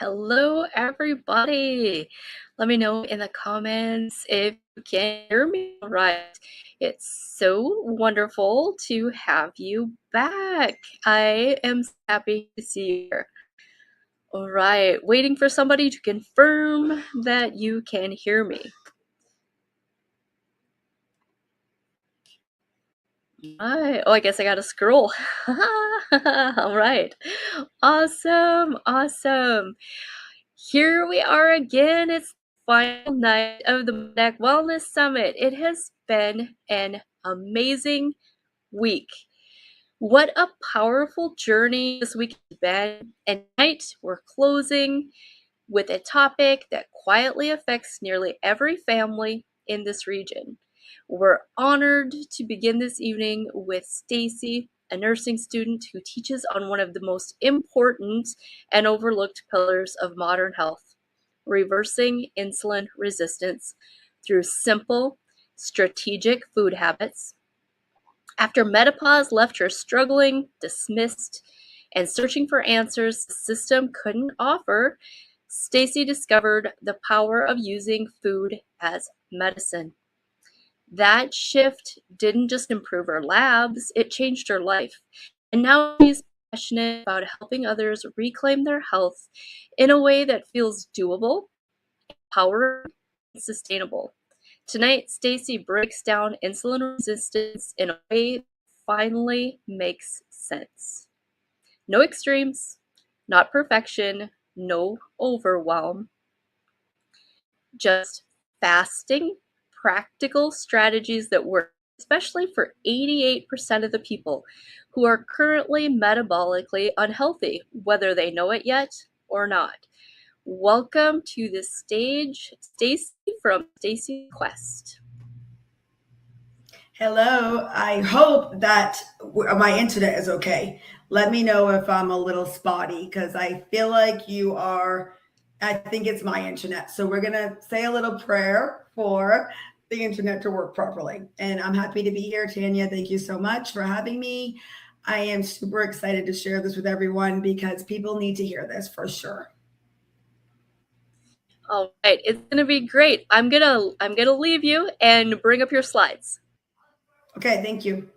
Hello, everybody. Let me know in the comments if you can hear me all right. It's so wonderful to have you back. I am so happy to see you here. All right, waiting for somebody to confirm that you can hear me. Oh, I guess I gotta scroll. All right. Awesome. Awesome. Here we are again. It's the final night of the MonDak Wellness Summit. It has been an amazing week. What a powerful journey this week has been. And tonight we're closing with a topic that quietly affects nearly every family in this region. We're honored to begin this evening with Stacey, a nursing student who teaches on one of the most important and overlooked pillars of modern health, reversing insulin resistance through simple, strategic food habits. After menopause left her struggling, dismissed, and searching for answers the system couldn't offer, Stacey discovered the power of using food as medicine. That shift didn't just improve her labs, it changed her life. And now she's passionate about helping others reclaim their health in a way that feels doable, empowering, and sustainable. Tonight, Stacey breaks down insulin resistance in a way that finally makes sense. No extremes, not perfection, no overwhelm, just fasting, practical strategies that work especially for 88% of the people who are currently metabolically unhealthy, whether they know it yet or not. Welcome to the stage, Stacey from Stacey Quest. Hello, I hope that my internet is okay. Let me know if I'm a little spotty because I feel like you are. I think it's my internet. So we're going to say a little prayer for the internet to work properly. And I'm happy to be here, Tanya. Thank you so much for having me. I am super excited to share this with everyone because people need to hear this for sure. All right, it's gonna be great. I'm gonna leave you and bring up your slides. Okay, thank you.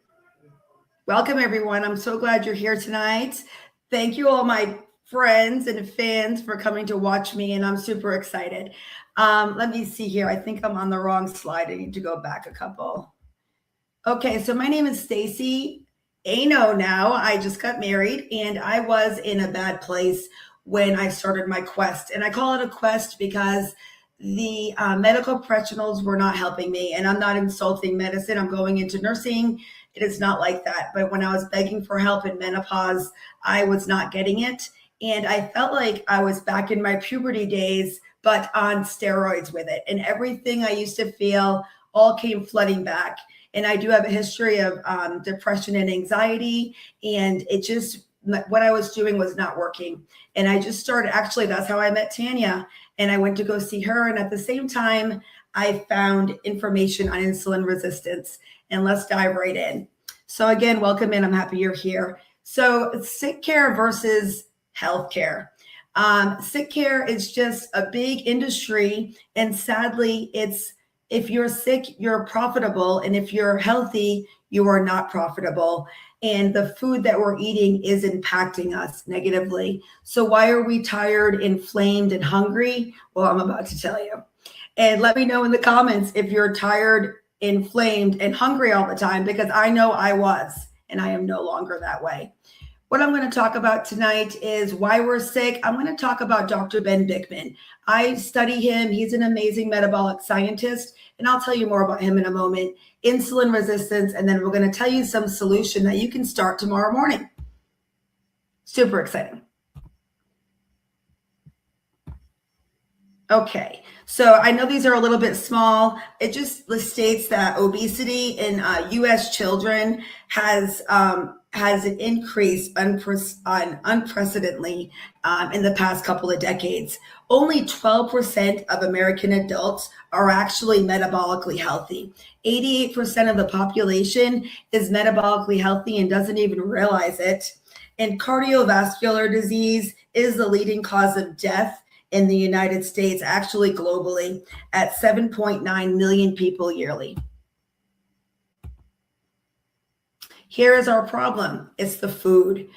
Welcome, everyone. I'm so glad you're here tonight. Thank you, all my friends and fans, for coming to watch me, and I'm super excited. Let me see here. I think I'm on the wrong slide. I need to go back a couple. Okay, so my name is Stacey. Now I just got married, and I was in a bad place when I started my quest. And I call it a quest because the medical professionals were not helping me. And I'm not insulting medicine. I'm going into nursing. It is not like that. But when I was begging for help in menopause, I was not getting it. And I felt like I was back in my puberty days, but on steroids with it. And everything I used to feel all came flooding back. And I do have a history of depression and anxiety. And it just, what I was doing was not working. And I just started, actually, that's how I met Tanya. And I went to go see her. And at the same time, I found information on insulin resistance. And let's dive right in. So again, welcome in. I'm happy you're here. So sick care versus healthcare. Sick care is just a big industry. And sadly, if you're sick, you're profitable. And if you're healthy, you are not profitable. And the food that we're eating is impacting us negatively. So why are we tired, inflamed, and hungry? Well, I'm about to tell you. And let me know in the comments if you're tired, inflamed, and hungry all the time, because I know I was, and I am no longer that way. What I'm going to talk about tonight is why we're sick. I'm going to talk about Dr. Ben Bikman. I study him. He's an amazing metabolic scientist, and I'll tell you more about him in a moment. Insulin resistance, and then we're going to tell you some solution that you can start tomorrow morning. Super exciting. Okay, so I know these are a little bit small. It just states that obesity in U.S. children has an increase unprecedentedly in the past couple of decades. Only 12% of American adults are actually metabolically healthy. 88% of the population is metabolically healthy and doesn't even realize it. And cardiovascular disease is the leading cause of death in the United States, actually globally, at 7.9 million people yearly. Here is our problem. It's the food.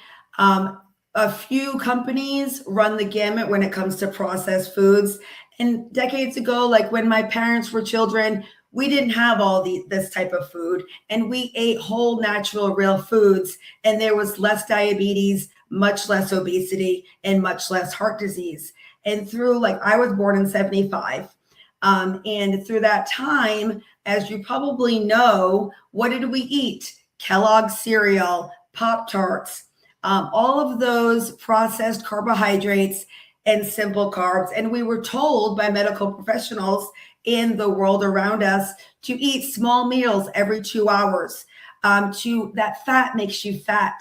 A few companies run the gamut when it comes to processed foods. And decades ago, like when my parents were children, we didn't have this type of food. And we ate whole, natural, real foods. And there was less diabetes, much less obesity, and much less heart disease. And through, I was born in 75. And through that time, as you probably know, what did we eat? Kellogg's cereal, Pop-Tarts, all of those processed carbohydrates and simple carbs. And we were told by medical professionals in the world around us to eat small meals every 2 hours, that fat makes you fat,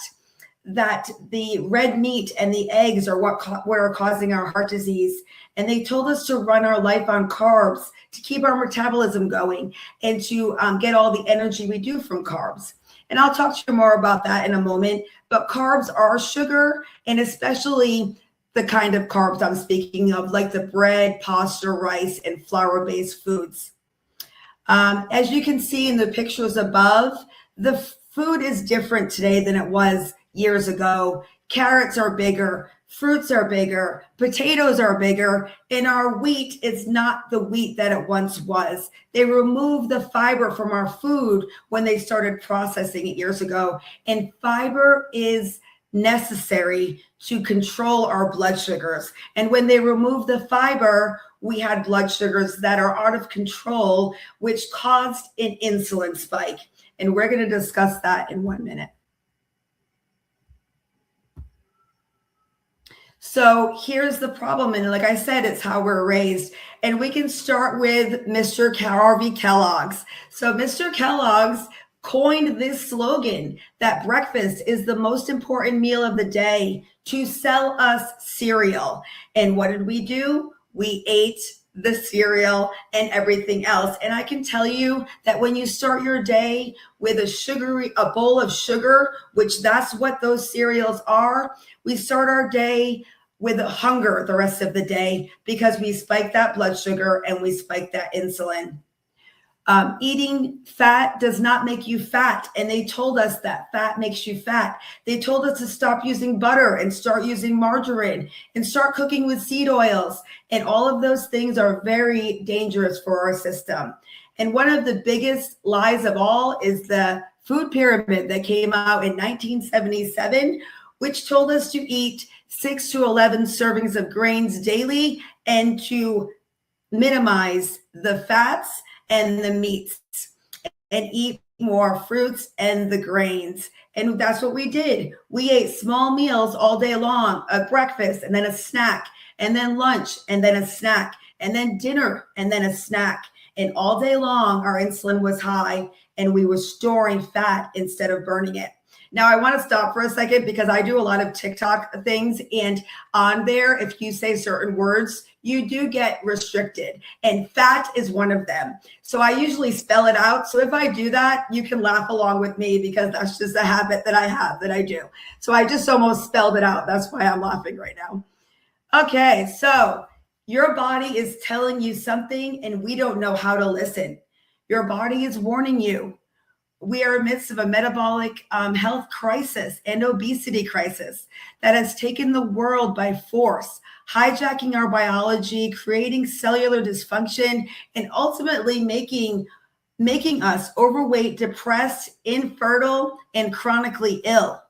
that the red meat and the eggs are what are causing our heart disease. And they told us to run our life on carbs to keep our metabolism going and to get all the energy we do from carbs. And I'll talk to you more about that in a moment. But carbs are sugar, and especially the kind of carbs I'm speaking of, like the bread, pasta, rice, and flour-based foods. As you can see in the pictures above, the food is different today than it was years ago. Carrots are bigger, fruits are bigger, potatoes are bigger, and our wheat is not the wheat that it once was. They removed the fiber from our food when they started processing it years ago. And fiber is necessary to control our blood sugars. And when they removed the fiber, we had blood sugars that are out of control, which caused an insulin spike. And we're going to discuss that in 1 minute. So here's the problem. And like I said, it's how we're raised. And we can start with Mr. Harvey Kellogg's. So Mr. Kellogg's coined this slogan that breakfast is the most important meal of the day to sell us cereal. And what did we do? We ate the cereal and everything else. And I can tell you that when you start your day with a bowl of sugar, which that's what those cereals are, we start our day with hunger the rest of the day because we spike that blood sugar and we spike that insulin. Eating fat does not make you fat. And they told us that fat makes you fat. They told us to stop using butter and start using margarine and start cooking with seed oils. And all of those things are very dangerous for our system. And one of the biggest lies of all is the food pyramid that came out in 1977, which told us to eat 6 to 11 servings of grains daily and to minimize the fats and the meats and eat more fruits and the grains. And that's what we did. We ate small meals all day long, a breakfast and then a snack, and then lunch and then a snack, and then dinner and then a snack. And all day long, our insulin was high and we were storing fat instead of burning it. Now, I want to stop for a second because I do a lot of TikTok things. And on there, if you say certain words, you do get restricted. And fat is one of them. So I usually spell it out. So if I do that, you can laugh along with me because that's just a habit that I have that I do. So I just almost spelled it out. That's why I'm laughing right now. Okay, so your body is telling you something and we don't know how to listen. Your body is warning you. We are in the midst of a metabolic health crisis and obesity crisis that has taken the world by force, hijacking our biology, creating cellular dysfunction, and ultimately making us overweight, depressed, infertile, and chronically ill.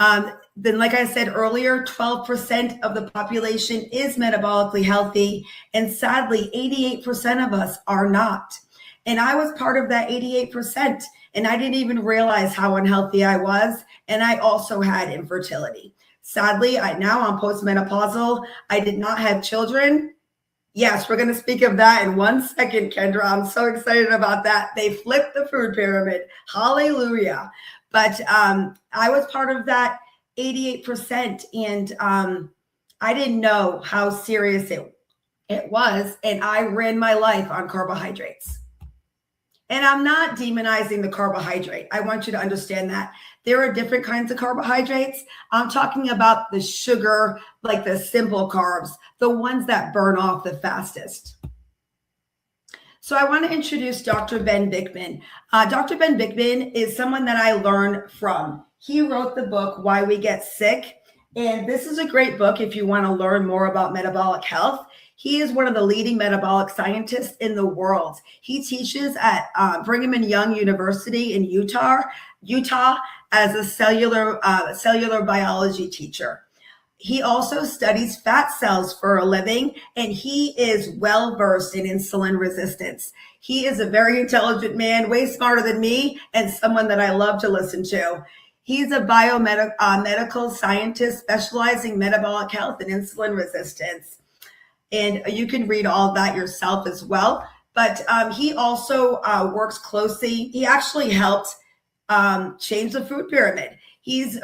Then, like I said earlier, 12% of the population is metabolically healthy, and sadly, 88% of us are not. And I was part of that 88%. And I didn't even realize how unhealthy I was. And I also had infertility. Sadly, now I'm postmenopausal. I did not have children. Yes, we're going to speak of that in 1 second, Kendra. I'm so excited about that. They flipped the food pyramid. Hallelujah. But I was part of that 88%. And I didn't know how serious it was. And I ran my life on carbohydrates. And I'm not demonizing the carbohydrate. I want you to understand that. There are different kinds of carbohydrates. I'm talking about the sugar, like the simple carbs, the ones that burn off the fastest. So I want to introduce Dr. Ben Bikman. Dr. Ben Bikman is someone that I learned from. He wrote the book, Why We Get Sick. And this is a great book if you want to learn more about metabolic health. He is one of the leading metabolic scientists in the world. He teaches at Brigham and Young University in Utah as a cellular biology teacher. He also studies fat cells for a living, and he is well-versed in insulin resistance. He is a very intelligent man, way smarter than me, and someone that I love to listen to. He's a biomedical scientist specializing in metabolic health and insulin resistance. And you can read all of that yourself as well. But he also works closely. He actually helped change the food pyramid. He's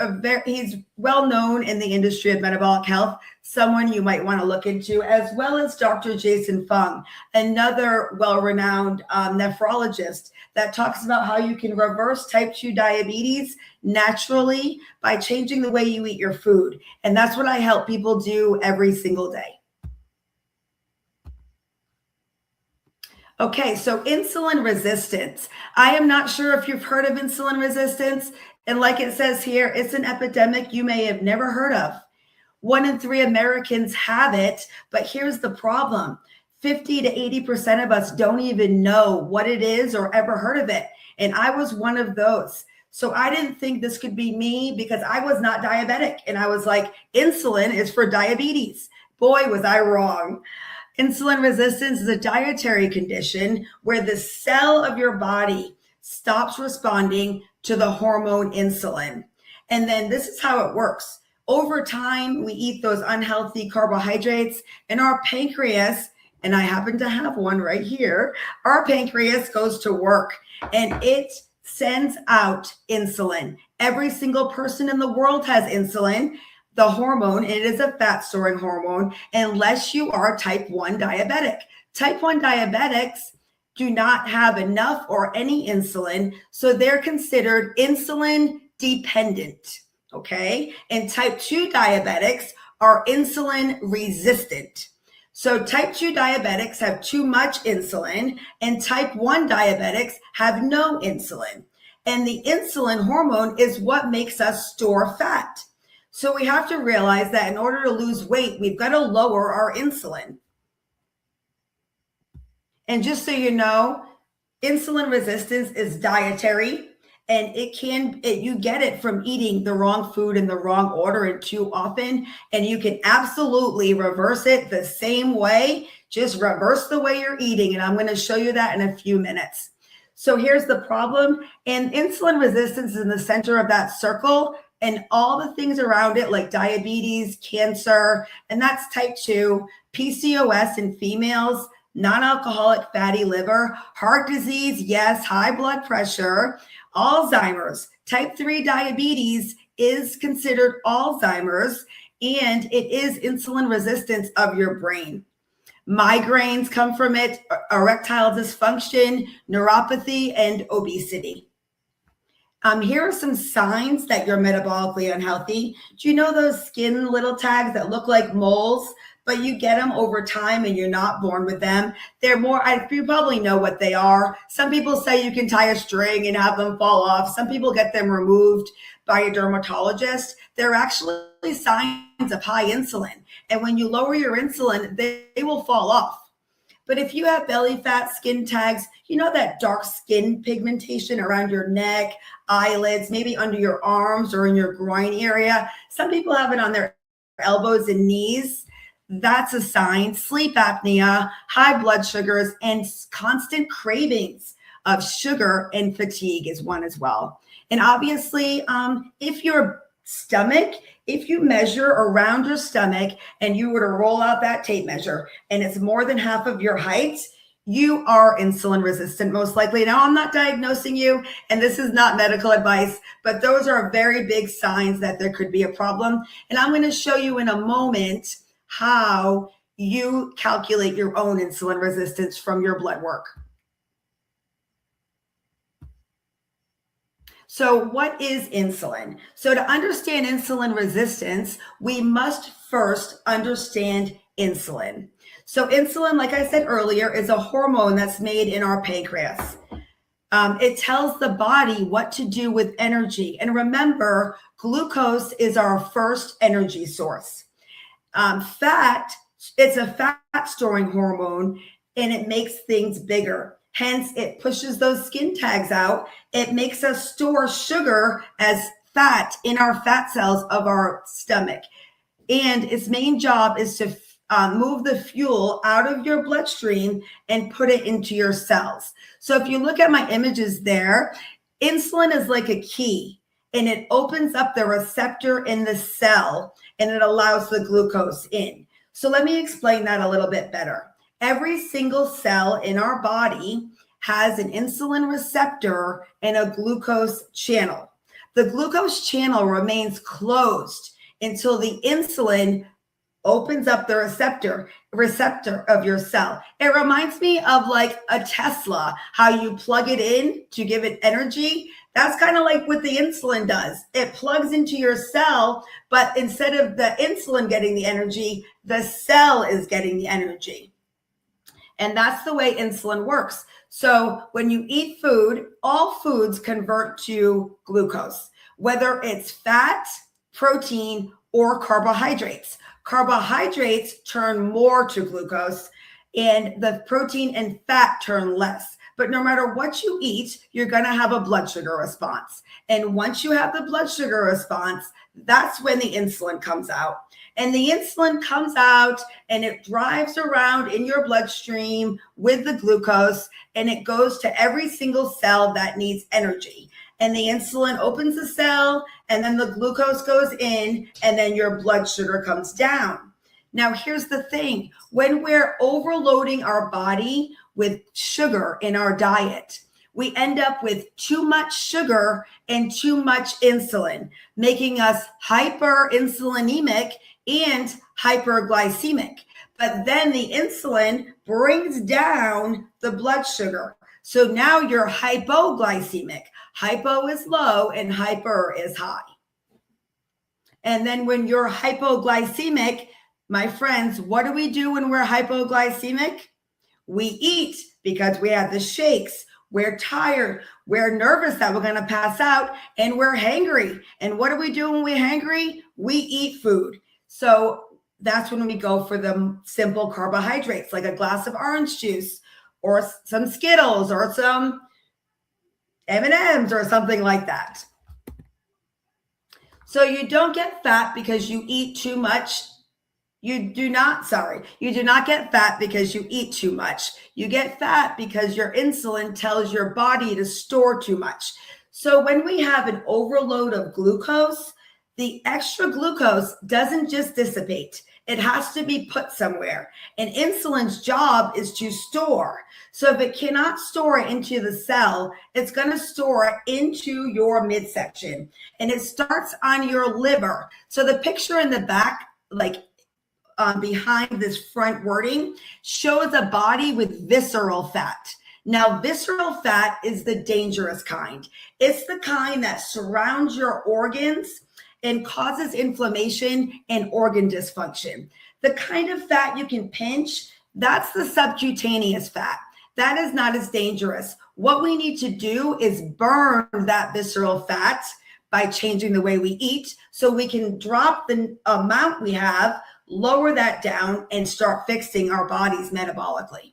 well known in the industry of metabolic health, someone you might want to look into, as well as Dr. Jason Fung, another well-renowned nephrologist that talks about how you can reverse type 2 diabetes naturally by changing the way you eat your food. And that's what I help people do every single day. Okay, so insulin resistance. I am not sure if you've heard of insulin resistance. And like it says here, it's an epidemic you may have never heard of. 1 in 3 Americans have it, but here's the problem. 50 to 80% of us don't even know what it is or ever heard of it. And I was one of those. So I didn't think this could be me because I was not diabetic. And I was like, insulin is for diabetes. Boy, was I wrong. Insulin resistance is a dietary condition where the cell of your body stops responding to the hormone insulin. And then this is how it works. Over time, we eat those unhealthy carbohydrates, and our pancreas, and I happen to have one right here, our pancreas goes to work and it sends out insulin. Every single person in the world has insulin, the hormone. It is a fat storing hormone, unless you are type 1 diabetic. Type 1 diabetics do not have enough or any insulin, so they're considered insulin dependent. Okay. And type 2 diabetics are insulin resistant. So type 2 diabetics have too much insulin, and type 1 diabetics have no insulin. And the insulin hormone is what makes us store fat. So we have to realize that in order to lose weight, we've got to lower our insulin. And just so you know, insulin resistance is dietary. And you get it from eating the wrong food in the wrong order and too often. And you can absolutely reverse it the same way. Just reverse the way you're eating. And I'm going to show you that in a few minutes. So here's the problem. And insulin resistance is in the center of that circle, and all the things around it, like diabetes, cancer, and that's type 2, PCOS in females, non-alcoholic fatty liver, heart disease, yes, high blood pressure, Alzheimer's. Type 3 diabetes is considered Alzheimer's, and it is insulin resistance of your brain. Migraines come from it, erectile dysfunction, neuropathy, and obesity. Here are some signs that you're metabolically unhealthy. Do you know those skin little tags that look like moles, but you get them over time and you're not born with them? They're more, you probably know what they are. Some people say you can tie a string and have them fall off. Some people get them removed by a dermatologist. They're actually signs of high insulin. And when you lower your insulin, they will fall off. But if you have belly fat, skin tags, you know that dark skin pigmentation around your neck, eyelids, maybe under your arms or in your groin area. Some people have it on their elbows and knees. That's a sign. Sleep apnea, high blood sugars, and constant cravings of sugar and fatigue is one as well. And obviously, if your stomach, if you measure around your stomach and you were to roll out that tape measure and it's more than half of your height, you are insulin resistant, most likely. Now, I'm not diagnosing you, and this is not medical advice, but those are very big signs that there could be a problem. And I'm going to show you in a moment how you calculate your own insulin resistance from your blood work. So what is insulin? So to understand insulin resistance, we must first understand insulin. So insulin, like I said earlier, is a hormone that's made in our pancreas. It tells the body what to do with energy. And remember, glucose is our first energy source. Fat, it's a fat storing hormone, and it makes things bigger. Hence, it pushes those skin tags out. It makes us store sugar as fat in our fat cells of our stomach. And its main job is to move the fuel out of your bloodstream and put it into your cells. So if you look at my images there, insulin is like a key, and it opens up the receptor in the cell and it allows the glucose in. So let me explain that a little bit better. Every single cell in our body has an insulin receptor and a glucose channel. The glucose channel remains closed until the insulin opens up the receptor of your cell. It reminds me of like a Tesla, how you plug it in to give it energy. That's kind of like what the insulin does. It plugs into your cell, but instead of the insulin getting the energy, the cell is getting the energy. And that's the way insulin works. So when you eat food, all foods convert to glucose, whether it's fat, protein, or carbohydrates. Carbohydrates turn more to glucose, and the protein and fat turn less. But no matter what you eat, you're going to have a blood sugar response. And once you have the blood sugar response, that's when the insulin comes out. And the insulin comes out and it drives around in your bloodstream with the glucose, and it goes to every single cell that needs energy. And the insulin opens the cell, and then the glucose goes in, and then your blood sugar comes down. Now, here's the thing. When we're overloading our body with sugar in our diet, we end up with too much sugar and too much insulin, making us hyperinsulinemic and hyperglycemic. But then the insulin brings down the blood sugar. So now you're hypoglycemic. Hypo is low and hyper is high. And then when you're hypoglycemic, my friends, what do we do when we're hypoglycemic? We eat because we have the shakes. We're tired. We're nervous that we're going to pass out, and we're hangry. And what do we do when we're hangry? We eat food. So that's when we go for the simple carbohydrates, like a glass of orange juice or some Skittles or some M&Ms or something like that. So you don't get fat because you eat too much. You do not get fat because you eat too much. You get fat because your insulin tells your body to store too much. So when we have an overload of glucose, the extra glucose doesn't just dissipate. It has to be put somewhere. And insulin's job is to store. So if it cannot store it into the cell, it's going to store it into your midsection. And it starts on your liver. So the picture in the back, like behind this front wording, shows a body with visceral fat. Now, visceral fat is the dangerous kind. It's the kind that surrounds your organs and causes inflammation and organ dysfunction. The kind of fat you can pinch, that's the subcutaneous fat. That is not as dangerous. What we need to do is burn that visceral fat by changing the way we eat so we can drop the amount we have, lower that down, and start fixing our bodies metabolically.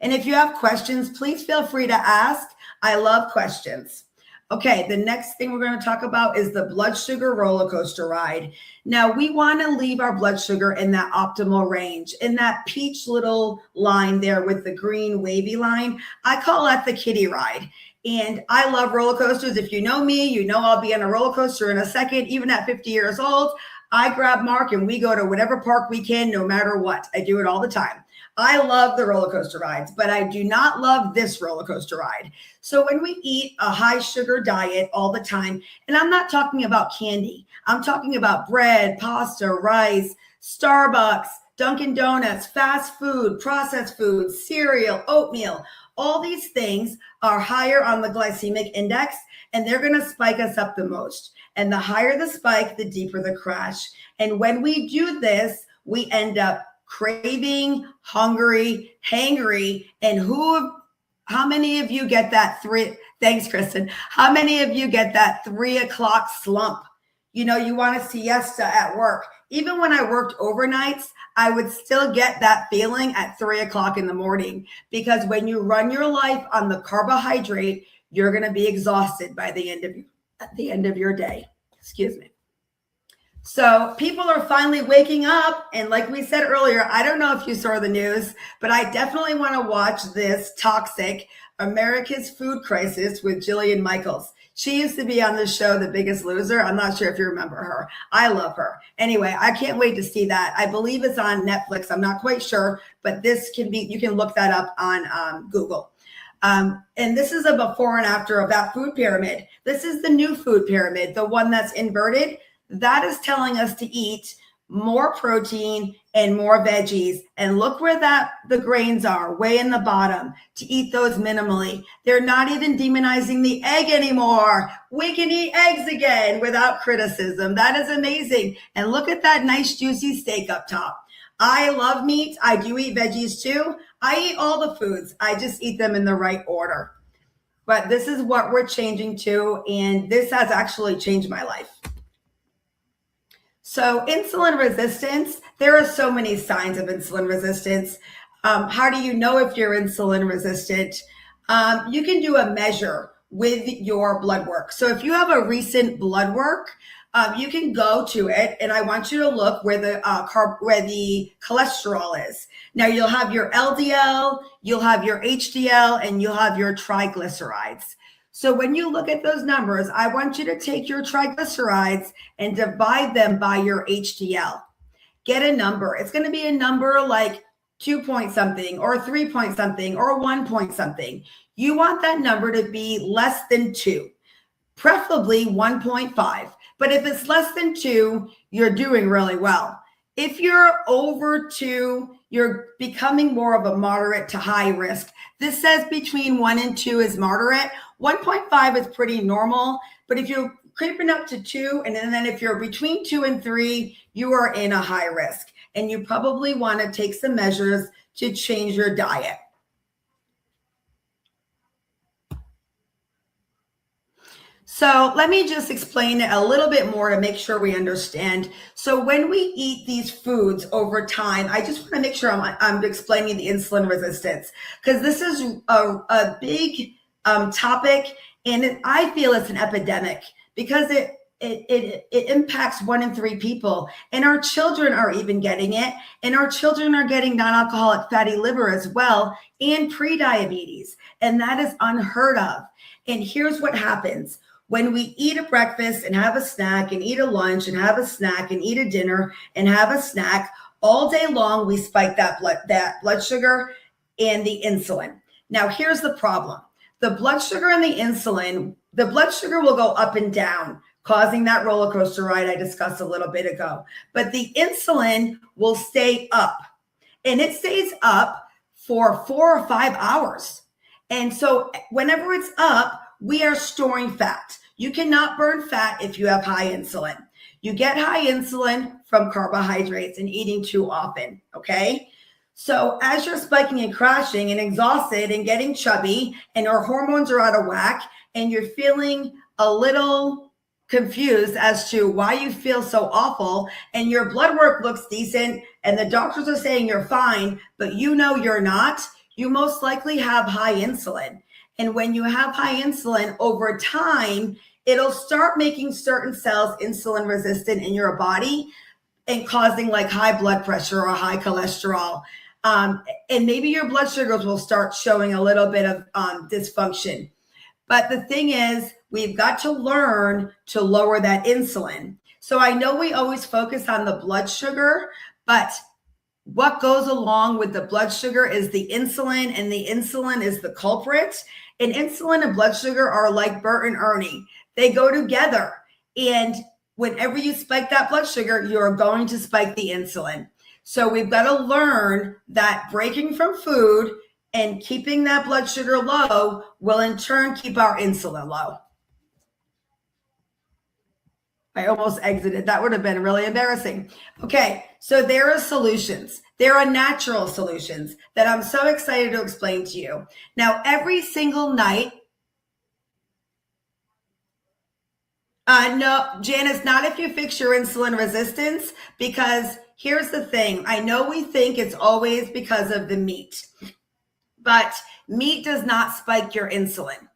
And if you have questions, please feel free to ask. I love questions. Okay, the next thing we're going to talk about is the blood sugar roller coaster ride. Now, we want to leave our blood sugar in that optimal range, in that peach little line there with the green wavy line. I call that the kiddie ride. And I love roller coasters. If you know me, you know I'll be on a roller coaster in a second. Even at 50 years old, I grab Mark and we go to whatever park we can, no matter what. I do it all the time. I love the roller coaster rides, but I do not love this roller coaster ride. So when we eat a high sugar diet all the time, and I'm not talking about candy, I'm talking about bread, pasta, rice, Starbucks, Dunkin' Donuts, fast food, processed food, cereal, oatmeal, all these things are higher on the glycemic index, and they're going to spike us up the most. And the higher the spike, the deeper the crash. And when we do this, we end up craving, hungry, hangry, and how many of you get that thanks, Kristen. How many of you get that 3 o'clock slump? You know, you want a siesta at work. Even when I worked overnights, I would still get that feeling at 3 o'clock in the morning, because when you run your life on the carbohydrate, you're going to be exhausted by at the end of your day. Excuse me. So people are finally waking up. And like we said earlier, I don't know if you saw the news, but I definitely want to watch this Toxic America's Food Crisis with Jillian Michaels. She used to be on the show, The Biggest Loser. I'm not sure if you remember her. I love her. Anyway, I can't wait to see that. I believe it's on Netflix. I'm not quite sure, but you can look that up on Google. And this is a before and after of that food pyramid. This is the new food pyramid, the one that's inverted. That is telling us to eat more protein and more veggies. And look where the grains are, way in the bottom, to eat those minimally. They're not even demonizing the egg anymore. We can eat eggs again without criticism. That is amazing. And look at that nice juicy steak up top. I love meat. I do eat veggies too. I eat all the foods. I just eat them in the right order. But this is what we're changing to. And this has actually changed my life. So insulin resistance, there are so many signs of insulin resistance. How do you know if you're insulin resistant? You can do a measure with your blood work. So if you have a recent blood work, you can go to it, and I want you to look where the cholesterol is. Now you'll have your LDL, you'll have your HDL, and you'll have your triglycerides. So when you look at those numbers, I want you to take your triglycerides and divide them by your HDL. Get a number. It's going to be a number like 2 point something or 3 point something or 1 point something. You want that number to be less than 2, preferably 1.5. But if it's less than 2, you're doing really well. If you're over 2, you're becoming more of a moderate to high risk. This says between 1 and 2 is moderate. 1.5 is pretty normal. But if you're creeping up to 2, and then if you're between 2 and 3, you are in a high risk. And you probably want to take some measures to change your diet. So let me just explain it a little bit more to make sure we understand. So when we eat these foods over time, I just want to make sure I'm explaining the insulin resistance, because this is a big topic, and I feel it's an epidemic because it impacts 1 in 3 people, and our children are even getting it, and our children are getting non-alcoholic fatty liver as well, and pre-diabetes, and that is unheard of. And here's what happens. When we eat a breakfast and have a snack and eat a lunch and have a snack and eat a dinner and have a snack, all day long, we spike that blood sugar and the insulin. Now, here's the problem. The blood sugar and the blood sugar will go up and down, causing that roller coaster ride I discussed a little bit ago. But the insulin will stay up, and it stays up for 4 or 5 hours. And so whenever it's up, we are storing fat. You cannot burn fat if you have high insulin. You get high insulin from carbohydrates and eating too often, okay? So as you're spiking and crashing and exhausted and getting chubby and your hormones are out of whack and you're feeling a little confused as to why you feel so awful and your blood work looks decent and the doctors are saying you're fine, but you know you're not, you most likely have high insulin. And when you have high insulin over time, it'll start making certain cells insulin resistant in your body and causing like high blood pressure or high cholesterol. And maybe your blood sugars will start showing a little bit of dysfunction. But the thing is, we've got to learn to lower that insulin. So I know we always focus on the blood sugar, but what goes along with the blood sugar is the insulin, and the insulin is the culprit. And insulin and blood sugar are like Bert and Ernie. They go together. And whenever you spike that blood sugar, you're going to spike the insulin. So we've got to learn that breaking from food and keeping that blood sugar low will in turn keep our insulin low. I almost exited. That would have been really embarrassing. Okay, so there are solutions. There are natural solutions that I'm so excited to explain to you. Now, every single night, no, Janice, not if you fix your insulin resistance, because here's the thing. I know we think it's always because of the meat, but meat does not spike your insulin.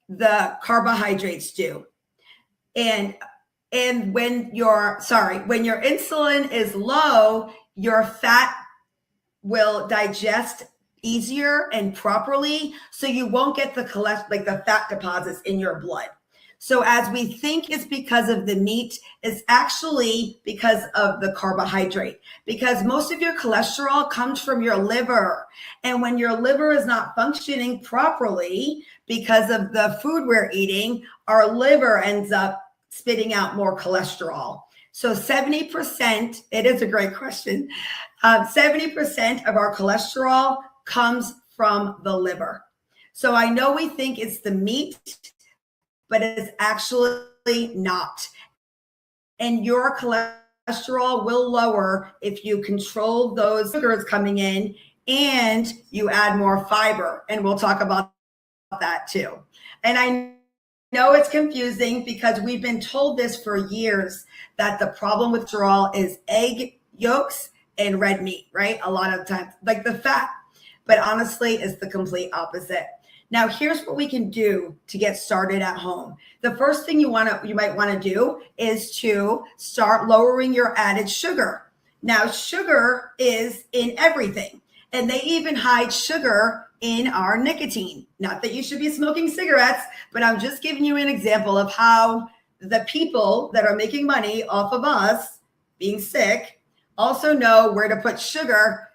The carbohydrates do. And when your insulin is low, your fat will digest easier and properly, so you won't get the fat deposits in your blood. So as we think it's because of the meat, it's actually because of the carbohydrate, because most of your cholesterol comes from your liver. And when your liver is not functioning properly because of the food we're eating, our liver ends up spitting out more cholesterol. So 70%, it is a great question, 70% of our cholesterol comes from the liver. So I know we think it's the meat, but it's actually not. And your cholesterol will lower if you control those sugars coming in and you add more fiber. And we'll talk about that too. And I know it's confusing because we've been told this for years, that the problem with cholesterol is egg yolks and red meat, right? A lot of times, like the fat. But honestly, it's the complete opposite. Now, here's what we can do to get started at home. The first thing you might want to do is to start lowering your added sugar. Now, sugar is in everything, and they even hide sugar in our nicotine. Not that you should be smoking cigarettes, but I'm just giving you an example of how the people that are making money off of us being sick also know where to put sugar,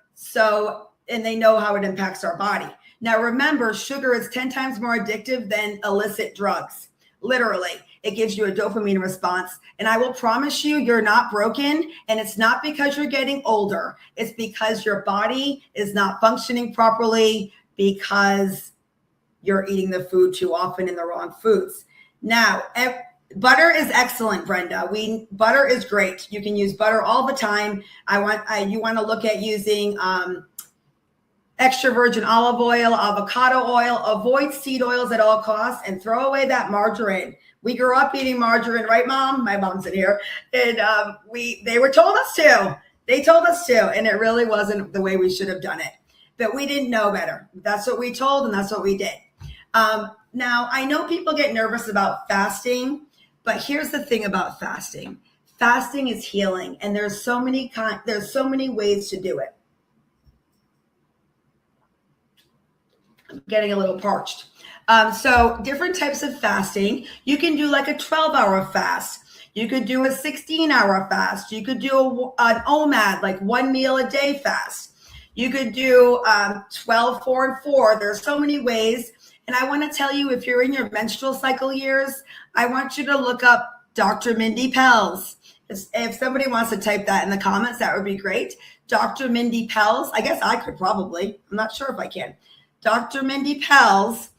and they know how it impacts our body. Now, remember, sugar is 10 times more addictive than illicit drugs. Literally, it gives you a dopamine response. And I will promise you, you're not broken. And it's not because you're getting older. It's because your body is not functioning properly because you're eating the food too often in the wrong foods. Now, butter is excellent, Brenda. Butter is great. You can use butter all the time. You want to look at using extra virgin olive oil, avocado oil. Avoid seed oils at all costs and throw away that margarine. We grew up eating margarine, right, Mom? My mom's in here. And they were told us to. They told us to, and it really wasn't the way we should have done it. But we didn't know better. That's what we told, and that's what we did. Now, I know people get nervous about fasting, but here's the thing about fasting. Fasting is healing, and there's so many ways to do it. Getting a little parched. So different types of fasting. You can do like a 12-hour fast. You could do a 16-hour fast. You could do an OMAD, like 1 meal a day fast. You could do 12, 4, and 4. There's so many ways. And I want to tell you, if you're in your menstrual cycle years, I want you to look up Dr. Mindy Pelz. If somebody wants to type that in the comments, that would be great. Dr. Mindy Pelz. I guess I could probably. I'm not sure if I can. Dr. Mindy Pelz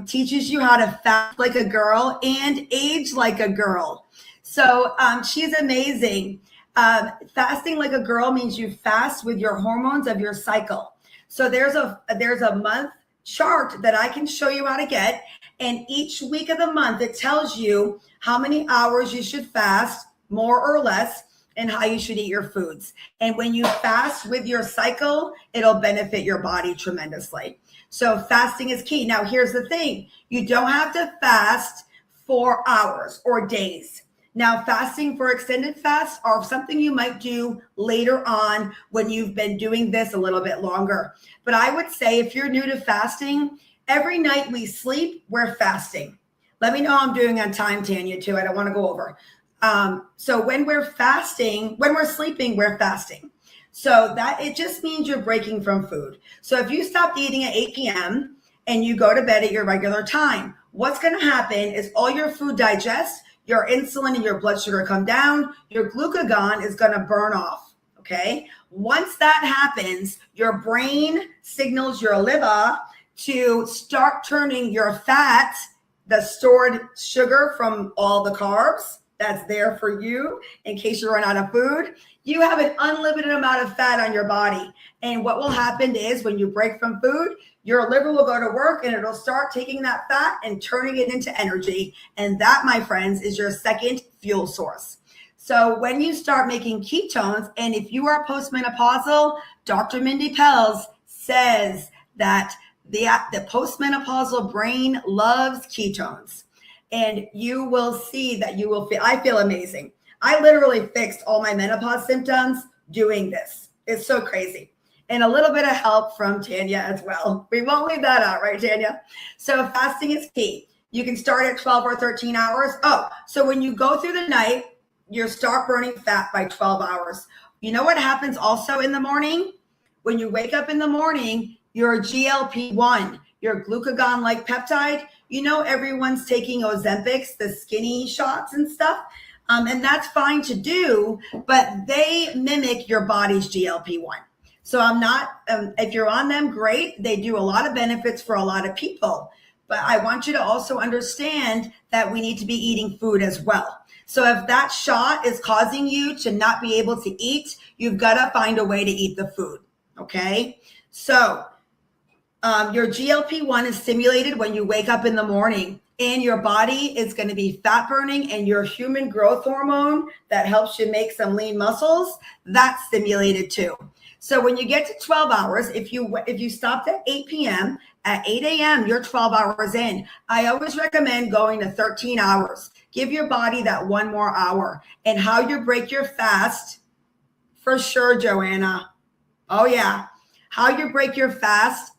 teaches you how to fast like a girl and age like a girl. So she's amazing. Fasting like a girl means you fast with your hormones of your cycle. So there's a month chart that I can show you how to get. And each week of the month, it tells you how many hours you should fast, more or less, and how you should eat your foods. And when you fast with your cycle, it'll benefit your body tremendously. So fasting is key. Now, here's the thing. You don't have to fast for hours or days. Now, fasting for extended fasts are something you might do later on when you've been doing this a little bit longer. But I would say if you're new to fasting, every night we sleep, we're fasting. Let me know how I'm doing on time, Tanya, too. I don't want to go over. So when we're fasting, when we're sleeping, we're fasting. So that it just means you're breaking from food. So if you stopped eating at 8 p.m. and you go to bed at your regular time, what's going to happen is all your food digests, your insulin and your blood sugar come down, your glucagon is going to burn off. Okay. Once that happens, your brain signals your liver to start turning your fat, the stored sugar from all the carbs that's there for you in case you run out of food. You have an unlimited amount of fat on your body. And what will happen is when you break from food, your liver will go to work and it'll start taking that fat and turning it into energy. And that, my friends, is your second fuel source. So when you start making ketones, and if you are postmenopausal, Dr. Mindy Pelz says that the postmenopausal brain loves ketones. And you will see that I feel amazing. I literally fixed all my menopause symptoms doing this. It's so crazy. And a little bit of help from Tanya as well. We won't leave that out, right, Tanya? So fasting is key. You can start at 12 or 13 hours. Oh, so when you go through the night, you start burning fat by 12 hours. You know what happens also in the morning? When you wake up in the morning, your GLP-1, your glucagon-like peptide, you know everyone's taking Ozempics, the skinny shots and stuff. And that's fine to do, but they mimic your body's GLP-1. So I'm not, if you're on them, great. They do a lot of benefits for a lot of people. But I want you to also understand that we need to be eating food as well. So if that shot is causing you to not be able to eat, you've got to find a way to eat the food. Okay. So your GLP-1 is stimulated when you wake up in the morning. in your body is going to be fat burning, and your human growth hormone that helps you make some lean muscles, that's stimulated too. So when you get to 12 hours, if you stopped at 8 p.m., at 8 a.m., you're 12 hours in. I always recommend going to 13 hours. Give your body that one more hour. And how you break your fast, for sure, Joanna. Oh, yeah. How you break your fast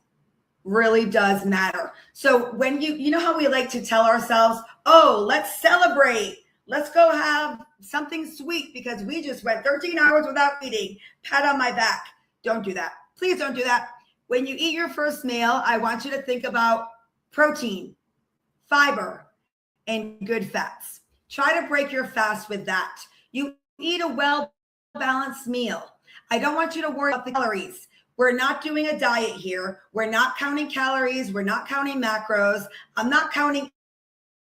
really does matter. So when you know how we like to tell ourselves, oh, let's celebrate. Let's go have something sweet because we just went 13 hours without eating. Pat on my back. Don't do that. Please don't do that. When you eat your first meal, I want you to think about protein, fiber, and good fats. Try to break your fast with that. You eat a well-balanced meal. I don't want you to worry about the calories. We're not doing a diet here. We're not counting calories. We're not counting macros. I'm not counting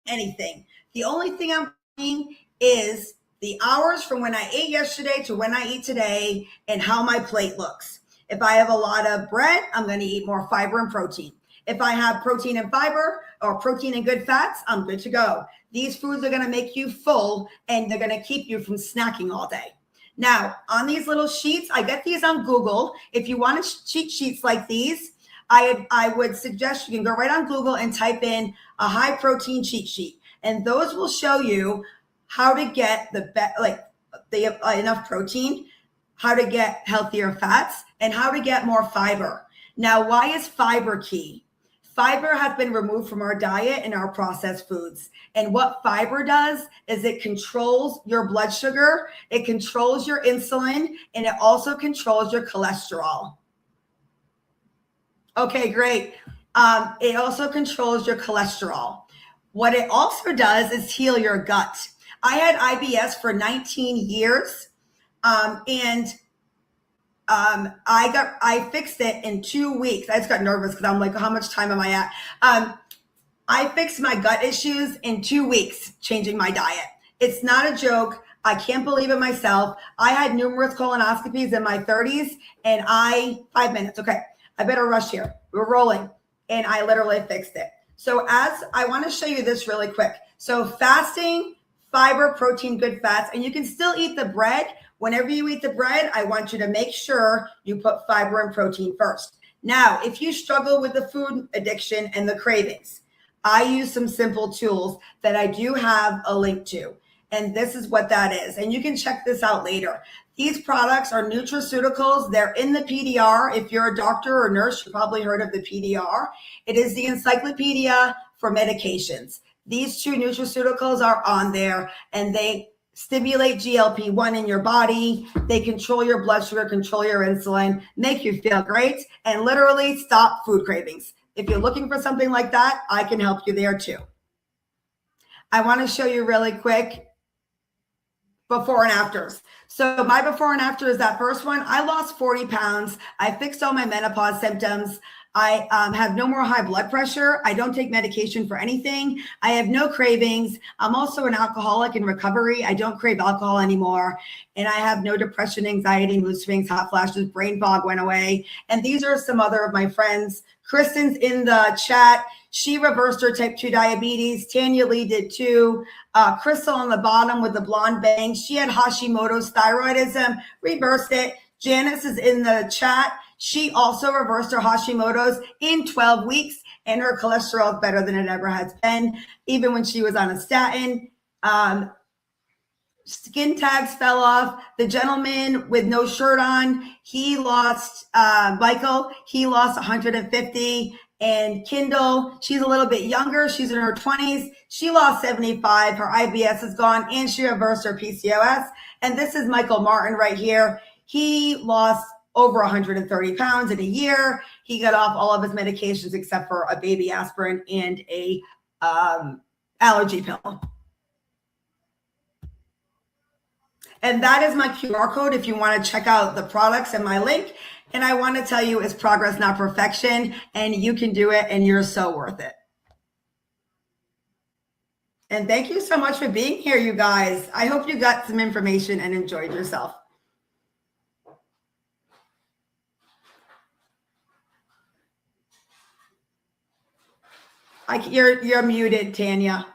anything. The only thing I'm counting is the hours from when I ate yesterday to when I eat today and how my plate looks. If I have a lot of bread, I'm going to eat more fiber and protein. If I have protein and fiber or protein and good fats, I'm good to go. These foods are going to make you full and they're going to keep you from snacking all day. Now, on these little sheets, I get these on Google. If you want cheat sheets like these, I would suggest you can go right on Google and type in a high protein cheat sheet. And those will show you how to get enough protein, how to get healthier fats, and how to get more fiber. Now, why is fiber key? Fiber has been removed from our diet and our processed foods. And what fiber does is it controls your blood sugar, it controls your insulin, and it also controls your cholesterol. Okay, great. It also controls your cholesterol. What it also does is heal your gut. I had IBS for 19 years, and I fixed it in 2 weeks. I just got nervous because I'm like, how much time am I at? I fixed my gut issues in 2 weeks, changing my diet. It's not a joke. I can't believe it myself. I had numerous colonoscopies in my 30s and 5 minutes. Okay, I better rush here. We're rolling. And I literally fixed it. So as I want to show you this really quick. So fasting, fiber, protein, good fats, and you can still eat the bread. Whenever you eat the bread, I want you to make sure you put fiber and protein first. Now, if you struggle with the food addiction and the cravings, I use some simple tools that I do have a link to. And this is what that is. And you can check this out later. These products are nutraceuticals. They're in the PDR. If you're a doctor or nurse, you probably heard of the PDR. It is the encyclopedia for medications. These two nutraceuticals are on there, and they stimulate GLP-1 in your body. They control your blood sugar, control your insulin, make you feel great, and literally stop food cravings. If you're looking for something like that, I can help you there too. I want to show you really quick before and afters. So my before and after is that first one. I lost 40 pounds. I fixed all my menopause symptoms. I have no more high blood pressure. I don't take medication for anything. I have no cravings. I'm also an alcoholic in recovery. I don't crave alcohol anymore. And I have no depression, anxiety, mood swings, hot flashes, brain fog went away. And these are some other of my friends. Kristen's in the chat. She reversed her type 2 diabetes. Tanya Lee did too. Crystal on the bottom with the blonde bangs. She had Hashimoto's thyroidism, reversed it. Janice is in the chat. She also reversed her Hashimoto's in 12 weeks, and her cholesterol is better than it ever has been, even when she was on a statin. Skin tags fell off. The gentleman with no shirt on, he lost, Michael, he lost 150. And Kindle, she's a little bit younger. She's in her 20s. She lost 75. Her IBS is gone, and she reversed her PCOS. And this is Michael Martin right here. He lost over 130 pounds in a year. He got off all of his medications except for a baby aspirin and a allergy pill. And that is my QR code if you want to check out the products and my link. And I want to tell you it's progress, not perfection. And you can do it, and you're so worth it. And thank you so much for being here, you guys. I hope you got some information and enjoyed yourself. You're muted, Tanya.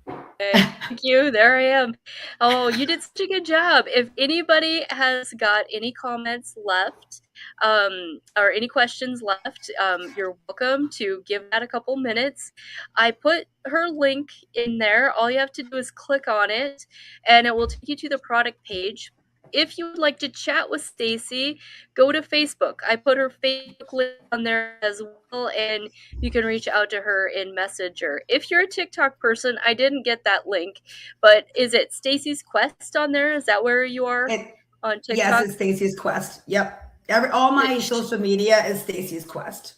Okay, thank you. There I am. Oh, you did such a good job. If anybody has got any comments left, or any questions left, you're welcome to give that a couple minutes. I put her link in there. All you have to do is click on it, and it will take you to the product page. If you would like to chat with Stacey, go to Facebook. I put her Facebook link on there as well, and you can reach out to her in Messenger. If you're a TikTok person, I didn't get that link, but is it Stacey's Quest on there? Is that where you are on Yes, TikTok? it's Stacey's Quest. Yep. All my social media is Stacey's Quest.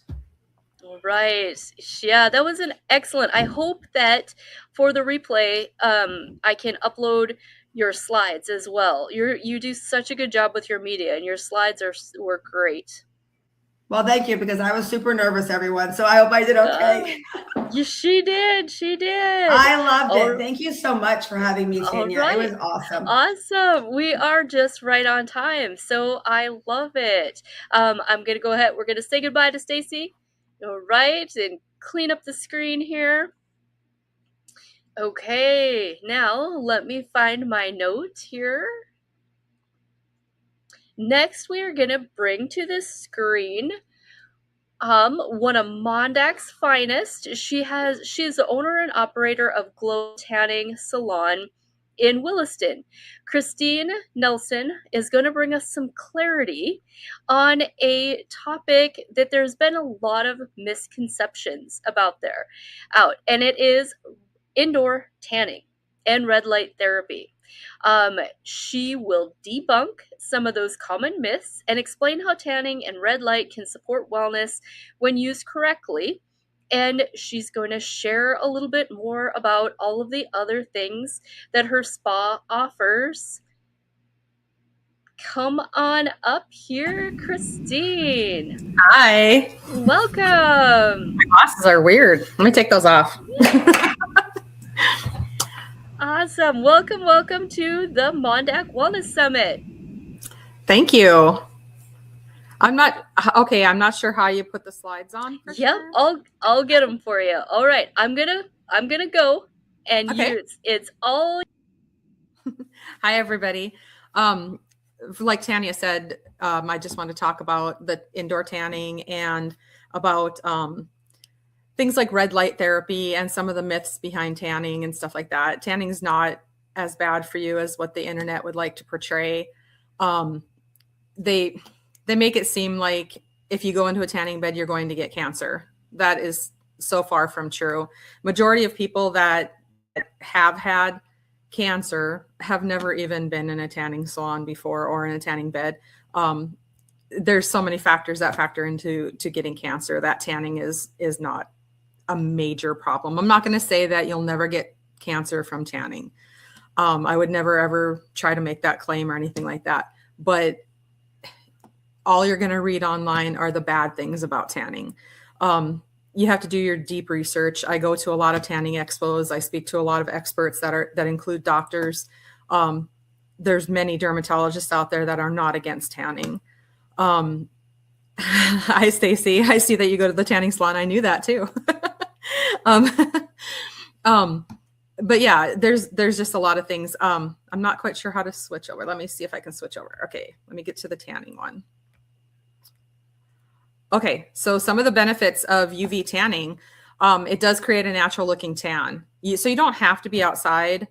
Right. Yeah, that was an excellent. I hope that for the replay, I can upload your slides as well. You do such a good job with your media, and your slides were great. Well, thank you, because I was super nervous, everyone. So I hope I did okay. She did. She did. I loved it. Thank you so much for having me, Tanya. Right. It was awesome. Awesome. We are just right on time. So I love it. I'm going to go ahead. We're going to say goodbye to Stacey. All right. And clean up the screen here. Okay. Now let me find my note here. Next, we are going to bring to the screen one of MonDak's finest. She's the owner and operator of Glow Tanning Salon in Williston. Christine Nelson is going to bring us some clarity on a topic that there's been a lot of misconceptions about and it is indoor tanning and red light therapy. She will debunk some of those common myths and explain how tanning and red light can support wellness when used correctly. And she's going to share a little bit more about all of the other things that her spa offers. Come on up here, Christine. Hi. Welcome. My glasses are weird. Let me take those off. Awesome. Welcome to the MonDak Wellness Summit. Thank you. I'm not sure how you put the slides on. Yep, sure. I'll get them for you. All right, I'm gonna go, and okay. It's all. Hi, everybody. Like Tanya said, I just want to talk about the indoor tanning and about things like red light therapy and some of the myths behind tanning and stuff like that. Tanning is not as bad for you as what the internet would like to portray. They make it seem like if you go into a tanning bed, you're going to get cancer. That is so far from true. Majority of people that have had cancer have never even been in a tanning salon before or in a tanning bed. There's so many factors that factor into getting cancer. That tanning is not a major problem. I'm not going to say that you'll never get cancer from tanning. I would never ever try to make that claim or anything like that. But all you're going to read online are the bad things about tanning. You have to do your deep research. I go to a lot of tanning expos. I speak to a lot of experts that include doctors. There's many dermatologists out there that are not against tanning. Hi, Stacey. I see that you go to the tanning salon. I knew that too. But yeah, there's just a lot of things. I'm not quite sure how to switch over. Let me see if I can switch over. Okay, let me get to the tanning one. Okay, so some of the benefits of UV tanning, it does create a natural looking tan. So you don't have to be outside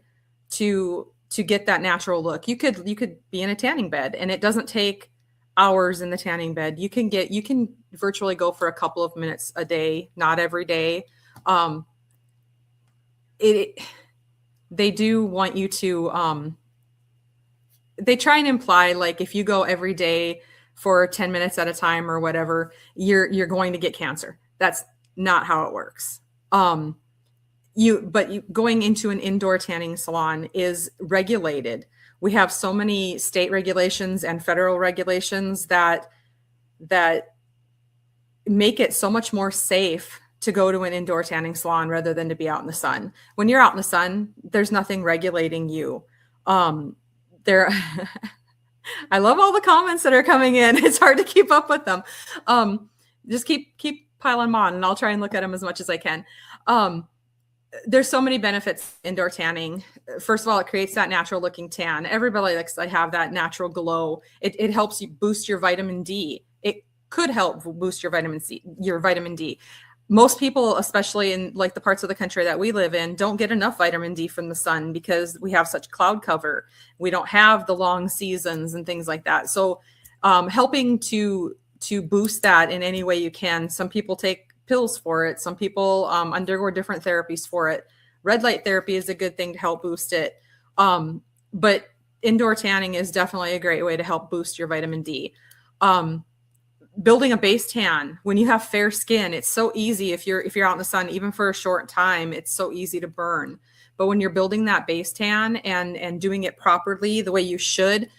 to get that natural look. You could be in a tanning bed, and it doesn't take hours in the tanning bed. You can virtually go for a couple of minutes a day, not every day. They do want you to, they try and imply like if you go every day for 10 minutes at a time or whatever, you're going to get cancer. That's not how it works. But going into an indoor tanning salon is regulated. We have so many state regulations and federal regulations that make it so much more safe to go to an indoor tanning salon rather than to be out in the sun. When you're out in the sun, there's nothing regulating you. I love all the comments that are coming in. It's hard to keep up with them. Just keep piling them on, and I'll try and look at them as much as I can. There's so many benefits indoor tanning. First of all, it creates that natural looking tan. Everybody likes to have that natural glow. It helps you boost your vitamin D. It could help boost your vitamin D. Most people, especially in like the parts of the country that we live in, don't get enough vitamin D from the sun because we have such cloud cover. We don't have the long seasons and things like that. So helping to boost that in any way you can. Some people take pills for it. Some people undergo different therapies for it. Red light therapy is a good thing to help boost it. But indoor tanning is definitely a great way to help boost your vitamin D. Building a base tan, when you have fair skin, it's so easy. If you're out in the sun, even for a short time, it's so easy to burn. But when you're building that base tan and doing it properly the way you should,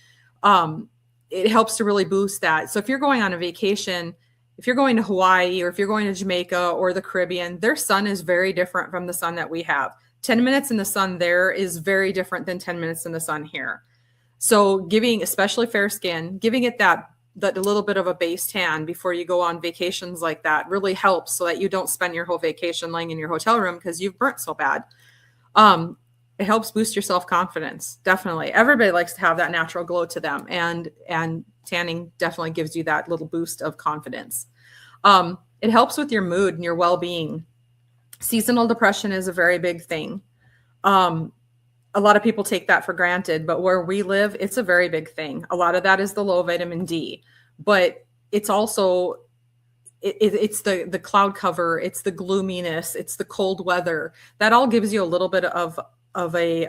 it helps to really boost that. So if you're going on a vacation, if you're going to Hawaii or if you're going to Jamaica or the Caribbean, their sun is very different from the sun that we have. 10 minutes in the sun there is very different than 10 minutes in the sun here. So giving, especially fair skin, giving it that little bit of a base tan before you go on vacations like that really helps so that you don't spend your whole vacation laying in your hotel room because you've burnt so bad. It helps boost your self-confidence. Definitely. Everybody likes to have that natural glow to them, and tanning definitely gives you that little boost of confidence. It helps with your mood and your well-being. Seasonal depression is a very big thing. A lot of people take that for granted, but where we live, it's a very big thing. A lot of that is the low vitamin D, but it's also, it's the cloud cover, it's the gloominess, it's the cold weather. That all gives you a little bit of a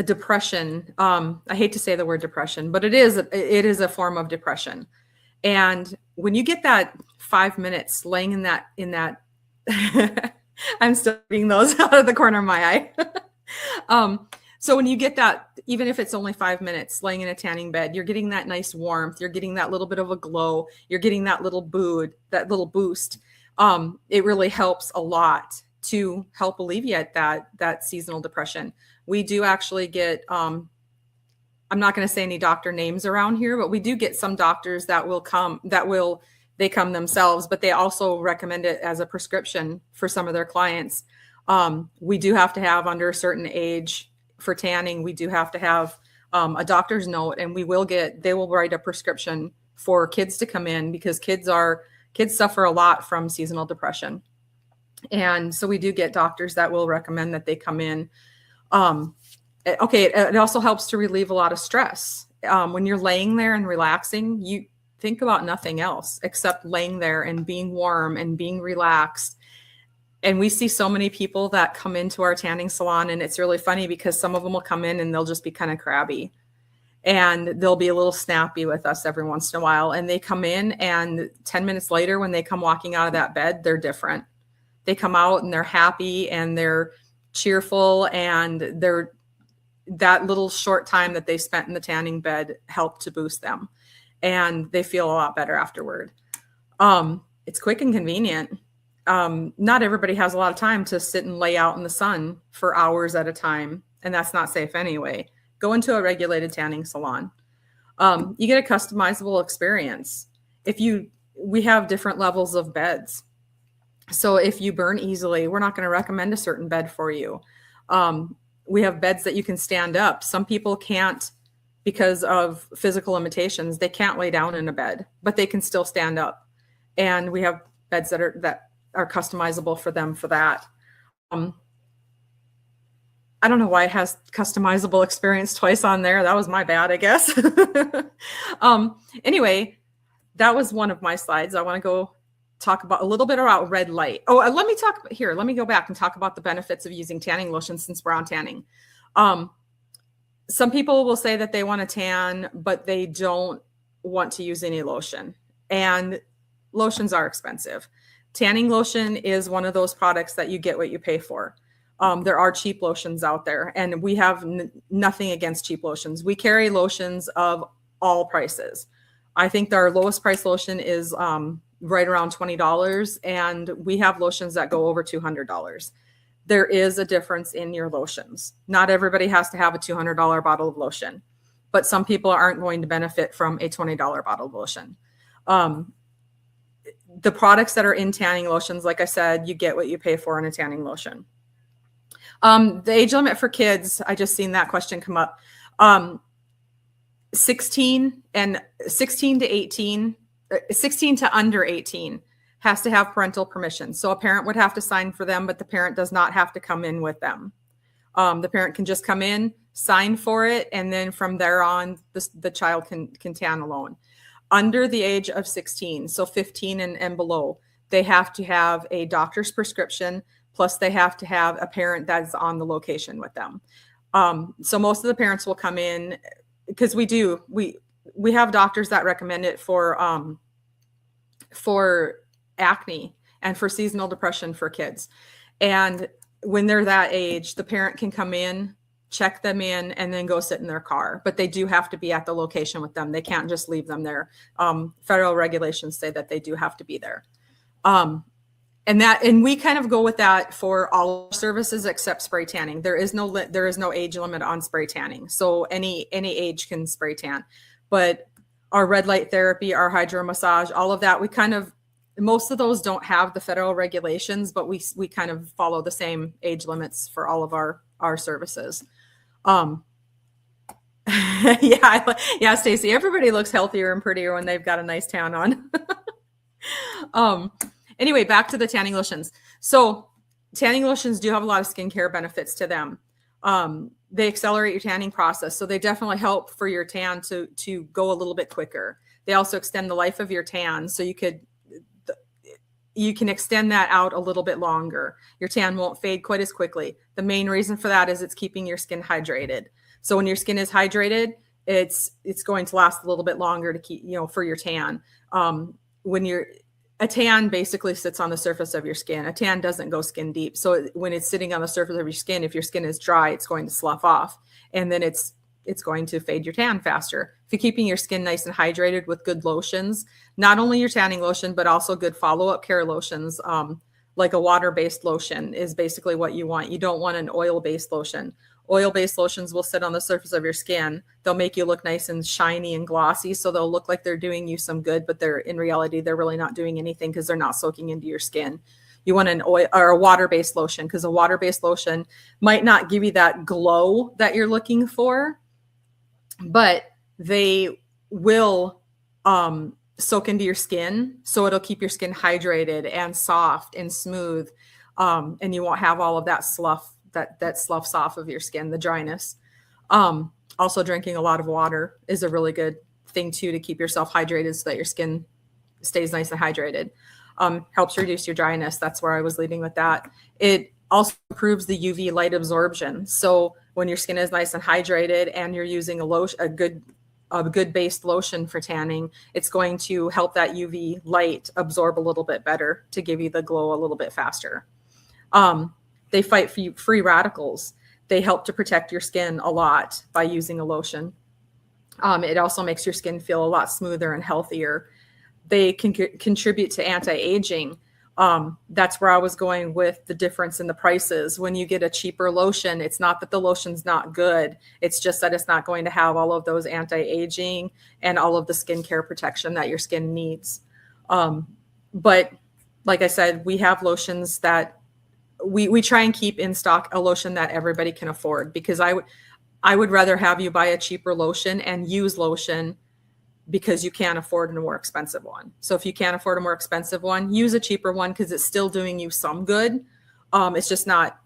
depression. I hate to say the word depression, but it is a form of depression. And when you get that 5 minutes laying in that I'm still reading those out of the corner of my eye. So when you get that, even if it's only 5 minutes laying in a tanning bed, you're getting that nice warmth. You're getting that little bit of a glow. You're getting that little boost. It really helps a lot to help alleviate that seasonal depression. We do actually get, I'm not going to say any doctor names around here, but we do get some doctors that will come, they come themselves, but they also recommend it as a prescription for some of their clients. We do have to have, under a certain age for tanning, we do have to have a doctor's note, and they will write a prescription for kids to come in, because kids suffer a lot from seasonal depression. And so we do get doctors that will recommend that they come in. It also helps to relieve a lot of stress. When you're laying there and relaxing, you think about nothing else except laying there and being warm and being relaxed. And we see so many people that come into our tanning salon, and it's really funny because some of them will come in and they'll just be kind of crabby, and they'll be a little snappy with us every once in a while. And they come in, and 10 minutes later, when they come walking out of that bed, they're different. They come out and they're happy and they're cheerful, and that little short time that they spent in the tanning bed helped to boost them, and they feel a lot better afterward. It's quick and convenient. Not everybody has a lot of time to sit and lay out in the sun for hours at a time, and that's not safe anyway. Go into a regulated tanning salon. You get a customizable experience. We have different levels of beds. So if you burn easily, we're not going to recommend a certain bed for you. We have beds that you can stand up. Some people can't, because of physical limitations. They can't lay down in a bed, but they can still stand up. And we have beds that are customizable for them for that. I don't know why it has customizable experience twice on there. That was my bad, I guess. Anyway, that was one of my slides. I want to go talk about a little bit about red light. Let me go back and talk about the benefits of using tanning lotion, since we're on tanning. Some people will say that they want to tan, but they don't want to use any lotion, and lotions are expensive. Tanning lotion is one of those products that you get what you pay for. There are cheap lotions out there, and we have nothing against cheap lotions. We carry lotions of all prices. I think our lowest price lotion is right around $20, and we have lotions that go over $200. There is a difference in your lotions. Not everybody has to have a $200 bottle of lotion, but some people aren't going to benefit from a $20 bottle of lotion. the products that are in tanning lotions, like I said, you get what you pay for in a tanning lotion. The age limit for kids, I just seen that question come up. 16 to 18, 16 to under 18 has to have parental permission. So a parent would have to sign for them, but the parent does not have to come in with them. The parent can just come in, sign for it, and then from there on, the child can tan alone. Under the age of 16, so 15 and below, they have to have a doctor's prescription, plus they have to have a parent that's on the location with them. So most of the parents will come in, because we have doctors that recommend it for acne and for seasonal depression for kids. And when they're that age, the parent can come in, check them in, and then go sit in their car. But they do have to be at the location with them. They can't just leave them there. Federal regulations say that they do have to be there. And we kind of go with that for all services except spray tanning. There is no age limit on spray tanning. So any age can spray tan. But our red light therapy, our hydro massage, all of that, most of those don't have the federal regulations, but we kind of follow the same age limits for all of our services. Yeah, Stacey, everybody looks healthier and prettier when they've got a nice tan on. Anyway, back to the tanning lotions. So tanning lotions do have a lot of skincare benefits to them. They accelerate your tanning process. So they definitely help for your tan to go a little bit quicker. They also extend the life of your tan. So you can extend that out a little bit longer. Your tan won't fade quite as quickly. The main reason for that is it's keeping your skin hydrated. So when your skin is hydrated, it's going to last a little bit longer to keep, for your tan. A tan basically sits on the surface of your skin. A tan doesn't go skin deep. So when it's sitting on the surface of your skin, if your skin is dry, it's going to slough off, and then it's going to fade your tan faster. If you're keeping your skin nice and hydrated with good lotions, not only your tanning lotion, but also good follow-up care lotions, like a water-based lotion is basically what you want. You don't want an oil-based lotion. Oil-based lotions will sit on the surface of your skin. They'll make you look nice and shiny and glossy. So they'll look like they're doing you some good, but in reality, they're really not doing anything because they're not soaking into your skin. You want an oil or a water-based lotion, because a water-based lotion might not give you that glow that you're looking for, but they will soak into your skin. So it'll keep your skin hydrated and soft and smooth. And you won't have all of that slough that sloughs off of your skin, the dryness. Also, drinking a lot of water is a really good thing too, to keep yourself hydrated so that your skin stays nice and hydrated. Helps reduce your dryness. That's where I was leading with that. It also improves the UV light absorption. So when your skin is nice and hydrated and you're using a good based lotion for tanning, it's going to help that UV light absorb a little bit better to give you the glow a little bit faster. They fight free radicals. They help to protect your skin a lot by using a lotion. It also makes your skin feel a lot smoother and healthier. They can contribute to anti-aging. That's where I was going with the difference in the prices. When you get a cheaper lotion, it's not that the lotion's not good. It's just that it's not going to have all of those anti-aging and all of the skincare protection that your skin needs. But like I said, we have lotions that we try and keep in stock a lotion that everybody can afford, because I would rather have you buy a cheaper lotion and use lotion because you can't afford a more expensive one. So if you can't afford a more expensive one, use a cheaper one, because it's still doing you some good. It's just not,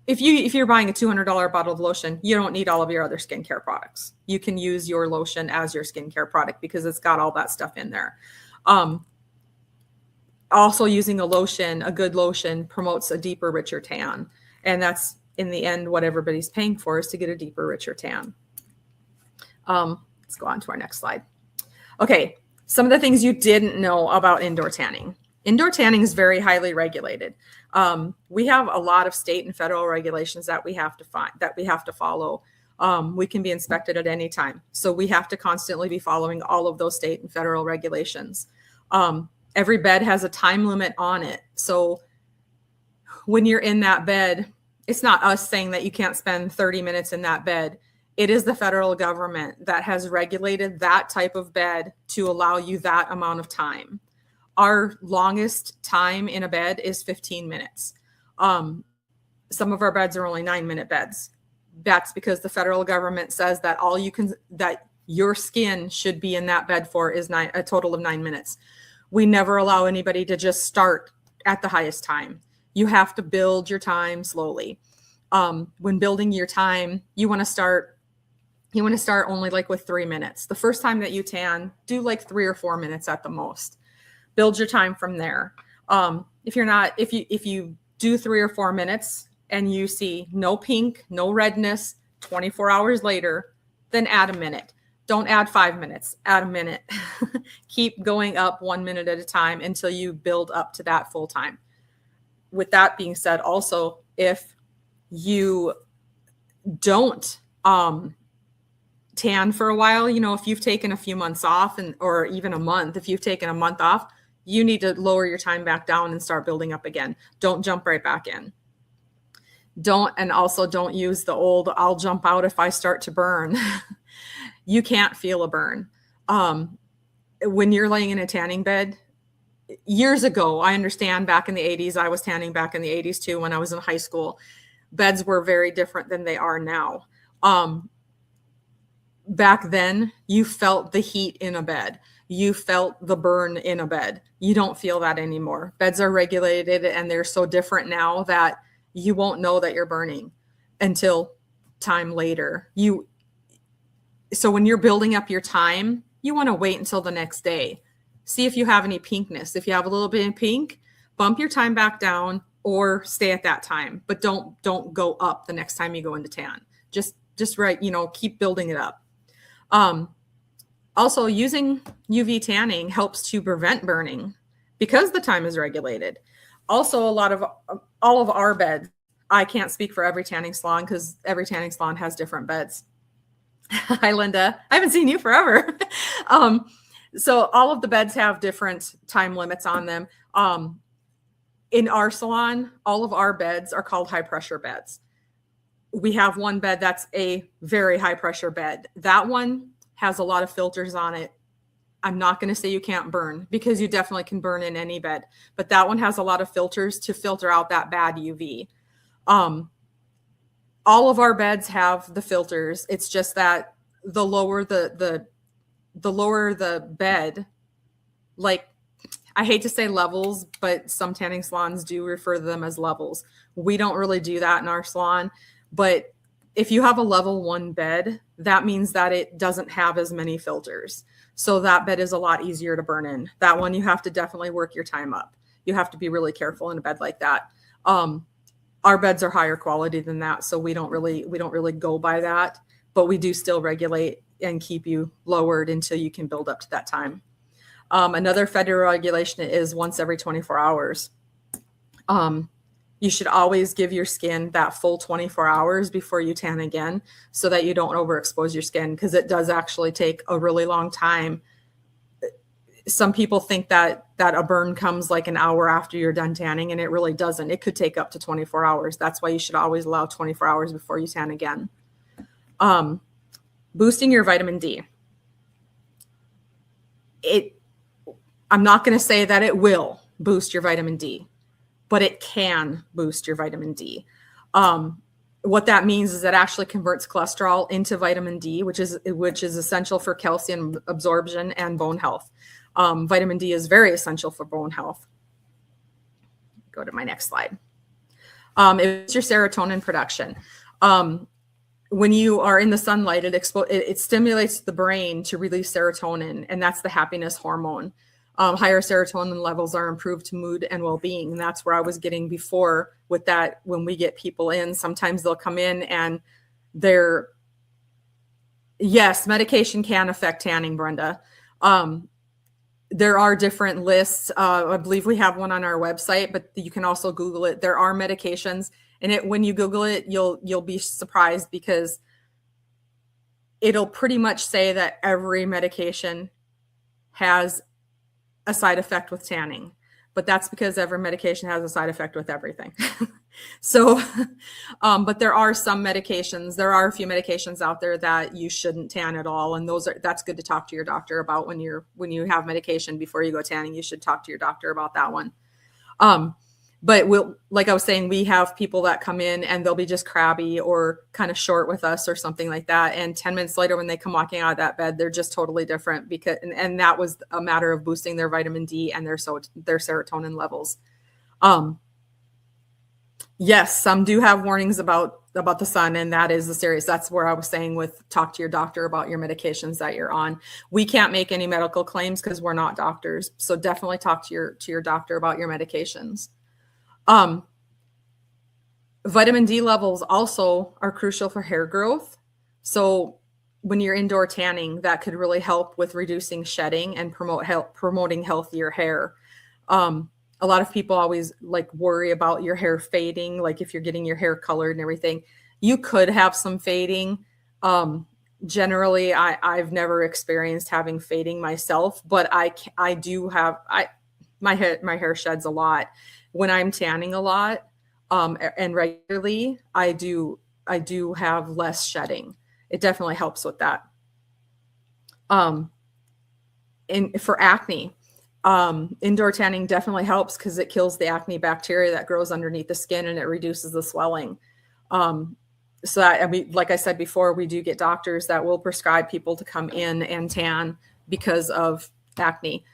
if you're buying a $200 bottle of lotion, you don't need all of your other skincare products. You can use your lotion as your skincare product because it's got all that stuff in there. Also, using a good lotion promotes a deeper, richer tan. And that's in the end what everybody's paying for, is to get a deeper, richer tan. Let's go on to our next slide. Okay, some of the things you didn't know about indoor tanning. Indoor tanning is very highly regulated. We have a lot of state and federal regulations that we have to follow. We can be inspected at any time. So we have to constantly be following all of those state and federal regulations. Every bed has a time limit on it. So when you're in that bed, it's not us saying that you can't spend 30 minutes in that bed. It is the federal government that has regulated that type of bed to allow you that amount of time. our longest time in a bed is 15 minutes. Some of our beds are only 9-minute beds. That's because the federal government says that that your skin should be in that bed for is a total of 9 minutes. We never allow anybody to just start at the highest time. You have to build your time slowly. When building your time, you want to start only like with 3 minutes. The first time that you tan, do like 3 or 4 minutes at the most. Build your time from there. If you do 3 or 4 minutes and you see no pink, no redness 24 hours later, then add a minute. Don't add 5 minutes, add a minute. Keep going up 1 minute at a time until you build up to that full time. With that being said, also, if you don't tan for a while, if you've taken a few months off or even a month, if you've taken a month off, you need to lower your time back down and start building up again. Don't jump right back in. Don't use the old, I'll jump out if I start to burn. You can't feel a burn. When you're laying in a tanning bed, years ago, I understand back in the 80s, I was tanning back in the 80s too, when I was in high school, beds were very different than they are now. Back then, you felt the heat in a bed. You felt the burn in a bed. You don't feel that anymore. Beds are regulated and they're so different now that you won't know that you're burning until time later. So when you're building up your time, you want to wait until the next day. See if you have any pinkness. If you have a little bit of pink, bump your time back down or stay at that time, but don't go up the next time you go into tan. Just right, keep building it up. Also, using UV tanning helps to prevent burning because the time is regulated. Also, all of our beds, I can't speak for every tanning salon because every tanning salon has different beds. Hi, Linda. I haven't seen you forever. So all of the beds have different time limits on them. In our salon, all of our beds are called high pressure beds. We have one bed that's a very high pressure bed. That one has a lot of filters on it. I'm not going to say you can't burn because you definitely can burn in any bed, but that one has a lot of filters to filter out that bad UV. All of our beds have the filters. It's just that the lower the bed, like, I hate to say levels, but some tanning salons do refer to them as levels. We don't really do that in our salon, but if you have a level 1 bed, that means that it doesn't have as many filters. So that bed is a lot easier to burn in. That one, you have to definitely work your time up. You have to be really careful in a bed like that. Our beds are higher quality than that, so we don't really go by that, but we do still regulate and keep you lowered until you can build up to that time. Another federal regulation is once every 24 hours. You should always give your skin that full 24 hours before you tan again so that you don't overexpose your skin, because it does actually take a really long time. Some people think that a burn comes like an hour after you're done tanning, and it really doesn't. It could take up to 24 hours. That's why you should always allow 24 hours before you tan again. Boosting your vitamin D. I'm not going to say that it will boost your vitamin D, but it can boost your vitamin D. What that means is it actually converts cholesterol into vitamin D, which is essential for calcium absorption and bone health. Vitamin D is very essential for bone health. Go to my next slide. It's your serotonin production. When you are in the sunlight, it stimulates the brain to release serotonin, and that's the happiness hormone. Higher serotonin levels are improved to mood and well-being. And that's where I was getting before with that. When we get people in, sometimes they'll come in and yes, medication can affect tanning, Brenda. There are different lists. I believe we have one on our website, but you can also Google it. There are medications, and when you Google it, you'll be surprised because it'll pretty much say that every medication has a side effect with tanning. but that's because every medication has a side effect with everything. So, but there are some medications, there are a few medications out there that you shouldn't tan at all. And that's good to talk to your doctor about when you have medication before you go tanning. You should talk to your doctor about that one. But like I was saying, we have people that come in and they'll be just crabby or kind of short with us or something like that. And 10 minutes later, when they come walking out of that bed, they're just totally different and that was a matter of boosting their vitamin D and their serotonin levels. Yes, some do have warnings about the sun, and that is that's where I was saying with talk to your doctor about your medications that you're on. We can't make any medical claims because we're not doctors. So definitely talk to your doctor about your medications. Vitamin D levels also are crucial for hair growth. So when you're indoor tanning, that could really help with reducing shedding and promoting healthier hair. A lot of people always like worry about your hair fading, like if you're getting your hair colored and everything. You could have some fading. Generally, I've never experienced having fading myself, but I do have my hair sheds a lot when I'm tanning a lot, and regularly. I do have less shedding. It definitely helps with that. And for acne, indoor tanning definitely helps because it kills the acne bacteria that grows underneath the skin and it reduces the swelling. Like I said before, we do get doctors that will prescribe people to come in and tan because of acne.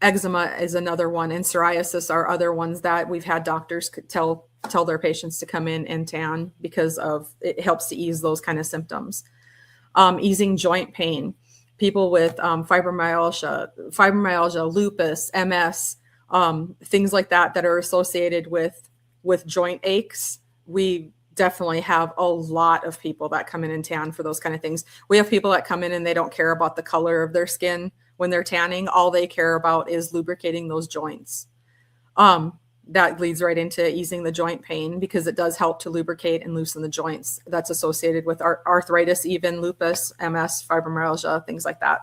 Eczema is another one, and psoriasis are other ones that we've had doctors tell their patients to come in and tan because it helps to ease those kind of symptoms. Easing joint pain. People with fibromyalgia, lupus, MS, things like that are associated with joint aches. We definitely have a lot of people that come in and tan for those kind of things. We have people that come in and they don't care about the color of their skin when they're tanning. All they care about is lubricating those joints. That leads right into easing the joint pain because it does help to lubricate and loosen the joints. That's associated with arthritis, even lupus, MS, fibromyalgia, things like that.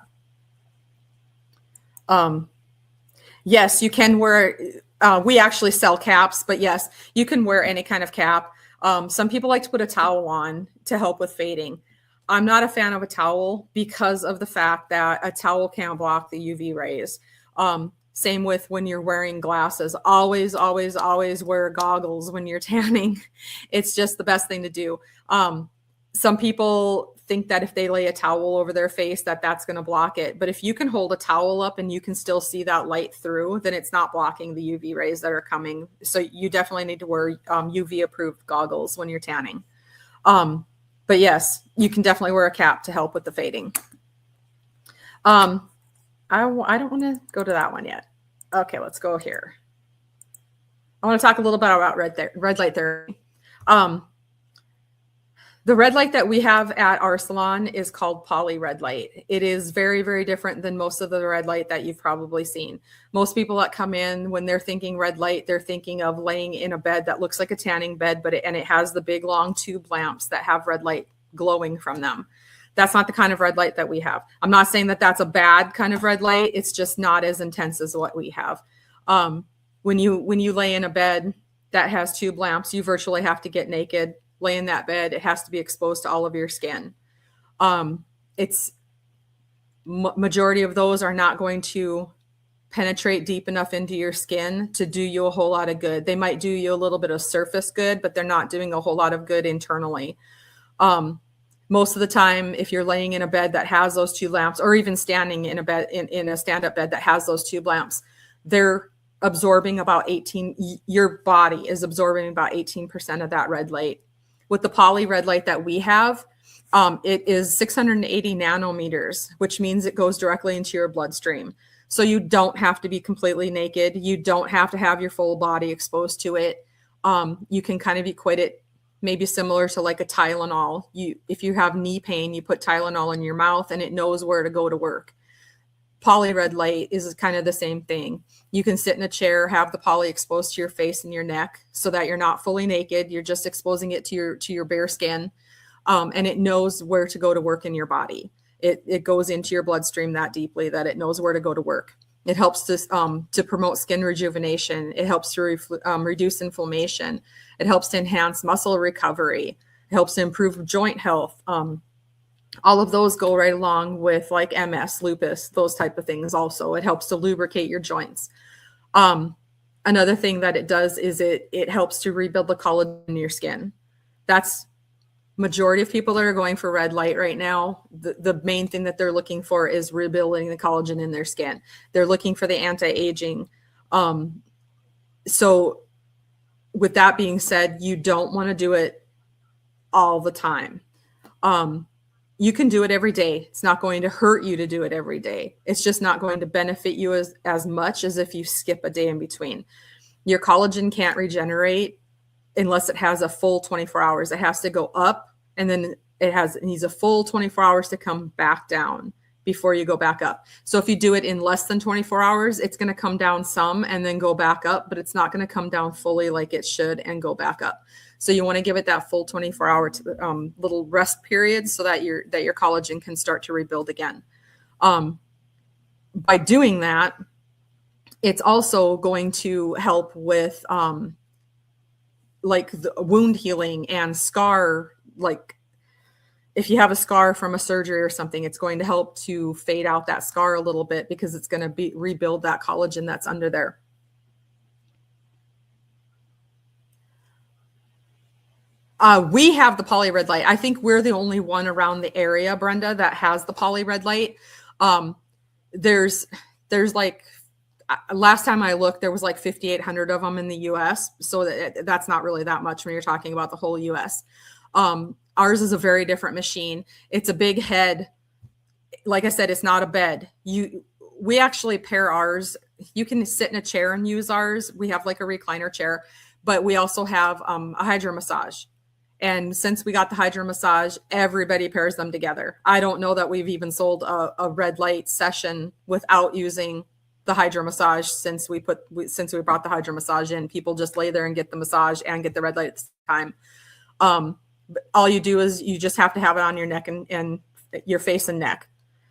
Yes, you can wear, we actually sell caps, but yes, you can wear any kind of cap. Some people like to put a towel on to help with fading. I'm not a fan of a towel because of the fact that a towel can't block the UV rays. Same with when you're wearing glasses. Always, always, always wear goggles when you're tanning. It's just the best thing to do. Some people think that if they lay a towel over their face, that's going to block it. But if you can hold a towel up and you can still see that light through, then it's not blocking the UV rays that are coming. So you definitely need to wear UV approved goggles when you're tanning. But yes, you can definitely wear a cap to help with the fading. I don't want to go to that one yet. Okay, let's go here. I want to talk a little bit about red light therapy. The red light that we have at our salon is called poly red light. It is very, very different than most of the red light that you've probably seen. Most people that come in, when they're thinking red light, they're thinking of laying in a bed that looks like a tanning bed, but it has the big long tube lamps that have red light glowing from them. That's not the kind of red light that we have. I'm not saying that that's a bad kind of red light. It's just not as intense as what we have. When you lay in a bed that has tube lamps, you virtually have to get naked, lay in that bed. It has to be exposed to all of your skin. Majority of those are not going to penetrate deep enough into your skin to do you a whole lot of good. They might do you a little bit of surface good, but they're not doing a whole lot of good internally. Most of the time, if you're laying in a bed that has those tube lamps, or even standing in a bed in a stand-up bed that has those tube lamps, they're absorbing your body is absorbing about 18% of that red light. With the poly red light that we have, it is 680 nanometers, which means it goes directly into your bloodstream. So you don't have to be completely naked. You don't have to have your full body exposed to it. You can kind of equate it maybe similar to like a Tylenol. If you have knee pain, you put Tylenol in your mouth and it knows where to go to work. Poly red light is kind of the same thing. You can sit in a chair, have the poly exposed to your face and your neck so that you're not fully naked. You're just exposing it to your bare skin. And it knows where to go to work in your body. It goes into your bloodstream that deeply that it knows where to go to work. It helps to promote skin rejuvenation. It helps to reduce inflammation. It helps to enhance muscle recovery. It helps to improve joint health. All of those go right along with like MS, lupus, those type of things. Also, it helps to lubricate your joints. Another thing that it does is it helps to rebuild the collagen in your skin. That's majority of people that are going for red light right now. The main thing that they're looking for is rebuilding the collagen in their skin. They're looking for the anti-aging. So with that being said, you don't want to do it all the time. You can do it every day. It's not going to hurt you to do it every day. It's just not going to benefit you as much as if you skip a day in between. Your collagen can't regenerate unless it has a full 24 hours. It has to go up, and then it needs a full 24 hours to come back down before you go back up. So if you do it in less than 24 hours, it's going to come down some and then go back up, but it's not going to come down fully like it should and go back up. So you want to give it that full 24-hour little rest period so that your collagen can start to rebuild again. By doing that, it's also going to help with like the wound healing and scar. Like if you have a scar from a surgery or something, it's going to help to fade out that scar a little bit because it's going to rebuild that collagen that's under there. We have the poly red light. I think we're the only one around the area, Brenda, that has the poly red light. There's like, last time I looked, there was like 5,800 of them in the US. So that's not really that much when you're talking about the whole US. Ours is a very different machine. It's a big head. Like I said, it's not a bed. We actually pair ours. You can sit in a chair and use ours. We have like a recliner chair, but we also have a hydro massage. And since we got the hydro massage, everybody pairs them together. I don't know that we've even sold a red light session without using the hydro massage since we brought the hydro massage in. People just lay there and get the massage and get the red light at the same time. All you do is you just have to have it on your neck and your face and neck.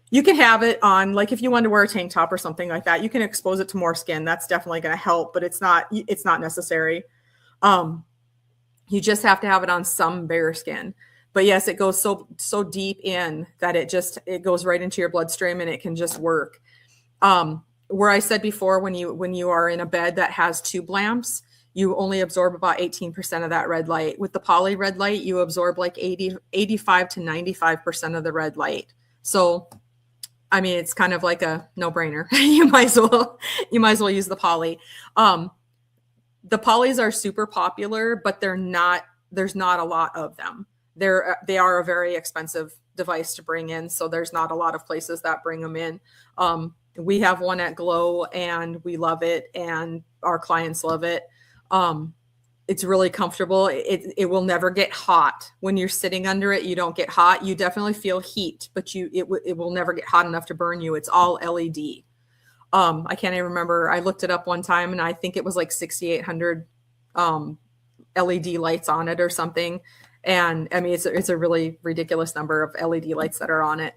You can have it on, like if you want to wear a tank top or something like that, you can expose it to more skin. That's definitely going to help, but it's not necessary. You just have to have it on some bare skin. But yes, it goes so deep in that it goes right into your bloodstream and it can just work. Where I said before, when you are in a bed that has tube lamps, you only absorb about 18% of that red light. With the poly red light, you absorb like 85 to 95% of the red light. So, I mean, it's kind of like a no-brainer. You might as well use the poly. The polys are super popular, but there's not a lot of them. They are a very expensive device to bring in. So there's not a lot of places that bring them in. We have one at Glow and we love it and our clients love it. It's really comfortable. It will never get hot. When you're sitting under it, you don't get hot. You definitely feel heat, but it will never get hot enough to burn you. It's all LED. I can't even remember. I looked it up one time and I think it was like 6,800 LED lights on it or something. And I mean, it's a really ridiculous number of LED lights that are on it.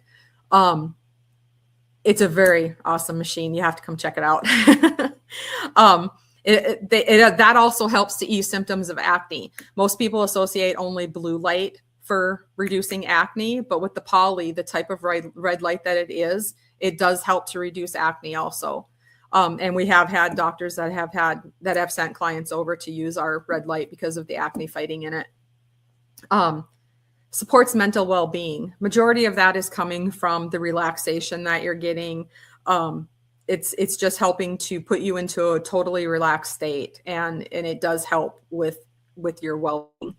It's a very awesome machine. You have to come check it out. That also helps to ease symptoms of acne. Most people associate only blue light for reducing acne, but with the poly, the type of red light that it does help to reduce acne also. And we have had doctors that have sent clients over to use our red light because of the acne fighting in it. Supports mental well-being. Majority of that is coming from the relaxation that you're getting. It's just helping to put you into a totally relaxed state, and it does help with your well-being.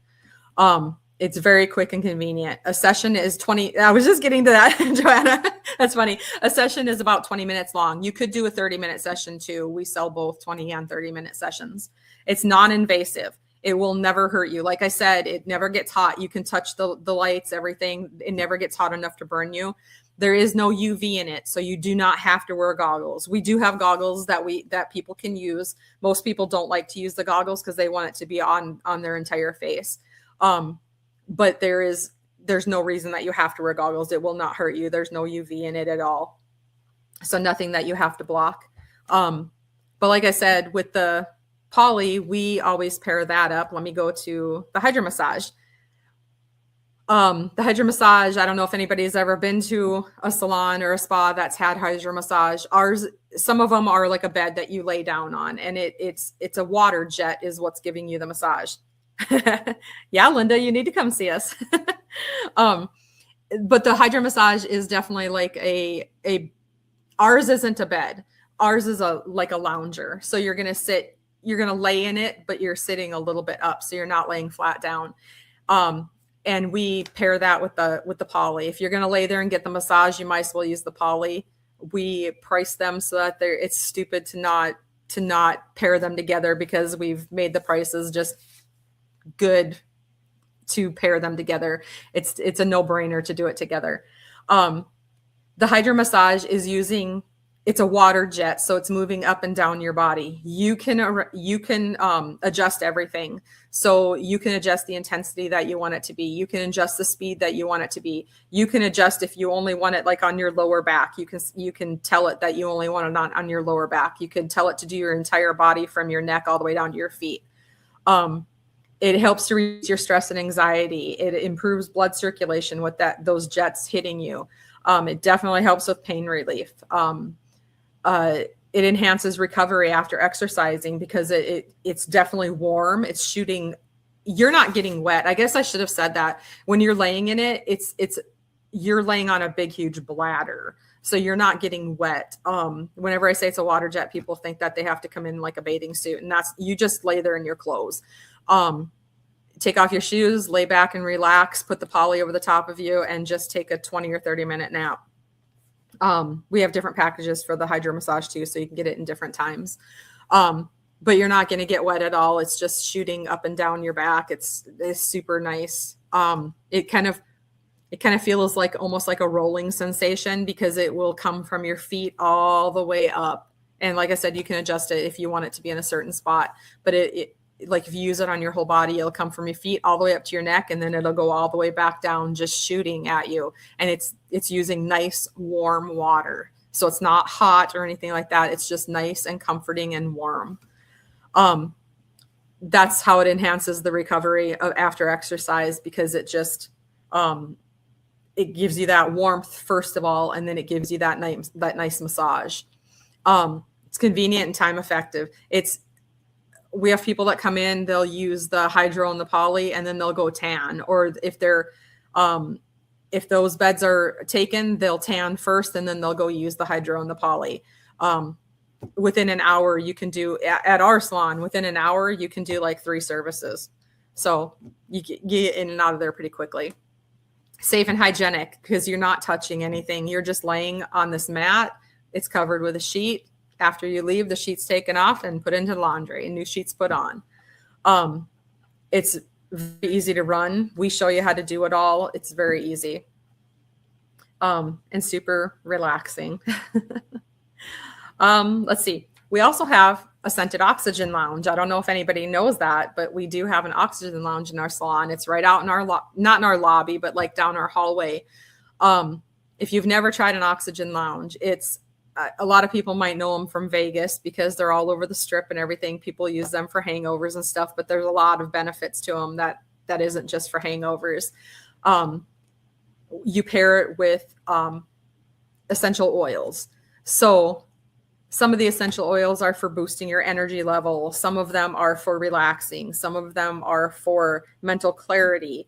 It's very quick and convenient. A session is 20. I was just getting to that, Joanna. That's funny. A session is about 20 minutes long. You could do a 30-minute session too. We sell both 20 and 30-minute sessions. It's non-invasive. It will never hurt you. Like I said, it never gets hot. You can touch the lights, everything. It never gets hot enough to burn you. There is no UV in it, so you do not have to wear goggles. We do have goggles that people can use. Most people don't like to use the goggles because they want it to be on their entire face. But there's no reason that you have to wear goggles. It will not hurt you. There's no UV in it at all. So nothing that you have to block. But like I said, with the poly, we always pair that up. Let me go to the hydro massage. The hydro massage, I don't know if anybody's ever been to a salon or a spa that's had hydro massage. Ours, some of them are like a bed that you lay down on, and it's a water jet is what's giving you the massage. Yeah, Linda, you need to come see us. But the hydro massage is definitely like ours isn't a bed. Ours is like a lounger. So you're going to lay in it, but you're sitting a little bit up. So you're not laying flat down. And we pair that with the poly. If you're going to lay there and get the massage, you might as well use the poly. We price them so that it's stupid to not pair them together, because we've made the prices just good to pair them together. It's a no-brainer to do it together. The hydro massage is it's a water jet, so it's moving up and down your body. You can adjust everything. So you can adjust the intensity that you want it to be. You can adjust the speed that you want it to be. You can adjust if you only want it like on your lower back. You can tell it that you only want it on your lower back. You can tell it to do your entire body from your neck all the way down to your feet. It helps to reduce your stress and anxiety. It improves blood circulation with those jets hitting you. It definitely helps with pain relief. It enhances recovery after exercising, because it's definitely warm. It's shooting. You're not getting wet. I guess I should have said that. When you're laying in it, you're laying on a big, huge bladder. So you're not getting wet. Whenever I say it's a water jet, people think that they have to come in like a bathing suit, and you just lay there in your clothes. Take off your shoes, lay back and relax, put the poly over the top of you, and just take a 20 or 30-minute nap. We have different packages for the hydro massage too, so you can get it in different times. But you're not going to get wet at all. It's just shooting up and down your back. It's super nice. It kind of feels like almost like a rolling sensation, because it will come from your feet all the way up. And like I said, you can adjust it if you want it to be in a certain spot, but like if you use it on your whole body, it'll come from your feet all the way up to your neck, and then it'll go all the way back down, just shooting at you. And it's using nice warm water. So it's not hot or anything like that. It's just nice and comforting and warm. That's how it enhances the recovery after exercise, because it just, it gives you that warmth first of all, and then it gives you that nice massage. It's convenient and time effective. We have people that come in, they'll use the hydro and the poly, and then they'll go tan. Or if those beds are taken, they'll tan first, and then they'll go use the hydro and the poly. Within an hour, you can do, at our salon, within an hour, you can do like 3 services. So you get in and out of there pretty quickly. Safe and hygienic, because you're not touching anything. You're just laying on this mat. It's covered with a sheet. After you leave, the sheet's taken off and put into the laundry, and new sheets put on. It's very easy to run. We show you how to do it all. It's very easy, and super relaxing. Let's see. We also have a scented oxygen lounge. I don't know if anybody knows that, but we do have an oxygen lounge in our salon. It's right out in our not in our lobby, but like down our hallway. If you've never tried an oxygen lounge, it's a lot of people might know them from Vegas, because they're all over the strip and everything. People use them for hangovers and stuff, but there's a lot of benefits to them that isn't just for hangovers. You pair it with essential oils. So some of the essential oils are for boosting your energy level. Some of them are for relaxing. Some of them are for mental clarity.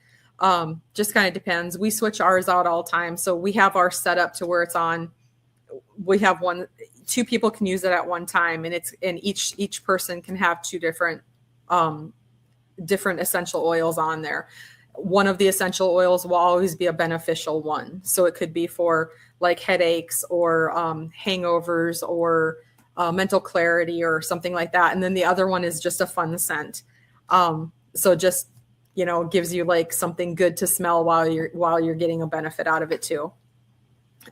Just kind of depends. We switch ours out all the time. So we have our set up to where it's on. We have 2 people can use it at one time, and each person can have 2 different essential oils on there. One of the essential oils will always be a beneficial one. So it could be for like headaches or hangovers or mental clarity or something like that. And then the other one is just a fun scent. So just, gives you like something good to smell while you're getting a benefit out of it too.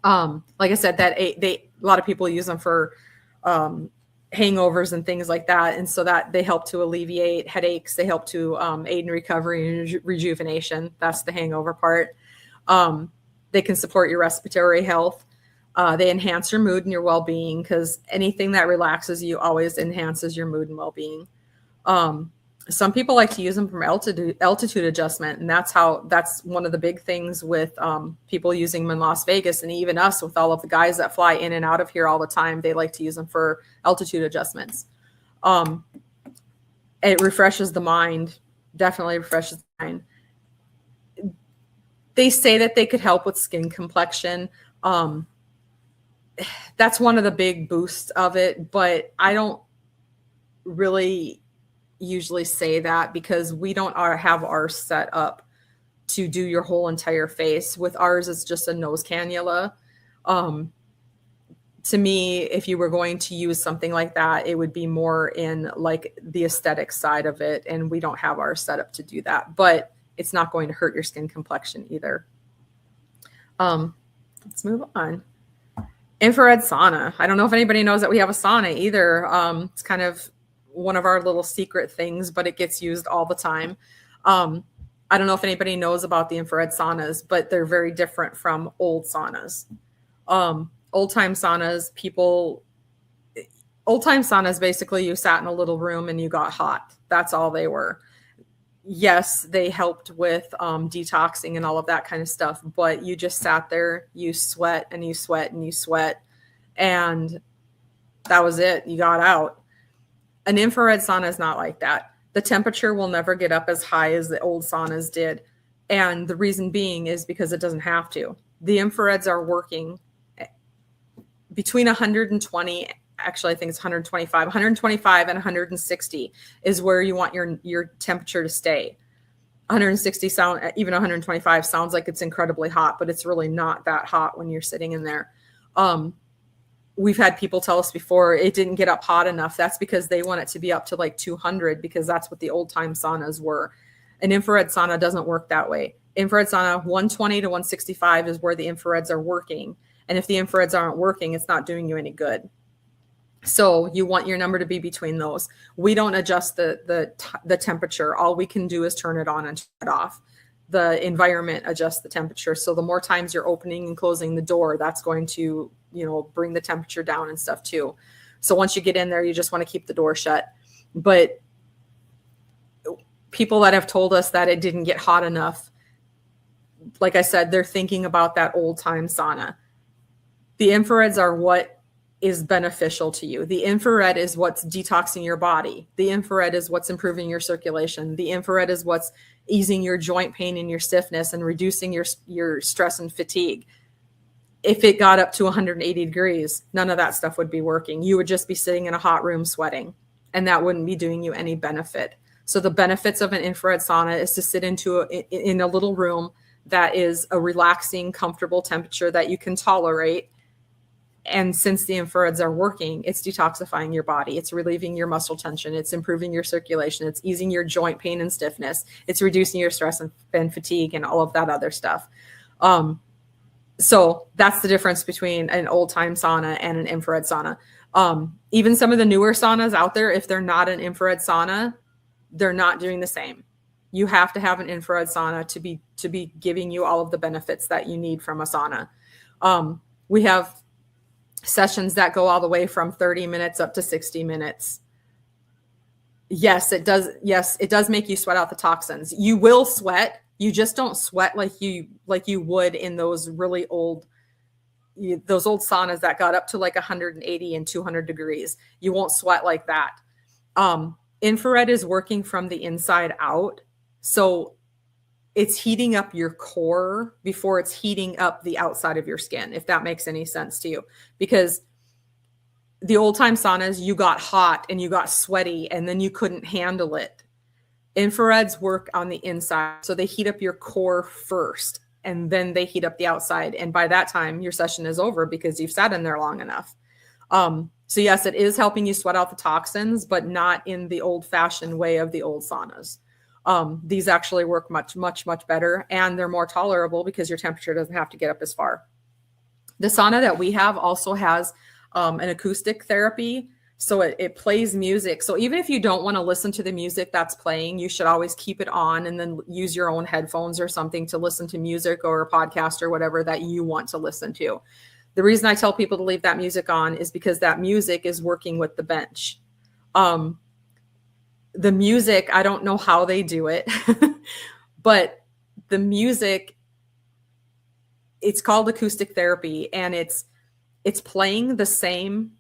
Like I said, that a lot of people use them for hangovers and things like that. And so that they help to alleviate headaches. They help to aid in recovery and rejuvenation. That's the hangover part. They can support your respiratory health. They enhance your mood and your well-being, because anything that relaxes you always enhances your mood and well-being. Some people like to use them from altitude adjustment, and that's one of the big things with people using them in Las Vegas, and even us with all of the guys that fly in and out of here all the time. They like to use them for altitude adjustments. It refreshes the mind, definitely refreshes the mind. They say that they could help with skin complexion. That's one of the big boosts of it, but I don't really usually say that, because we don't have ours set up to do your whole entire face. With ours, it's just a nose cannula. To me, if you were going to use something like that, it would be more in like the aesthetic side of it, and we don't have ours set up to do that, but it's not going to hurt your skin complexion either. Let's move on. Infrared sauna. I don't know if anybody knows that we have a sauna either. It's kind of one of our little secret things, but it gets used all the time. I don't know if anybody knows about the infrared saunas, but they're very different from old saunas. Old time saunas, basically you sat in a little room and you got hot. That's all they were. Yes, they helped with detoxing and all of that kind of stuff, but you just sat there, you sweat and you sweat and you sweat, and that was it. You got out. An infrared sauna is not like that. The temperature will never get up as high as the old saunas did. And the reason being is because it doesn't have to. The infrareds are working between 120, actually I think it's 125 and 160 is where you want your temperature to stay. 160 even 125 sounds like it's incredibly hot, but it's really not that hot when you're sitting in there. We've had people tell us before it didn't get up hot enough. That's because they want it to be up to like 200, because that's what the old time saunas were. An infrared sauna doesn't work that way. Infrared sauna, 120 to 165 is where the infrareds are working. And if the infrareds aren't working, it's not doing you any good. So you want your number to be between those. We don't adjust the temperature. All we can do is turn it on and turn it off. The environment adjusts the temperature. So the more times you're opening and closing the door, that's going to, bring the temperature down and stuff too. So once you get in there, you just want to keep the door shut. But people that have told us that it didn't get hot enough, like I said, they're thinking about that old time sauna. The infrareds are what is beneficial to you. The infrared is what's detoxing your body. The infrared is what's improving your circulation. The infrared is what's easing your joint pain and your stiffness and reducing your stress and fatigue. If it got up to 180 degrees, none of that stuff would be working. You would just be sitting in a hot room sweating, and that wouldn't be doing you any benefit. So the benefits of an infrared sauna is to sit in a little room that is a relaxing, comfortable temperature that you can tolerate. And since the infrareds are working, it's detoxifying your body. It's relieving your muscle tension. It's improving your circulation. It's easing your joint pain and stiffness. It's reducing your stress and fatigue and all of that other stuff. So that's the difference between an old time sauna and an infrared sauna. Even some of the newer saunas out there, if they're not an infrared sauna, they're not doing the same. You have to have an infrared sauna to be giving you all of the benefits that you need from a sauna. We have sessions that go all the way from 30 minutes up to 60 minutes. Yes, it does. Yes, it does make you sweat out the toxins. You will sweat. You just don't sweat like you would in those really old saunas that got up to like 180 and 200 degrees. You won't sweat like that. Infrared is working from the inside out. So it's heating up your core before it's heating up the outside of your skin, if that makes any sense to you. Because the old time saunas, you got hot and you got sweaty and then you couldn't handle it. Infrareds work on the inside. So they heat up your core first and then they heat up the outside. And by that time, your session is over because you've sat in there long enough. So yes, it is helping you sweat out the toxins, but not in the old fashioned way of the old saunas. These actually work much, much, much better, and they're more tolerable because your temperature doesn't have to get up as far. The sauna that we have also has an acoustic therapy. So it plays music. So even if you don't want to listen to the music that's playing, you should always keep it on and then use your own headphones or something to listen to music or a podcast or whatever that you want to listen to. The reason I tell people to leave that music on is because that music is working with the bench. The music, I don't know how they do it, but the music, it's called acoustic therapy, and it's playing the same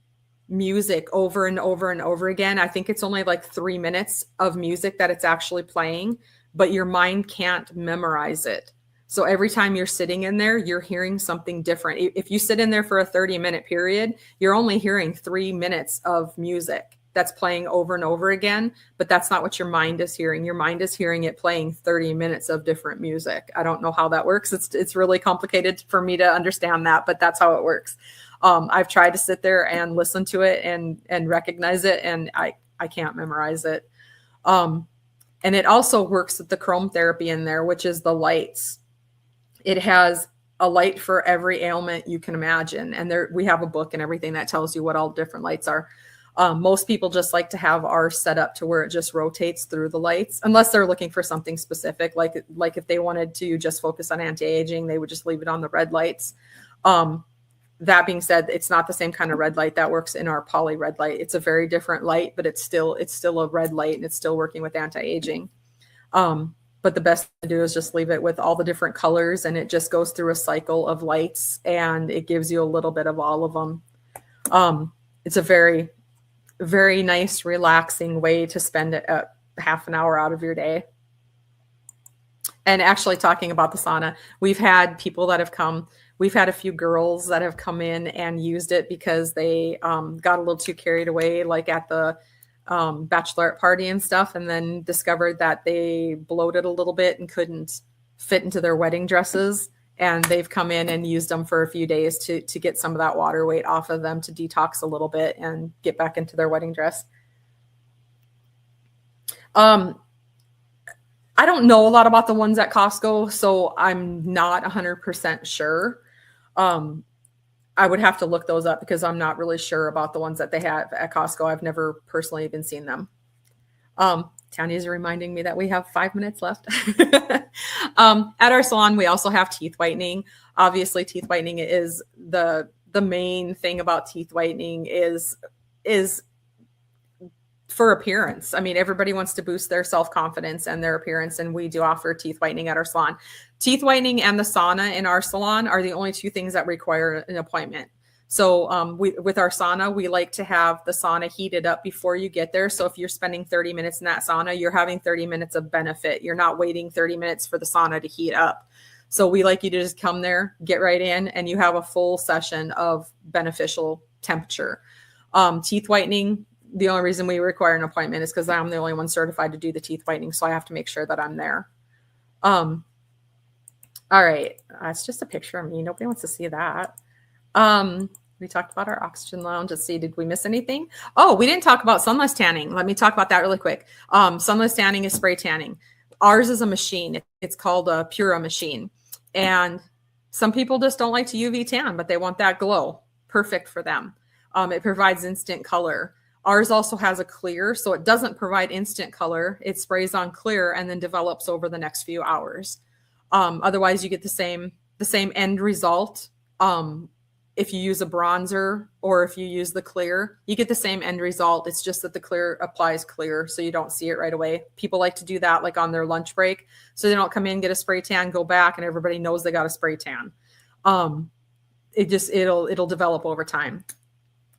music over and over and over again. I think it's only like 3 minutes of music that it's actually playing, but your mind can't memorize it. So every time you're sitting in there, you're hearing something different. If you sit in there for a 30-minute period, you're only hearing 3 minutes of music that's playing over and over again, but that's not what your mind is hearing. Your mind is hearing it playing 30 minutes of different music. I don't know how that works. It's really complicated for me to understand that, but that's how it works. I've tried to sit there and listen to it and recognize it, and I can't memorize it. And it also works with the chrome therapy in there, which is the lights. It has a light for every ailment you can imagine. And we have a book and everything that tells you what all different lights are. Most people just like to have ours set up to where it just rotates through the lights, unless they're looking for something specific. Like if they wanted to just focus on anti-aging, they would just leave it on the red lights. That being said, it's not the same kind of red light that works in our poly red light. It's a very different light, but it's still a red light, and it's still working with anti-aging. But the best to do is just leave it with all the different colors, and it just goes through a cycle of lights, and it gives you a little bit of all of them. It's a very, very nice, relaxing way to spend half an hour out of your day. And actually, talking about the sauna, we've had people that have come. We've had a few girls that have come in and used it because they got a little too carried away, like at the bachelorette party and stuff, and then discovered that they bloated a little bit and couldn't fit into their wedding dresses. And they've come in and used them for a few days to get some of that water weight off of them, to detox a little bit and get back into their wedding dress. I don't know a lot about the ones at Costco, so I'm not 100% sure. I would have to look those up because I'm not really sure about the ones that they have at Costco. I've never personally even seen them. Tanya's reminding me that we have 5 minutes left. At our salon, we also have teeth whitening. Obviously, teeth whitening is the main thing about teeth whitening is for appearance. I mean, everybody wants to boost their self-confidence and their appearance, and we do offer teeth whitening at our salon. Teeth whitening and the sauna in our salon are the only two things that require an appointment. So with our sauna, we like to have the sauna heated up before you get there. So if you're spending 30 minutes in that sauna, you're having 30 minutes of benefit. You're not waiting 30 minutes for the sauna to heat up. So we like you to just come there, get right in, and you have a full session of beneficial temperature. Teeth whitening, the only reason we require an appointment is because I'm the only one certified to do the teeth whitening. So I have to make sure that I'm there. All right. It's just a picture of me. Nobody wants to see that. We talked about our oxygen lounge. Let's see, did we miss anything? Oh, we didn't talk about sunless tanning. Let me talk about that really quick. Sunless tanning is spray tanning. Ours is a machine. It's called a Pura machine. And some people just don't like to UV tan, but they want that glow. Perfect for them. It provides instant color. Ours also has a clear, so it doesn't provide instant color. It sprays on clear and then develops over the next few hours. Otherwise, you get the same end result. If you use a bronzer or if you use the clear, you get the same end result. It's just that the clear applies clear, so you don't see it right away. People like to do that like on their lunch break, so they don't come in, get a spray tan, go back, and everybody knows they got a spray tan. It'll develop over time.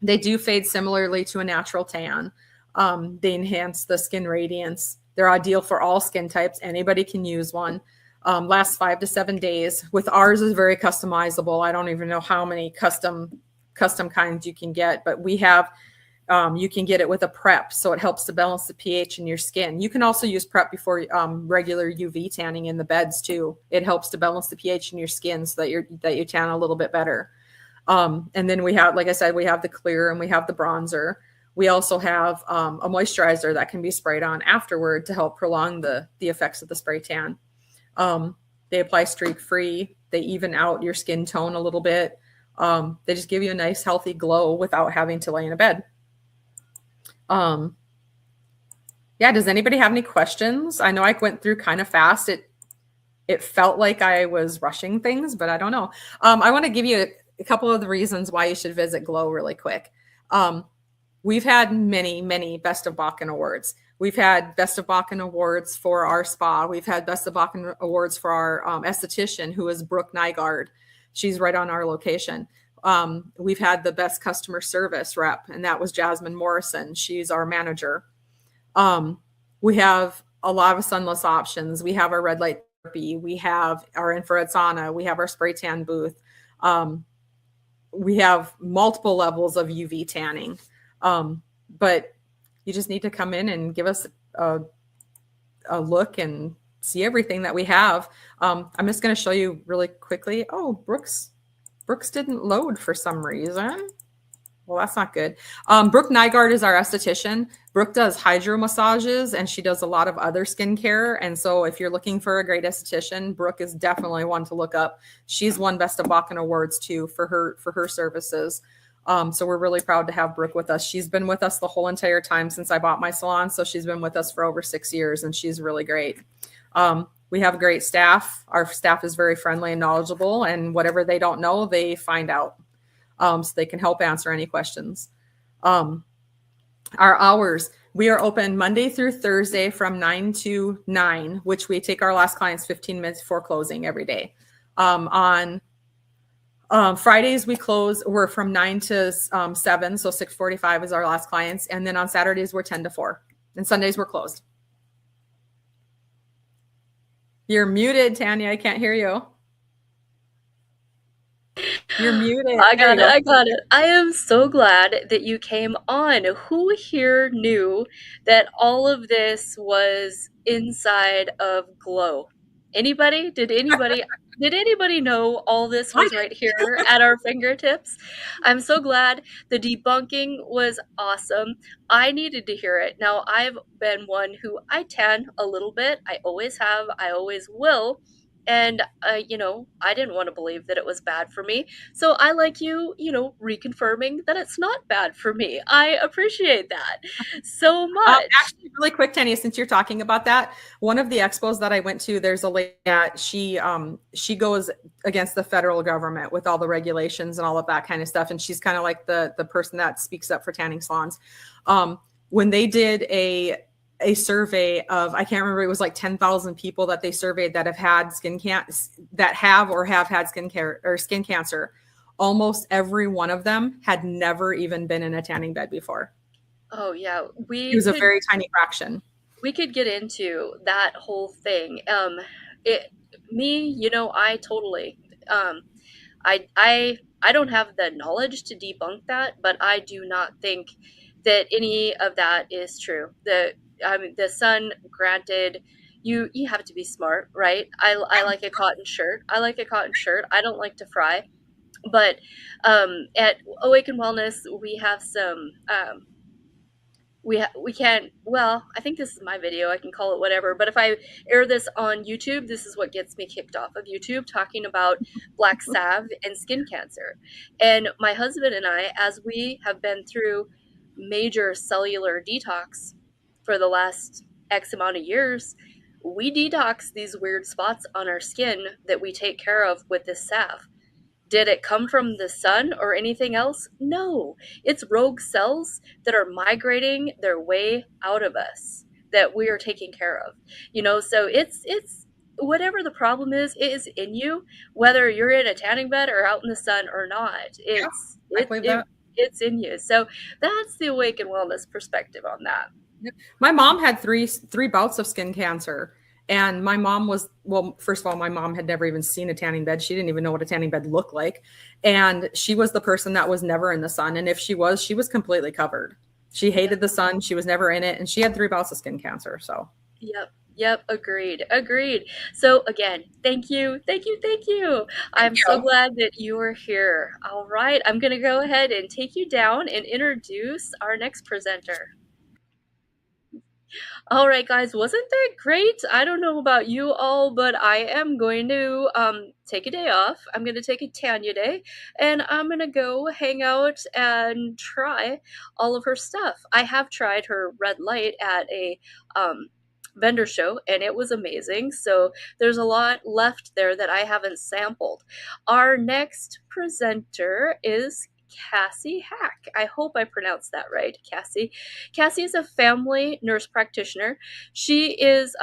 They do fade similarly to a natural tan. They enhance the skin radiance. They're ideal for all skin types. Anybody can use one. Lasts 5 to 7 days. With ours is very customizable. I don't even know how many custom kinds you can get, but we have, you can get it with a prep. So it helps to balance the pH in your skin. You can also use prep before regular UV tanning in the beds too. It helps to balance the pH in your skin so that you tan a little bit better. And then we have, like I said, we have the clear and we have the bronzer. We also have a moisturizer that can be sprayed on afterward to help prolong the effects of the spray tan. They apply streak free. They even out your skin tone a little bit. They just give you a nice healthy glow without having to lay in a bed. Yeah, does anybody have any questions? I know I went through kind of fast. It felt like I was rushing things, but I don't know. I want to give you a couple of the reasons why you should visit Glow really quick. We've had many, many Best of Bakken awards. We've had Best of Bakken awards for our spa. We've had Best of Bakken awards for our esthetician, who is Brooke Nygaard. She's right on our location. We've had the best customer service rep, and that was Jasmine Morrison. She's our manager. We have a lot of sunless options. We have our red light therapy. We have our infrared sauna. We have our spray tan booth. We have multiple levels of UV tanning. But you just need to come in and give us a look and see everything that we have. I'm just going to show you really quickly. Oh, Brooks didn't load for some reason. Well, that's not good. Brooke Nygaard is our esthetician. Brooke does hydro massages, and she does a lot of other skincare. And so if you're looking for a great esthetician, Brooke is definitely one to look up. She's won Best of Bakken awards too for her services. So we're really proud to have Brooke with us. She's been with us the whole entire time since I bought my salon. So she's been with us for over 6 years, and she's really great. We have great staff. Our staff is very friendly and knowledgeable, and whatever they don't know, they find out. So they can help answer any questions. Our hours, we are open Monday through Thursday from 9 to 9, which we take our last clients 15 minutes before closing every day. On Fridays, we're from 9 to 7, so 6:45 is our last clients. And then on Saturdays, we're 10 to 4. And Sundays, we're closed. You're muted, Tanya. I can't hear you. You're muted. I got it. I am so glad that you came on. Who here knew that all of this was inside of Glow? Anybody? Did anybody know all this was right here at our fingertips? I'm so glad. The debunking was awesome. I needed to hear it. Now, I've been one who I tan a little bit. I always have. I always will. And, I didn't want to believe that it was bad for me. So I like you, reconfirming that it's not bad for me. I appreciate that so much. Actually, really quick, Tanya, since you're talking about that, one of the expos that I went to, there's a lady that she goes against the federal government with all the regulations and all of that kind of stuff. And she's kind of like the person that speaks up for tanning salons. When they did a survey of, I can't remember, it was like 10,000 people that they surveyed that have had skin cancer. Almost every one of them had never even been in a tanning bed before. Oh yeah, it was a very tiny fraction. We could get into that whole thing. I totally, I don't have the knowledge to debunk that, but I do not think that any of that is true. The sun, granted, you have to be smart, right? I like a cotton shirt. I don't like to fry. But at Awaken Wellness, we have some, we can't, well, I think this is my video. I can call it whatever. But if I air this on YouTube, this is what gets me kicked off of YouTube, talking about black salve and skin cancer. And my husband and I, as we have been through major cellular detox for the last X amount of years, we detox these weird spots on our skin that we take care of with this salve. Did it come from the sun or anything else? No. It's rogue cells that are migrating their way out of us that we are taking care of. So it's whatever the problem is, it is in you, whether you're in a tanning bed or out in the sun or not. It's in you. So that's the Awaken Wellness perspective on that. My mom had three bouts of skin cancer. And my mom was, well, first of all, my mom had never even seen a tanning bed. She didn't even know what a tanning bed looked like. And she was the person that was never in the sun. And if she was completely covered. She hated the sun. She was never in it. And she had 3 bouts of skin cancer. So. Yep. Agreed. So again, thank you. I'm so glad that you are here. All right. I'm going to go ahead and take you down and introduce our next presenter. All right, guys, wasn't that great? I don't know about you all, but I am going to take a day off. I'm going to take a Tanya day, and I'm going to go hang out and try all of her stuff. I have tried her red light at a vendor show, and it was amazing. So there's a lot left there that I haven't sampled. Our next presenter is Cassi Haak. I hope I pronounced that right, Cassi. Cassi is a family nurse practitioner. She is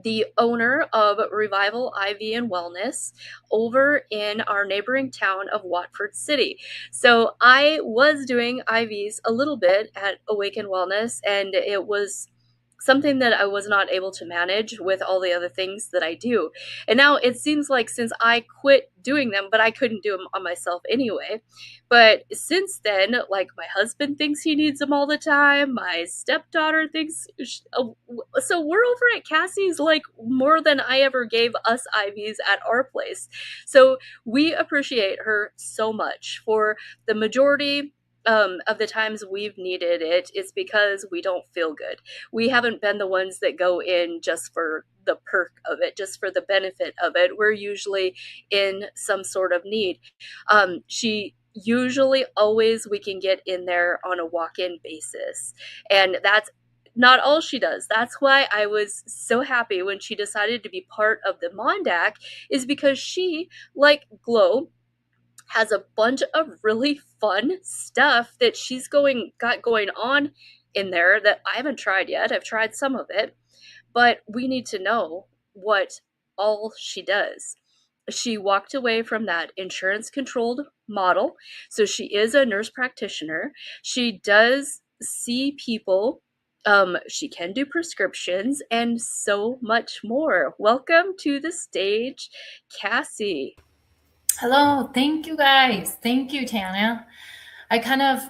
the owner of Revival IV and Wellness over in our neighboring town of Watford City. So I was doing IVs a little bit at Awaken Wellness, and it was something that I was not able to manage with all the other things that I do. And now it seems like since I quit doing them, but I couldn't do them on myself anyway. But since then, like my husband thinks he needs them all the time. My stepdaughter thinks, so we're over at Cassie's like more than I ever gave us IVs at our place. So we appreciate her so much. For the majority of the times we've needed it, it's because we don't feel good. We haven't been the ones that go in just for the perk of it, just for the benefit of it. We're usually in some sort of need. She usually always we can get in there on a walk-in basis, and that's not all she does. That's why I was so happy when she decided to be part of the MonDak, is because she, like Glow, has a bunch of really fun stuff that she's got going on in there that I haven't tried yet. I've tried some of it, but we need to know what all she does. She walked away from that insurance controlled model. So she is a nurse practitioner. She does see people. She can do prescriptions and so much more. Welcome to the stage, Cassi. Hello, thank you guys. Thank you, Tanya. I kind of,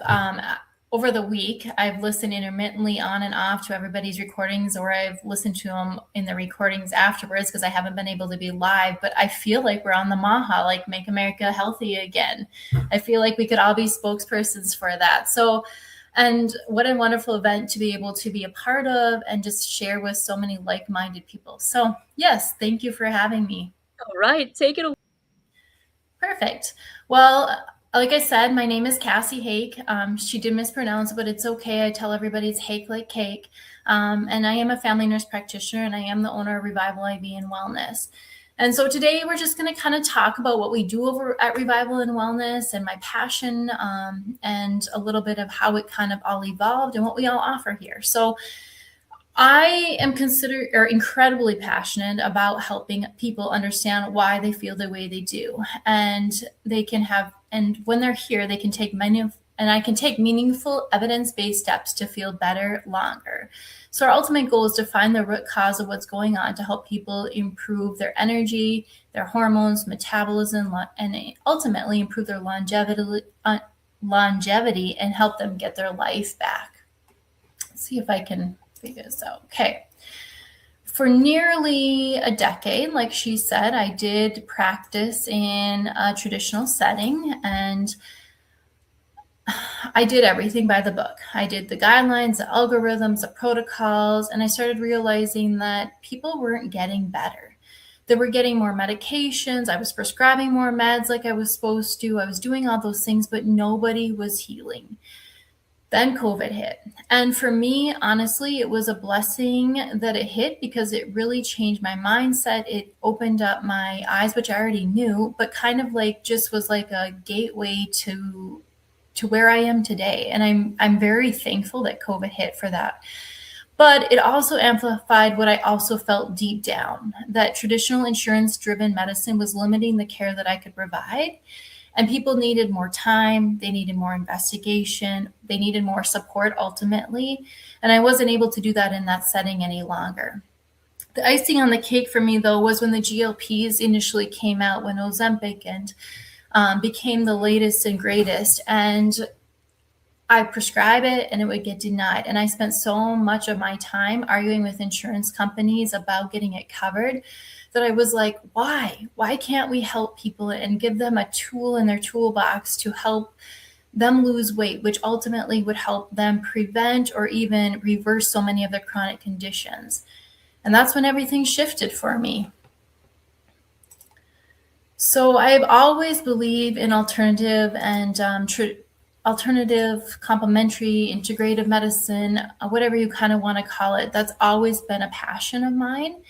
over the week, I've listened intermittently on and off to everybody's recordings, or I've listened to them in the recordings afterwards because I haven't been able to be live. But I feel like we're on the Maha, like Make America Healthy Again. I feel like we could all be spokespersons for that. So, and what a wonderful event to be able to be a part of and just share with so many like-minded people. So yes, thank you for having me. All right, take it away. Perfect. Well, like I said, my name is Cassi Haak. She did mispronounce it, but it's okay. I tell everybody it's Haak like cake. And I am a family nurse practitioner, and I am the owner of Revival IV and Wellness. And so today we're just going to kind of talk about what we do over at Revival and Wellness and my passion, and a little bit of how it kind of all evolved and what we all offer here. So I am incredibly passionate about helping people understand why they feel the way they do. And they can have, and when they're here, they can take I can take meaningful evidence-based steps to feel better longer. So our ultimate goal is to find the root cause of what's going on to help people improve their energy, their hormones, metabolism, and ultimately improve their longevity and help them get their life back. Let's see if I can figure this out. Okay. For nearly a decade, like she said, I did practice in a traditional setting, and I did everything by the book. I did the guidelines, the algorithms, the protocols, and I started realizing that people weren't getting better. They were getting more medications. I was prescribing more meds like I was supposed to. I was doing all those things, but nobody was healing. Then COVID hit. And for me, honestly, it was a blessing that it hit because it really changed my mindset. It opened up my eyes, which I already knew, but kind of like just was like a gateway to where I am today. And I'm very thankful that COVID hit for that. But it also amplified what I also felt deep down, that traditional insurance-driven medicine was limiting the care that I could provide. And people needed more time, they needed more investigation, they needed more support ultimately. And I wasn't able to do that in that setting any longer. The icing on the cake for me, though, was when the GLPs initially came out, when Ozempic and became the latest and greatest. And I prescribe it and it would get denied. And I spent so much of my time arguing with insurance companies about getting it covered that I was like, why? Why can't we help people and give them a tool in their toolbox to help them lose weight, which ultimately would help them prevent or even reverse so many of their chronic conditions? And that's when everything shifted for me. So I've always believed in alternative and alternative, complementary, integrative medicine, whatever you kind of want to call it. That's always been a passion of mine.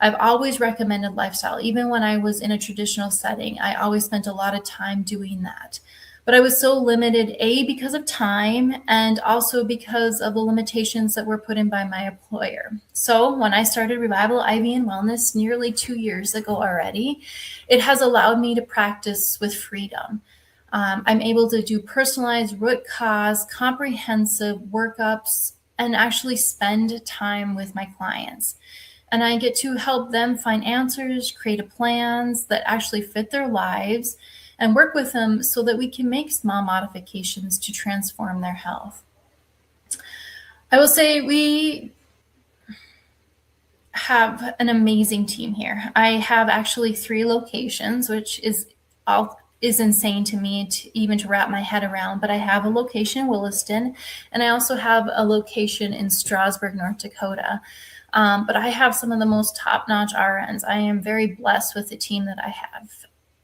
I've always recommended lifestyle. Even when I was in a traditional setting, I always spent a lot of time doing that. But I was so limited, A, because of time, and also because of the limitations that were put in by my employer. So when I started Revival IV and Wellness nearly 2 years ago already, it has allowed me to practice with freedom. I'm able to do personalized root cause, comprehensive workups, and actually spend time with my clients. And I get to help them find answers, create plans that actually fit their lives, and work with them so that we can make small modifications to transform their health. I will say we have an amazing team here. I have actually 3 locations, which is insane to me to wrap my head around. But I have a location in Williston, and I also have a location in Strasburg, North Dakota. But I have some of the most top-notch RNs. I am very blessed with the team that I have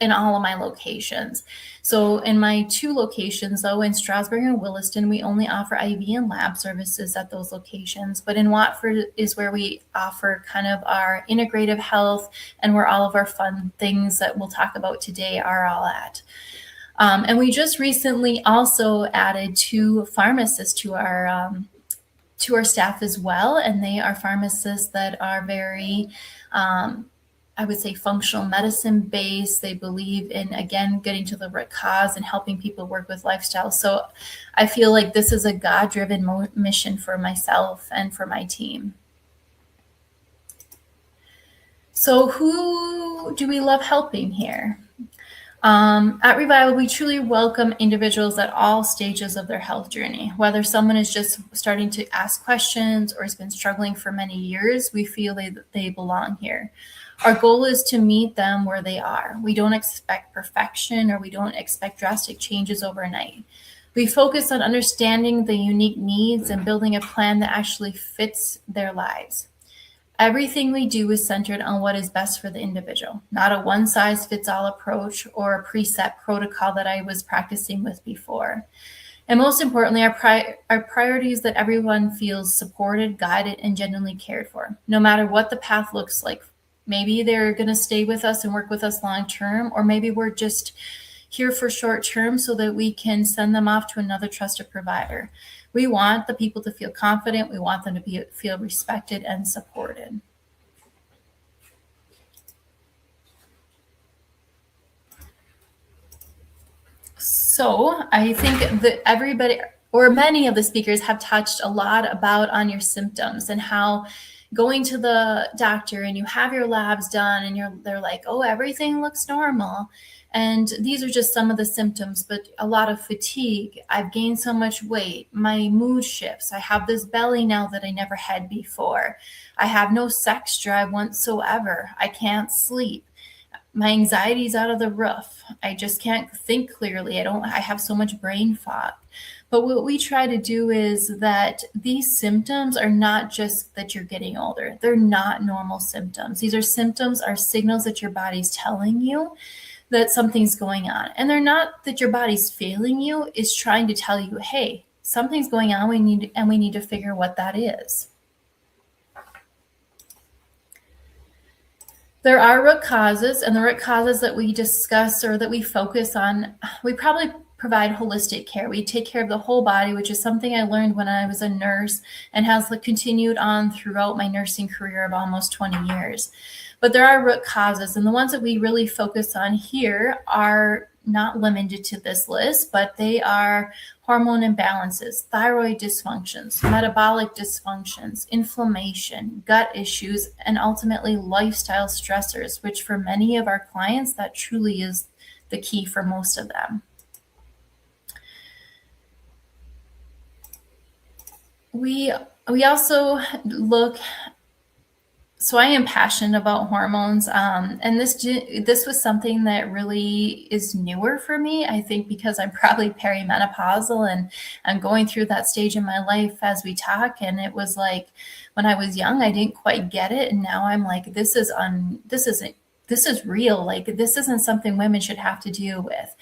in all of my locations. So in my 2 locations, though, in Strasburg and Williston, we only offer IV and lab services at those locations. But in Watford is where we offer kind of our integrative health and where all of our fun things that we'll talk about today are all at. And we just recently also added 2 pharmacists to our staff as well. And they are pharmacists that are very, I would say, functional medicine based. They believe in, again, getting to the root cause and helping people work with lifestyle. So I feel like this is a God-driven mission for myself and for my team. So who do we love helping here? At Revival, we truly welcome individuals at all stages of their health journey. Whether someone is just starting to ask questions or has been struggling for many years, we feel they belong here. Our goal is to meet them where they are. We don't expect perfection, or we don't expect drastic changes overnight. We focus on understanding the unique needs and building a plan that actually fits their lives. Everything we do is centered on what is best for the individual, not a one-size-fits-all approach or a preset protocol that I was practicing with before. And most importantly, our priority is that everyone feels supported, guided, and genuinely cared for, no matter what the path looks like. Maybe they're going to stay with us and work with us long-term, or maybe we're just here for short-term so that we can send them off to another trusted provider. We want the people to feel confident. We want them to feel respected and supported. So I think that everybody, or many of the speakers, have touched a lot on your symptoms and how going to the doctor and you have your labs done and they're like, oh, everything looks normal. And these are just some of the symptoms, but a lot of fatigue. I've gained so much weight. My mood shifts. I have this belly now that I never had before. I have no sex drive whatsoever. I can't sleep. My anxiety's out of the roof. I just can't think clearly. I have so much brain fog. But what we try to do is that these symptoms are not just that you're getting older. They're not normal symptoms. These are signals that your body's telling you that something's going on. And they're not that your body's failing you. It's trying to tell you, hey, something's going on. We need to figure what that is. There are root causes, and the root causes that we discuss or that we focus on, we probably provide holistic care. We take care of the whole body, which is something I learned when I was a nurse and has continued on throughout my nursing career of almost 20 years. But there are root causes, and the ones that we really focus on here are not limited to this list, but they are hormone imbalances, thyroid dysfunctions, metabolic dysfunctions, inflammation, gut issues, and ultimately lifestyle stressors, which for many of our clients, that truly is the key for most of them. We also look. So I am passionate about hormones, and this was something that really is newer for me, I think, because I'm probably perimenopausal and I'm going through that stage in my life as we talk. And it was like when I was young, I didn't quite get it, and now I'm like, this is this is real. Like, this isn't something women should have to deal with.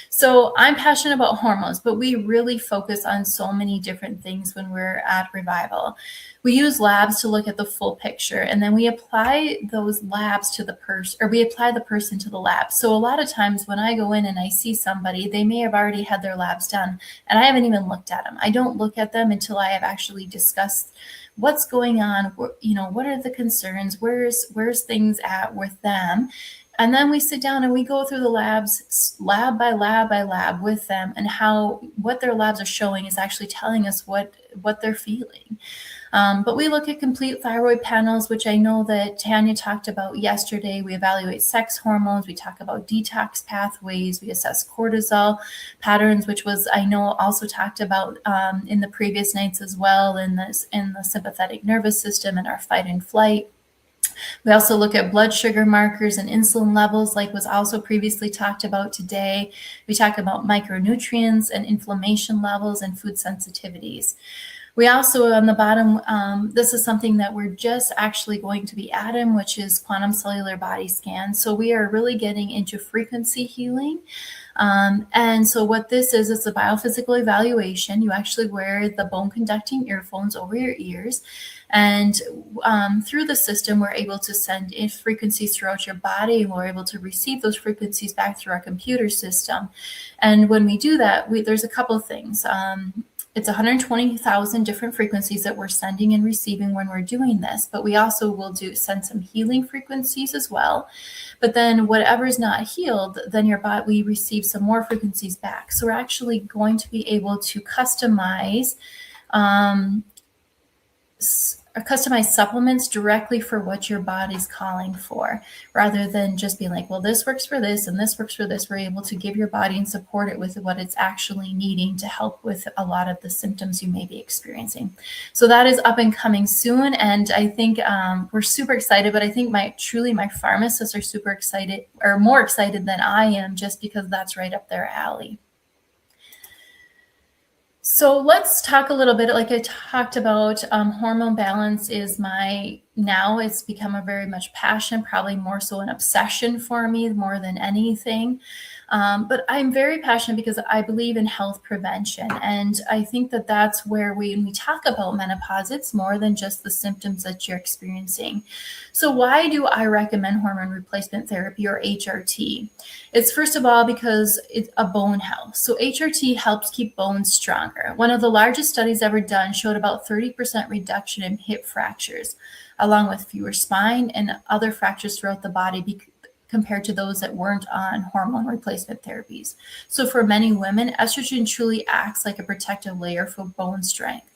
So I'm passionate about hormones, but we really focus on so many different things when we're at Revival. We use labs to look at the full picture, and then we apply those labs to the person, or we apply the person to the lab. So a lot of times when I go in and I see somebody, they may have already had their labs done, and I haven't even looked at them. I don't look at them until I have actually discussed what's going on, you know, what are the concerns, where's things at with them. And then we sit down and we go through the labs, lab by lab by lab with them, and how what their labs are showing is actually telling us what they're feeling. But we look at complete thyroid panels, which I know that Tanya talked about yesterday. We evaluate sex hormones. We talk about detox pathways. We assess cortisol patterns, which was, I know, also talked about in the previous nights as well, in the sympathetic nervous system and our fight and flight. We also look at blood sugar markers and insulin levels, like was also previously talked about today. We talk about micronutrients and inflammation levels and food sensitivities. We also, on the bottom, this is something that we're just actually going to be adding, which is quantum cellular body scan. So we are really getting into frequency healing. And so what this is, it's a biophysical evaluation. You actually wear the bone conducting earphones over your ears. And through the system, we're able to send in frequencies throughout your body, and we're able to receive those frequencies back through our computer system. And when we do that, there's a couple of things. It's 120,000 different frequencies that we're sending and receiving when we're doing this, but we also will send some healing frequencies as well. But then whatever is not healed, then your body, we receive some more frequencies back. So we're actually going to be able to customize supplements directly for what your body's calling for, rather than just being like, well, this works for this and this works for this. We're able to give your body and support it with what it's actually needing to help with a lot of the symptoms you may be experiencing. So that is up and coming soon. And I think we're super excited, but I think my pharmacists are super excited, or more excited than I am, just because that's right up their alley. So let's talk a little bit, like I talked about, hormone balance is now it's become a very much passion, probably more so an obsession for me more than anything. But I'm very passionate because I believe in health prevention. And I think that that's where when we talk about menopause, it's more than just the symptoms that you're experiencing. So why do I recommend hormone replacement therapy, or HRT? It's first of all because it's a bone health. So HRT helps keep bones stronger. One of the largest studies ever done showed about 30% reduction in hip fractures, along with fewer spine and other fractures throughout the body compared to those that weren't on hormone replacement therapies. So for many women, estrogen truly acts like a protective layer for bone strength.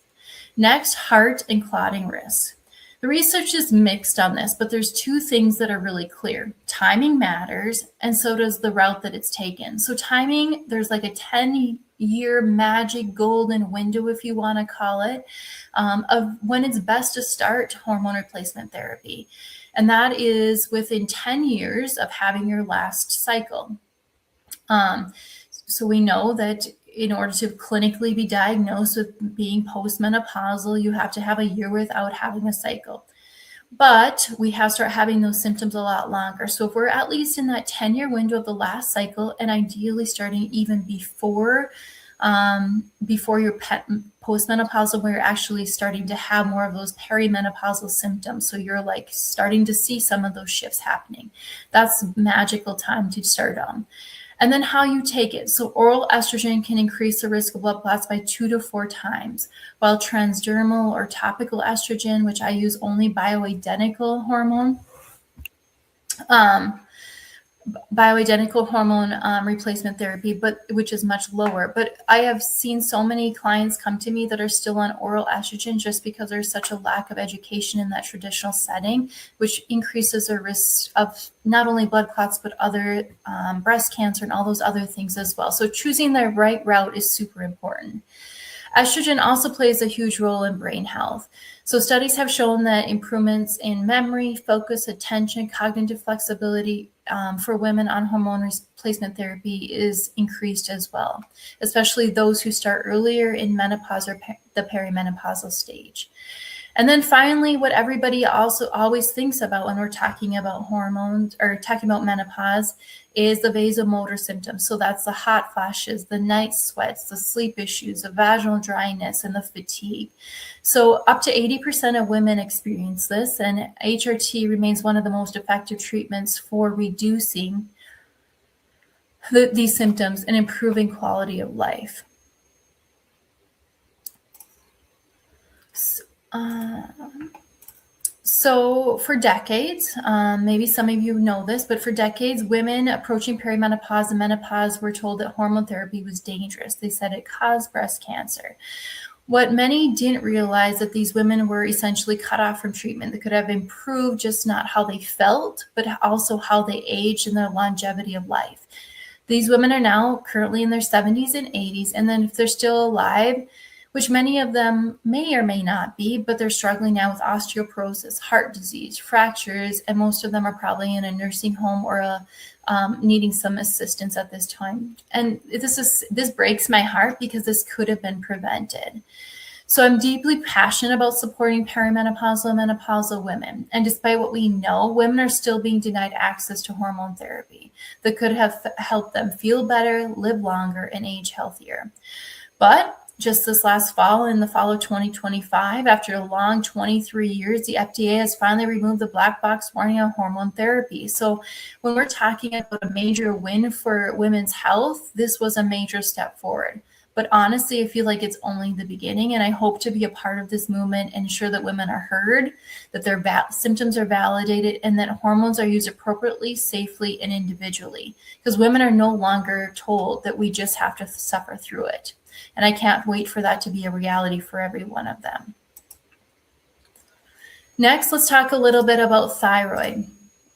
Next, heart and clotting risks. The research is mixed on this, but there's two things that are really clear. Timing matters, and so does the route that it's taken. So timing, there's like a 10-year magic golden window, if you want to call it, of when it's best to start hormone replacement therapy. And that is within 10 years of having your last cycle. So we know that in order to clinically be diagnosed with being postmenopausal, you have to have a year without having a cycle. But we have to start having those symptoms a lot longer. So if we're at least in that 10-year window of the last cycle, and ideally starting even before your postmenopausal, where you're actually starting to have more of those perimenopausal symptoms. So you're like starting to see some of those shifts happening. That's a magical time to start on. And then how you take it. So oral estrogen can increase the risk of blood clots by 2 to 4 times, while transdermal or topical estrogen, which I use only bioidentical hormone replacement therapy, but which is much lower. But I have seen so many clients come to me that are still on oral estrogen just because there's such a lack of education in that traditional setting, which increases their risk of not only blood clots, but other breast cancer and all those other things as well. So choosing the right route is super important. Estrogen also plays a huge role in brain health. So studies have shown that improvements in memory, focus, attention, cognitive flexibility for women on hormone replacement therapy is increased as well, especially those who start earlier in menopause or the perimenopausal stage. And then finally, what everybody also always thinks about when we're talking about hormones or talking about menopause is the vasomotor symptoms. So that's the hot flashes, the night sweats, the sleep issues, the vaginal dryness, and the fatigue. So up to 80% of women experience this, and HRT remains one of the most effective treatments for reducing these symptoms and improving quality of life. So for decades, maybe some of you know this, but for decades, women approaching perimenopause and menopause were told that hormone therapy was dangerous. They said it caused breast cancer. What many didn't realize that these women were essentially cut off from treatment that could have improved just not how they felt, but also how they aged and their longevity of life. These women are now currently in their 70s and 80s, and then if they're still alive, which many of them may or may not be, but they're struggling now with osteoporosis, heart disease, fractures, and most of them are probably in a nursing home or needing some assistance at this time. And this breaks my heart because this could have been prevented. So I'm deeply passionate about supporting perimenopausal and menopausal women. And despite what we know, women are still being denied access to hormone therapy that could have helped them feel better, live longer, and age healthier. But just this last fall, in the fall of 2025, after a long 23 years, the FDA has finally removed the black box warning on hormone therapy. So when we're talking about a major win for women's health, this was a major step forward. But honestly, I feel like it's only the beginning, and I hope to be a part of this movement and ensure that women are heard, that their symptoms are validated, and that hormones are used appropriately, safely, and individually. Because women are no longer told that we just have to suffer through it. And I can't wait for that to be a reality for every one of them. Next, let's talk a little bit about thyroid.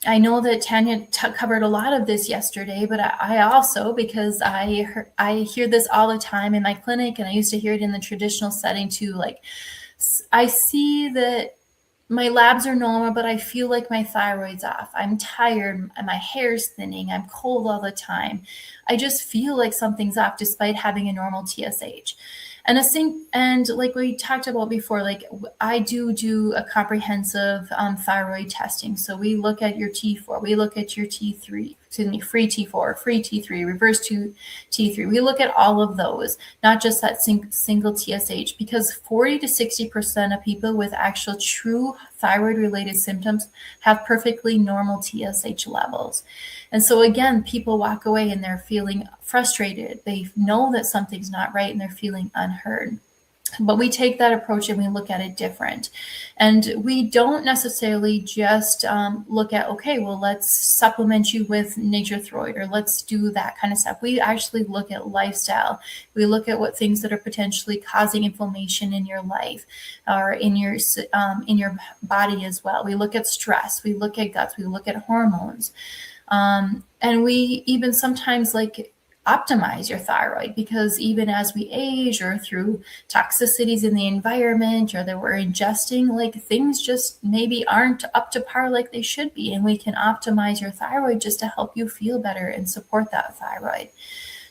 I know that Tanya covered a lot of this yesterday, but I also, because I hear this all the time in my clinic, and I used to hear it in the traditional setting too, like I see that my labs are normal, but I feel like my thyroid's off. I'm tired, my hair's thinning, I'm cold all the time. I just feel like something's off despite having a normal TSH. And like we talked about before, like I do a comprehensive thyroid testing. So we look at your T4, we look at your T3, free T4, free T3, reverse T3. We look at all of those, not just that single TSH, because 40 to 60% of people with actual true thyroid related symptoms have perfectly normal TSH levels. And so again, people walk away and they're feeling frustrated. They know that something's not right and they're feeling unheard. But we take that approach and we look at it different. And we don't necessarily just look at, okay, well, let's supplement you with Nature-Throid or let's do that kind of stuff. We actually look at lifestyle. We look at what things that are potentially causing inflammation in your life or in your body as well. We look at stress. We look at guts. We look at hormones. And we even sometimes like optimize your thyroid, because even as we age or through toxicities in the environment or that we're ingesting, like things just maybe aren't up to par like they should be. And we can optimize your thyroid just to help you feel better and support that thyroid.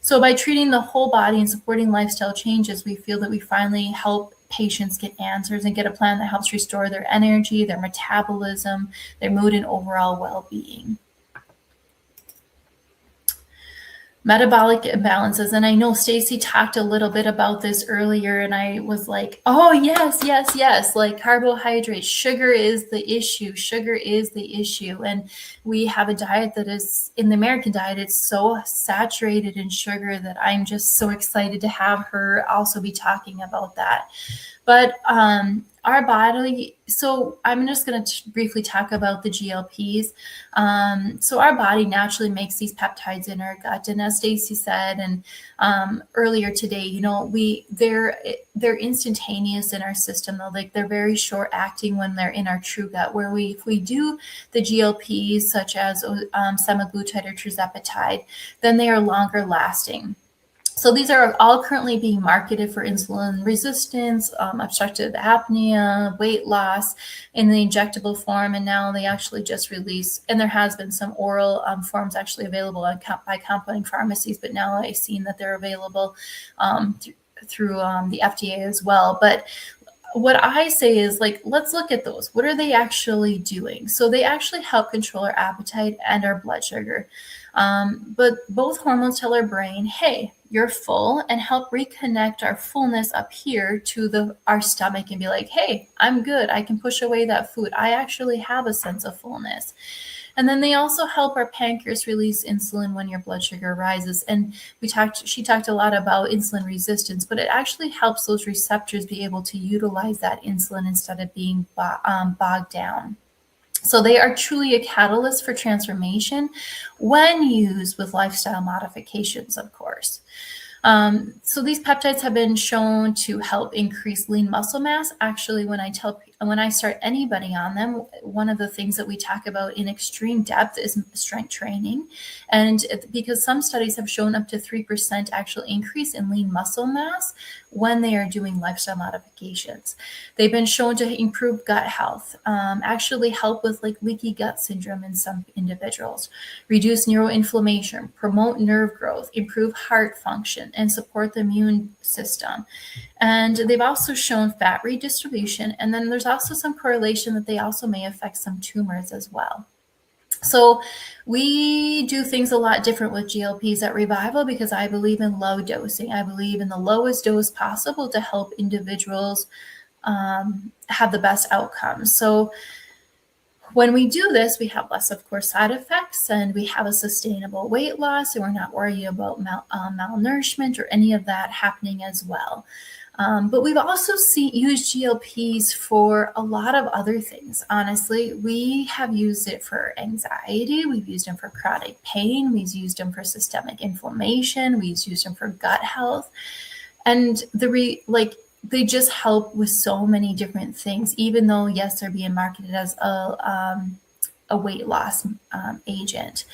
So by treating the whole body and supporting lifestyle changes, we feel that we finally help patients get answers and get a plan that helps restore their energy, their metabolism, their mood, and overall well-being. Metabolic imbalances. And I know Stacey talked a little bit about this earlier, and I was like, oh, yes. Like carbohydrates, sugar is the issue. Sugar is the issue. And we have a diet that is, in the American diet, it's so saturated in sugar that I'm just so excited to have her also be talking about that. But our body, so I'm just going to briefly talk about the GLPs. So our body naturally makes these peptides in our gut. And as Stacey said, and earlier today, you know, they're instantaneous in our system, though. Like they're very short acting when they're in our true gut, where if we do the GLPs, such as semaglutide or tirzepatide, then they are longer lasting. So these are all currently being marketed for insulin resistance, obstructive apnea, weight loss in the injectable form. And now they actually just released, and there has been some oral forms actually available by compounding pharmacies, but now I've seen that they're available through the FDA as well. But what I say is, like, let's look at those. What are they actually doing? So they actually help control our appetite and our blood sugar. But both hormones tell our brain, hey, you're full, and help reconnect our fullness up here to our stomach and be like, hey, I'm good. I can push away that food. I actually have a sense of fullness. And then they also help our pancreas release insulin when your blood sugar rises. And she talked a lot about insulin resistance, but it actually helps those receptors be able to utilize that insulin instead of being bogged down. So they are truly a catalyst for transformation when used with lifestyle modifications, of course. So these peptides have been shown to help increase lean muscle mass. Actually, when I start anybody on them, one of the things that we talk about in extreme depth is strength training. And because some studies have shown up to 3% actual increase in lean muscle mass when they are doing lifestyle modifications. They've been shown to improve gut health, actually help with like leaky gut syndrome in some individuals, reduce neuroinflammation, promote nerve growth, improve heart function, and support the immune system. And they've also shown fat redistribution. And then there's also some correlation that they also may affect some tumors as well. So we do things a lot different with GLPs at Revival because I believe in low dosing. I believe in the lowest dose possible to help individuals have the best outcomes. So when we do this, we have less, of course, side effects, and we have a sustainable weight loss, and we're not worried about malnourishment or any of that happening as well. But we've also used GLPs for a lot of other things. Honestly, we have used it for anxiety. We've used them for chronic pain. We've used them for systemic inflammation. We've used them for gut health. And they just help with so many different things, even though, yes, they're being marketed as a weight loss agent.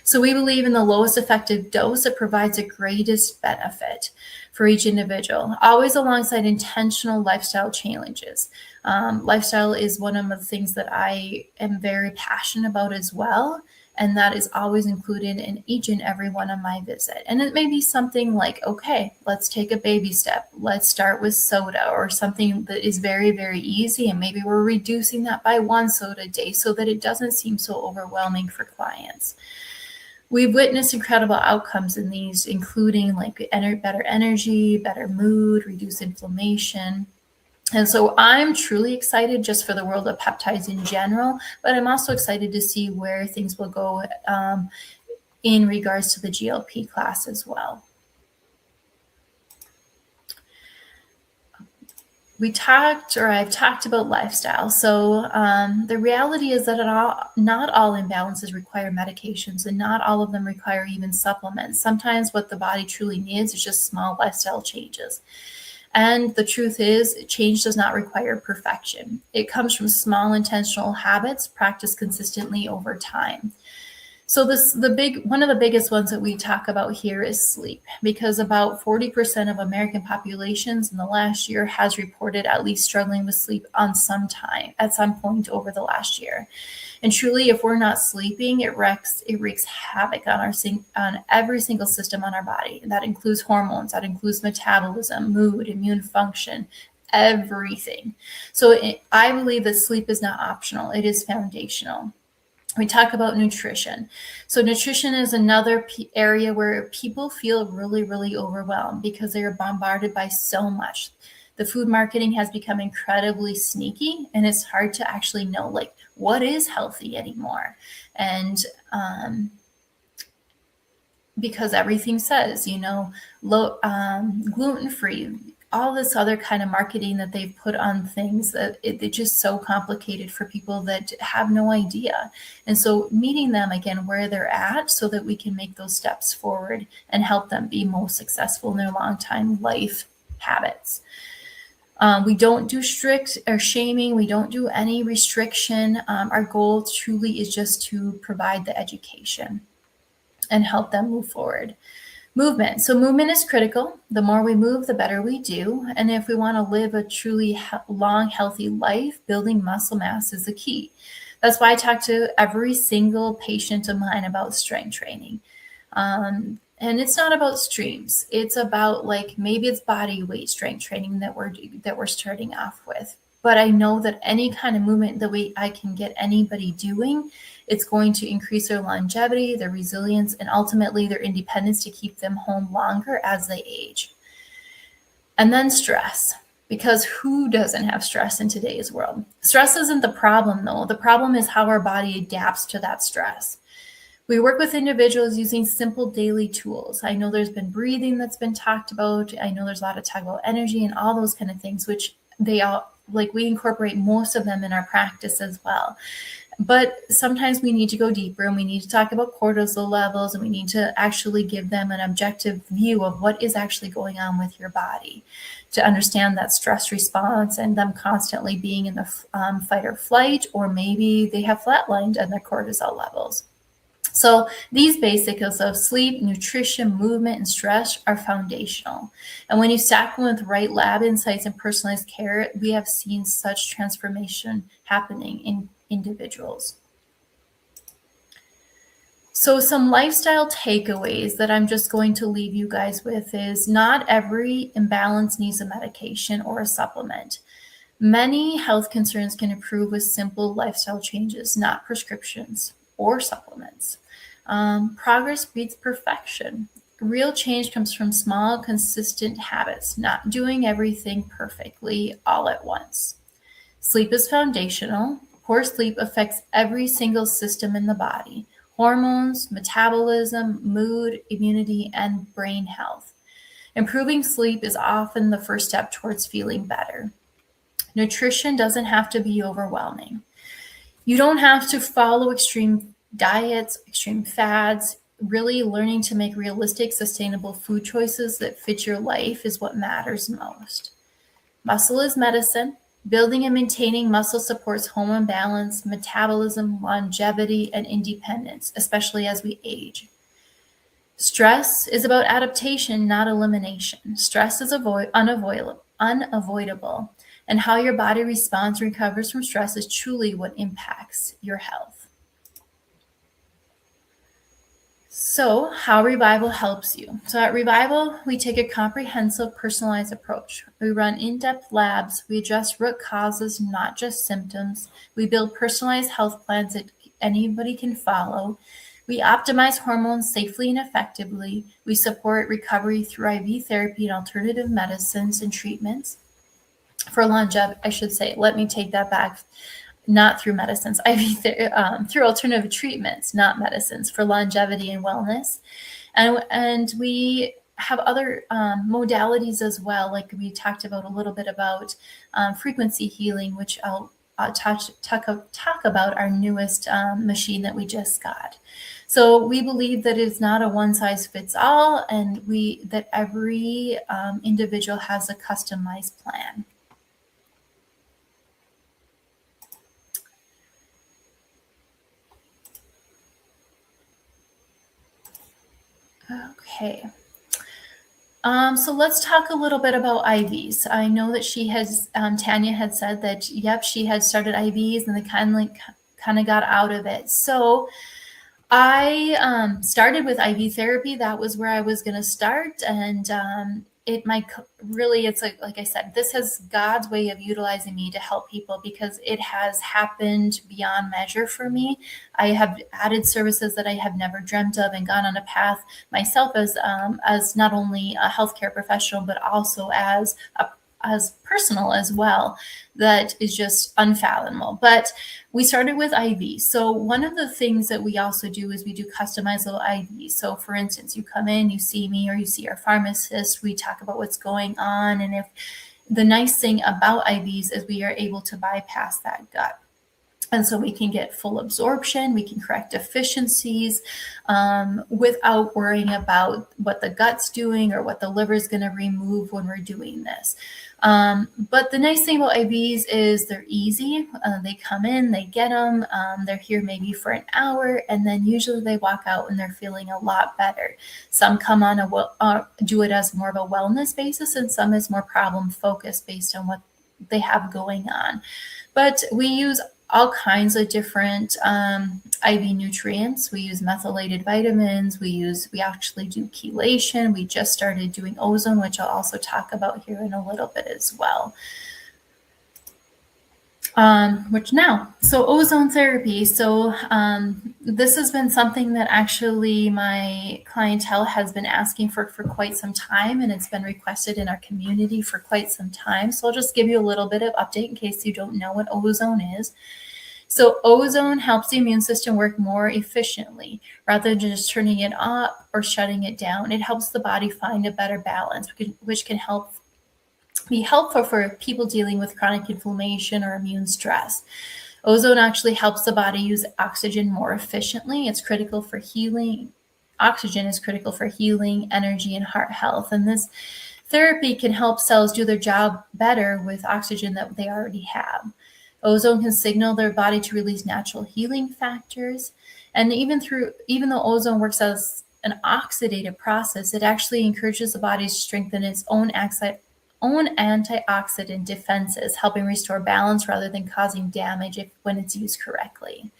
So we believe in the lowest effective dose that provides the greatest benefit for each individual, always alongside intentional lifestyle challenges. Lifestyle is one of the things that I am very passionate about as well. And that is always included in each and every one of my visits. And it may be something like, okay, let's take a baby step. Let's start with soda or something that is very, very easy. And maybe we're reducing that by 1 soda a day so that it doesn't seem so overwhelming for clients. We've witnessed incredible outcomes in these, including like better energy, better mood, reduced inflammation. And so I'm truly excited just for the world of peptides in general, but I'm also excited to see where things will go in regards to the GLP class as well. I've talked about lifestyle. So the reality is that not all imbalances require medications, and not all of them require even supplements. Sometimes what the body truly needs is just small lifestyle changes. And the truth is, change does not require perfection. It comes from small intentional habits practiced consistently over time. So one of the biggest ones that we talk about here is sleep, because about 40% of American populations in the last year has reported at least struggling with sleep at some point over the last year. And truly, if we're not sleeping, it wreaks havoc on every single system on our body. And that includes hormones, that includes metabolism, mood, immune function, everything. So I believe that sleep is not optional. It is foundational. We talk about nutrition. So nutrition is another area where people feel really, really overwhelmed because they are bombarded by so much. The food marketing has become incredibly sneaky, and it's hard to actually know like what is healthy anymore. And because everything says, low, gluten-free, all this other kind of marketing that they've put on things that it's just so complicated for people that have no idea. And so meeting them again where they're at so that we can make those steps forward and help them be most successful in their long-time life habits. We don't do strict or shaming. We don't do any restriction. Our goal truly is just to provide the education and help them move forward. Movement. So movement is critical. The more we move, the better we do. And if we want to live a truly long, healthy life, building muscle mass is the key. That's why I talk to every single patient of mine about strength training. And And it's not about streams. It's about like maybe it's body weight strength training that we're starting off with. But I know that any kind of movement that I can get anybody doing, it's going to increase their longevity, their resilience, and ultimately their independence to keep them home longer as they age. And then stress, because who doesn't have stress in today's world? Stress isn't the problem, though. The problem is how our body adapts to that stress. We work with individuals using simple daily tools. I know there's been breathing that's been talked about. I know there's a lot of talk about energy and all those kind of things, which we incorporate most of them in our practice as well. But sometimes we need to go deeper, and we need to talk about cortisol levels, and we need to actually give them an objective view of what is actually going on with your body to understand that stress response and them constantly being in the fight or flight, or maybe they have flatlined on their cortisol levels. So these basics of sleep, nutrition, movement, and stress are foundational. And when you stack them with right lab insights and personalized care, we have seen such transformation happening in individuals. So some lifestyle takeaways that I'm just going to leave you guys with is not every imbalance needs a medication or a supplement. Many health concerns can improve with simple lifestyle changes, not prescriptions or supplements. Progress breeds perfection. Real change comes from small, consistent habits, not doing everything perfectly all at once. Sleep is foundational. Poor sleep affects every single system in the body: hormones, metabolism, mood, immunity, and brain health. Improving sleep is often the first step towards feeling better. Nutrition doesn't have to be overwhelming. You don't have to follow extreme diets, extreme fads. Really learning to make realistic, sustainable food choices that fit your life is what matters most. Muscle is medicine. Building and maintaining muscle supports hormone balance, metabolism, longevity, and independence, especially as we age. Stress is about adaptation, not elimination. Stress is unavoidable, and how your body responds and recovers from stress is truly what impacts your health. So, how Revival helps you. So at Revival, we take a comprehensive, personalized approach. We run in-depth labs. We address root causes, not just symptoms. We build personalized health plans that anybody can follow. We optimize hormones safely and effectively. We support recovery through IV therapy and alternative medicines and treatments. For longevity, I should say, let me take that back. Not through medicines, through alternative treatments, not medicines, for longevity and wellness. And we have other modalities as well, like we talked about a little bit about frequency healing, which I'll talk about our newest machine that we just got. So we believe that it's not a one size fits all, and that every individual has a customized plan. Okay. So let's talk a little bit about IVs. I know that Tanya had said that, yep, she had started IVs and they kind of got out of it. So I started with IV therapy. That was where I was going to start. And it's like I said, this is God's way of utilizing me to help people, because it has happened beyond measure for me. I have added services that I have never dreamt of and gone on a path myself as not only a healthcare professional, but also as personal as well, that is just unfathomable. But we started with IV. So one of the things that we also do is we do customized little IVs. So for instance, you come in, you see me, or you see our pharmacist, we talk about what's going on. And if the nice thing about IVs is we are able to bypass that gut. And so we can get full absorption, we can correct deficiencies without worrying about what the gut's doing or what the liver is going to remove when we're doing this. But the nice thing about IVs is they're easy. They come in, they get them, they're here maybe for an hour, and then usually they walk out and they're feeling a lot better. Some come on do it as more of a wellness basis, and some is more problem focused based on what they have going on. But we use all kinds of different IV nutrients. We use methylated vitamins. We actually do chelation. We just started doing ozone, which I'll also talk about here in a little bit as well. So ozone therapy. So this has been something that actually my clientele has been asking for quite some time, and it's been requested in our community for quite some time. So I'll just give you a little bit of update in case you don't know what ozone is. So ozone helps the immune system work more efficiently rather than just turning it up or shutting it down. It helps the body find a better balance, which can be helpful for people dealing with chronic inflammation or immune stress. Ozone actually helps the body use oxygen more efficiently. It's critical for healing. Oxygen is critical for healing, energy, and heart health. And this therapy can help cells do their job better with oxygen that they already have. Ozone can signal their body to release natural healing factors. And even though ozone works as an oxidative process, it actually encourages the body to strengthen its own antioxidant defenses, helping restore balance rather than causing damage when it's used correctly.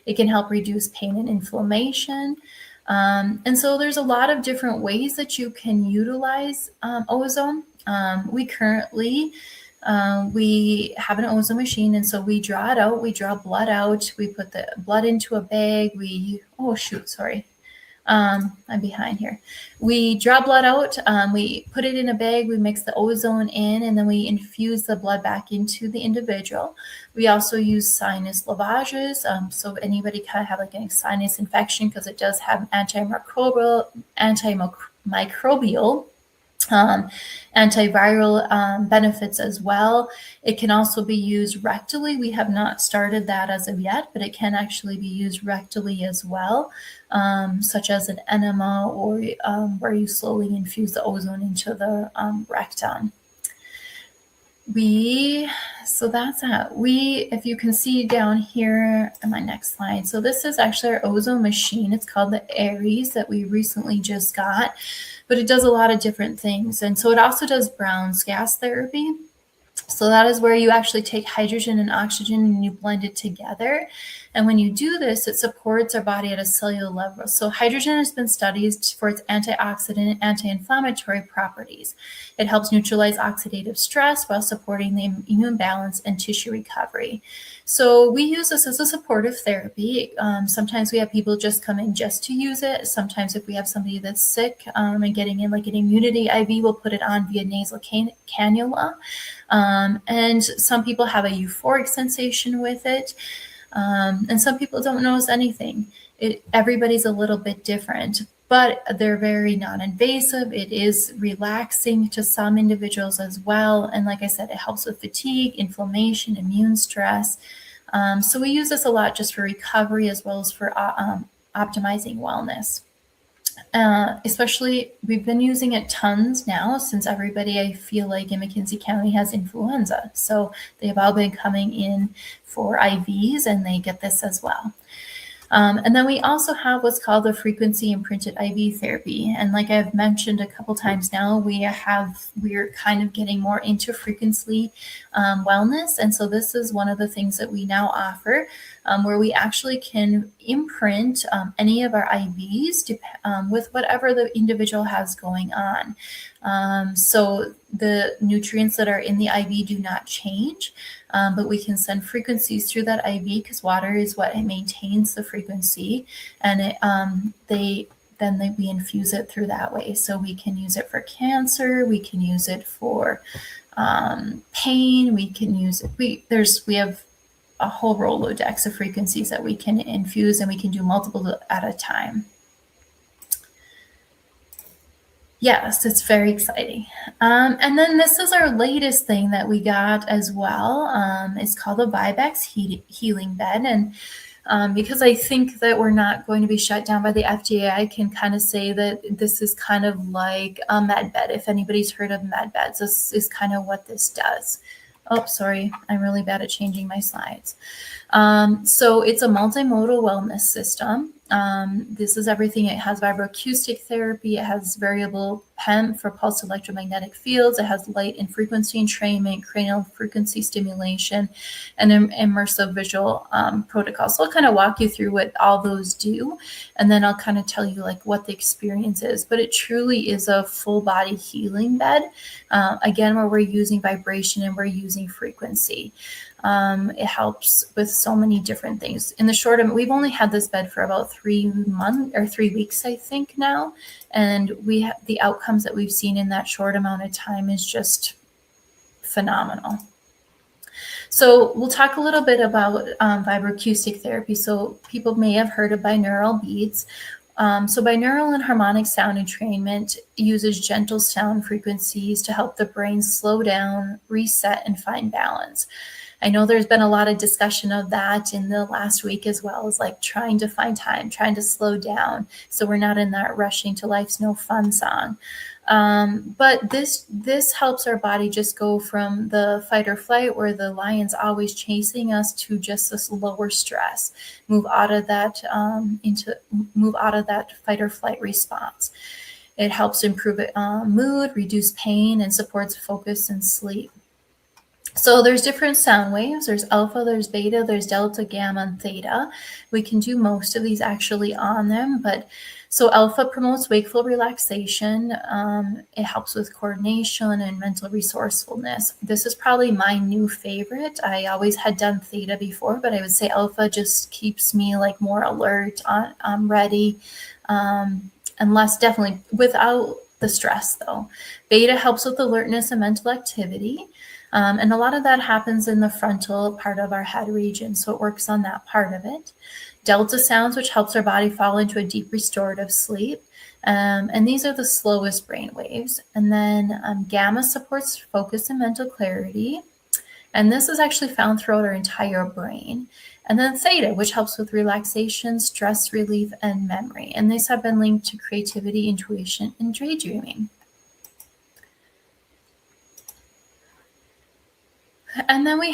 It can help reduce pain and inflammation. And so there's a lot of different ways that you can utilize ozone. We currently we have an ozone machine, and so we draw it out. We draw blood out. We put the blood into a bag. I'm behind here. We draw blood out. We put it in a bag. We mix the ozone in, and then we infuse the blood back into the individual. We also use sinus lavages. So if anybody kind of have like a sinus infection, because it does have antimicrobial antiviral benefits as well. It can also be used rectally. We have not started that as of yet, but it can actually be used rectally as well, such as an enema or where you slowly infuse the ozone into the rectum. So that's that. If you can see down here on my next slide. So this is actually our ozone machine. It's called the Aries that we recently just got, but it does a lot of different things. And so it also does Brown's gas therapy. So that is where you actually take hydrogen and oxygen and you blend it together. And when you do this, it supports our body at a cellular level. So hydrogen has been studied for its antioxidant and anti-inflammatory properties. It helps neutralize oxidative stress while supporting the immune balance and tissue recovery. So we use this as a supportive therapy. Sometimes we have people just come in just to use it. Sometimes if we have somebody that's sick and getting in like an immunity IV, we'll put it on via nasal cannula. And some people have a euphoric sensation with it. And some people don't notice anything. Everybody's a little bit different, but they're very non-invasive. It is relaxing to some individuals as well. And like I said, it helps with fatigue, inflammation, immune stress. So we use this a lot just for recovery as well as for optimizing wellness. Especially, we've been using it tons now since everybody, I feel like, in McKinsey County has influenza. So they've all been coming in for IVs and they get this as well. And then we also have what's called the frequency imprinted IV therapy. And like I've mentioned a couple times now, we're kind of getting more into frequency wellness. And so this is one of the things that we now offer, where we actually can imprint any of our IVs with whatever the individual has going on. So the nutrients that are in the IV do not change, but we can send frequencies through that IV because water is what maintains the frequency, and we infuse it through that way. So we can use it for cancer, we can use it for pain, we can use it. We have a whole Rolodex of frequencies that we can infuse, and we can do multiple at a time. Yes, it's very exciting. And then this is our latest thing that we got as well. It's called the Vibex Healing Bed. And because I think that we're not going to be shut down by the FDA, I can kind of say that this is kind of like a med bed. If anybody's heard of med beds, this is kind of what this does. Oh, sorry, I'm really bad at changing my slides. So it's a multimodal wellness system. This is everything. It has vibroacoustic therapy. It has variable PEM for pulse electromagnetic fields. It has light and frequency entrainment, cranial frequency stimulation, and immersive visual protocols. So I'll kind of walk you through what all those do, and then I'll kind of tell you like what the experience is. But it truly is a full body healing bed. Again, where we're using vibration and we're using frequency. It helps with so many different things. In the short term, we've only had this bed for about 3 months or 3 weeks, I think now. And the outcomes that we've seen in that short amount of time is just phenomenal. So we'll talk a little bit about vibroacoustic therapy. So people may have heard of binaural beats. So binaural and harmonic sound entrainment uses gentle sound frequencies to help the brain slow down, reset, and find balance. I know there's been a lot of discussion of that in the last week, as well as like trying to find time, trying to slow down, so we're not in that rushing to life's no fun song. But this helps our body just go from the fight or flight, where the lion's always chasing us, to just this lower stress, move out of that fight or flight response. It helps improve mood, reduce pain, and supports focus and sleep. So there's different sound waves. There's alpha, there's beta, there's delta, gamma, and theta. We can do most of these actually on them, but so alpha promotes wakeful relaxation. It helps with coordination and mental resourcefulness. This is probably my new favorite. I always had done theta before, but I would say alpha just keeps me like more alert, ready, and less, definitely without the stress though. Beta helps with alertness and mental activity. And a lot of that happens in the frontal part of our head region, so it works on that part of it. Delta sounds, which helps our body fall into a deep restorative sleep. And these are the slowest brain waves. And then gamma supports focus and mental clarity. And this is actually found throughout our entire brain. And then theta, which helps with relaxation, stress relief, and memory. And these have been linked to creativity, intuition, and daydreaming. And then we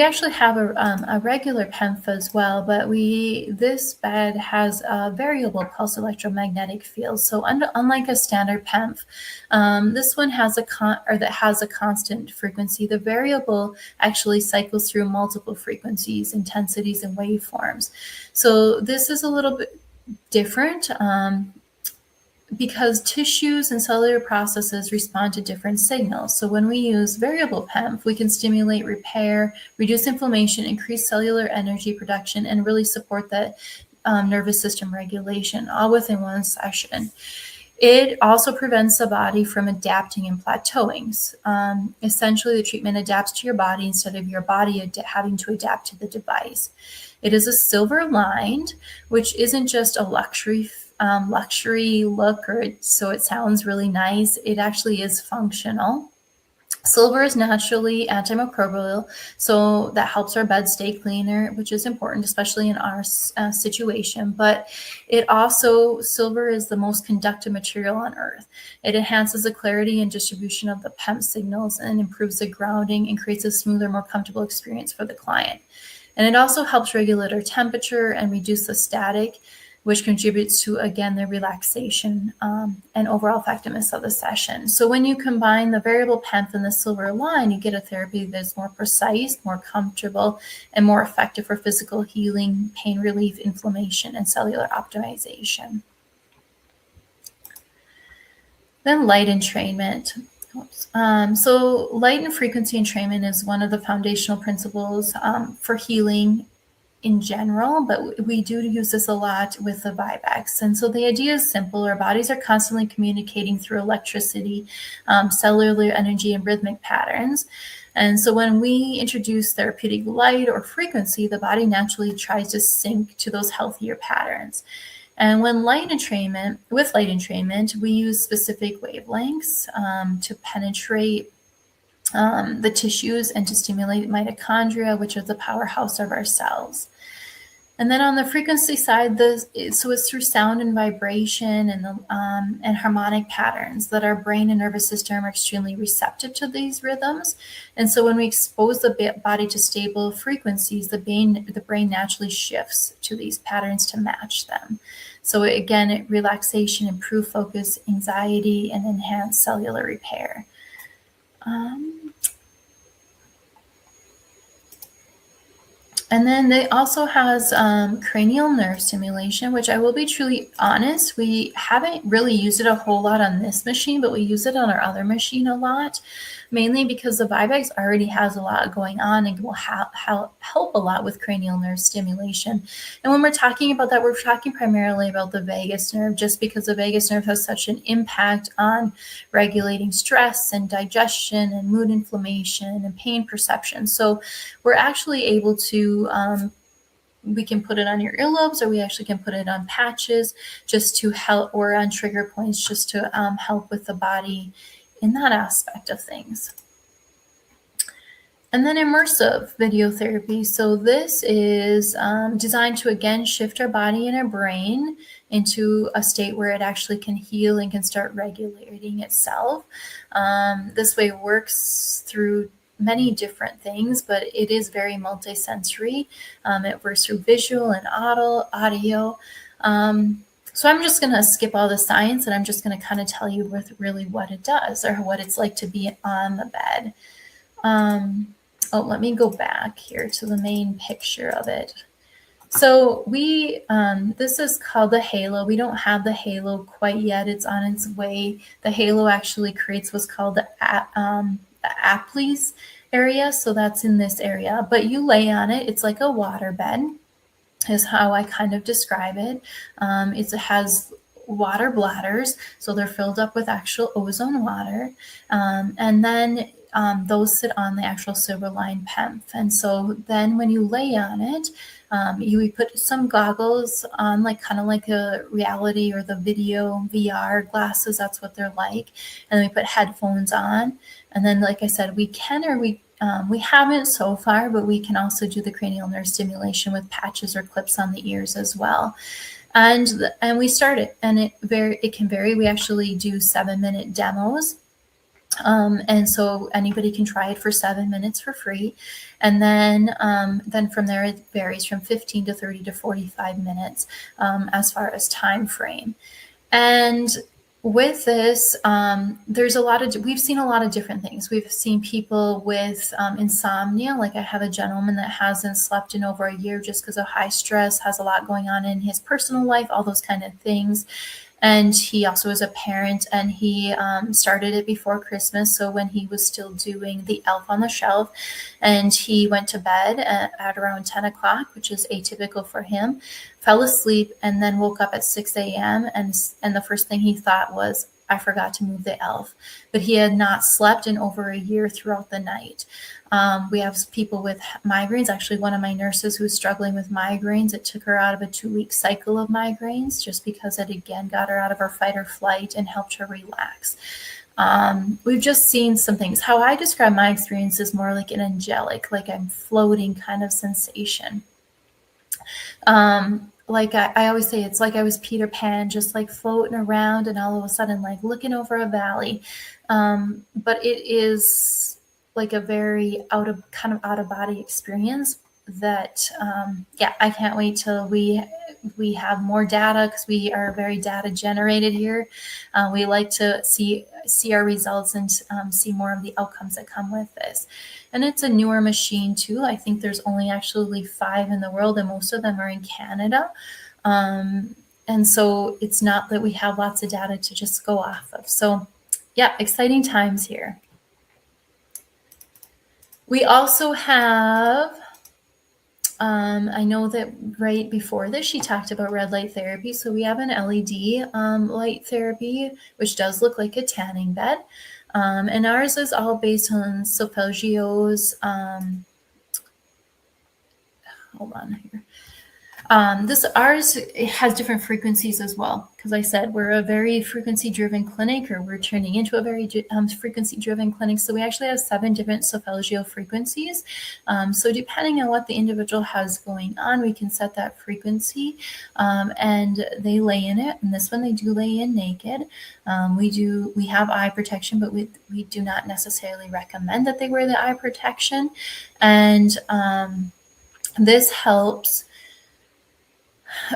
actually have a regular PEMF as well, but this bed has a variable pulse electromagnetic field. So unlike a standard PEMF, this one has a constant frequency. The variable actually cycles through multiple frequencies, intensities, and waveforms. So this is a little bit different. Because tissues and cellular processes respond to different signals. So when we use variable PEMF, we can stimulate repair, reduce inflammation, increase cellular energy production, and really support that nervous system regulation, all within one session. It also prevents the body from adapting and plateauing. Essentially, the treatment adapts to your body instead of your body having to adapt to the device. It is a silver lined, which isn't just a luxury look, so it sounds really nice. It actually is functional. Silver is naturally antimicrobial, so that helps our bed stay cleaner, which is important, especially in our situation. But silver is the most conductive material on Earth. It enhances the clarity and distribution of the PEMF signals and improves the grounding and creates a smoother, more comfortable experience for the client. And it also helps regulate our temperature and reduce the static, which contributes to, again, the relaxation and overall effectiveness of the session. So when you combine the variable PEMF and the silver line, you get a therapy that's more precise, more comfortable, and more effective for physical healing, pain relief, inflammation, and cellular optimization. Then light entrainment. So light and frequency entrainment is one of the foundational principles for healing in general, but we do use this a lot with the Vibex. And so the idea is simple. Our bodies are constantly communicating through electricity, cellular energy, and rhythmic patterns. And so when we introduce therapeutic light or frequency, the body naturally tries to sync to those healthier patterns. And with light entrainment, we use specific wavelengths to penetrate the tissues and to stimulate mitochondria, which are the powerhouse of our cells. And then on the frequency side, so it's through sound and vibration and harmonic patterns that our brain and nervous system are extremely receptive to these rhythms. And so when we expose the body to stable frequencies, the brain naturally shifts to these patterns to match them. So again, relaxation, improved focus, anxiety, and enhanced cellular repair. And then they also has cranial nerve stimulation, which I will be truly honest, we haven't really used it a whole lot on this machine, but we use it on our other machine a lot, mainly because the Vibex already has a lot going on and will help a lot with cranial nerve stimulation. And when we're talking about that, we're talking primarily about the vagus nerve, just because the vagus nerve has such an impact on regulating stress and digestion and mood inflammation and pain perception. So we're actually able to we can put it on your earlobes, or we actually can put it on patches just to help, or on trigger points just to help with the body in that aspect of things. And then immersive video therapy. So this is designed to, again, shift our body and our brain into a state where it actually can heal and can start regulating itself. This way works through many different things, but it is very multisensory. It works through visual and audio. So I'm just going to skip all the science, and I'm just going to kind of tell you with really what it does, or what it's like to be on the bed. Let me go back here to the main picture of it. So this is called the halo. We don't have the halo quite yet. It's on its way. The halo actually creates what's called the Aples area. So that's in this area, but you lay on it. It's like a water bed is how I kind of describe it. It has water bladders. So they're filled up with actual ozone water. And then those sit on the actual silver-lined pemph. And so then when you lay on it, you put some goggles on, like kind of like a reality or the video VR glasses. That's what they're like. And then we put headphones on. And then, like I said, we haven't so far, but we can also do the cranial nerve stimulation with patches or clips on the ears as well. And we start it, and it can vary. We actually do 7-minute demos. And so anybody can try it for 7 minutes for free. And then from there, it varies from 15 to 30 to 45 minutes as far as time frame. And with this, we've seen a lot of different things. We've seen people with insomnia. Like I have a gentleman that hasn't slept in over a year just because of high stress, has a lot going on in his personal life, all those kind of things. And he also is a parent, and he started it before Christmas. So when he was still doing the Elf on the Shelf, and he went to bed at around 10 o'clock, which is atypical for him, fell asleep, and then woke up at 6 a.m. And the first thing he thought was, I forgot to move the elf. But he had not slept in over a year throughout the night. We have people with migraines. Actually, one of my nurses who's struggling with migraines, it took her out of a 2-week cycle of migraines just because it, again, got her out of her fight or flight and helped her relax. We've just seen some things. How I describe my experience is more like an angelic, like I'm floating kind of sensation. Like I always say, it's like I was Peter Pan, just like floating around and all of a sudden like looking over a valley. But it is like a very out of body experience that, I can't wait till we have more data, because we are very data generated here. We like to see our results and see more of the outcomes that come with this. And it's a newer machine too. I think there's only actually 5 in the world, and most of them are in Canada. And so it's not that we have lots of data to just go off of. So yeah, exciting times here. We also have, I know that right before this, she talked about red light therapy. So we have an LED light therapy, which does look like a tanning bed. And ours is all based on Solfeggio's, hold on here. Ours has different frequencies as well, because I said we're a very frequency-driven clinic, or we're turning into a very frequency-driven clinic. So we actually have 7 different solfeggio frequencies. So depending on what the individual has going on, we can set that frequency, and they lay in it. And this one they do lay in naked. We have eye protection, but we do not necessarily recommend that they wear the eye protection. And this helps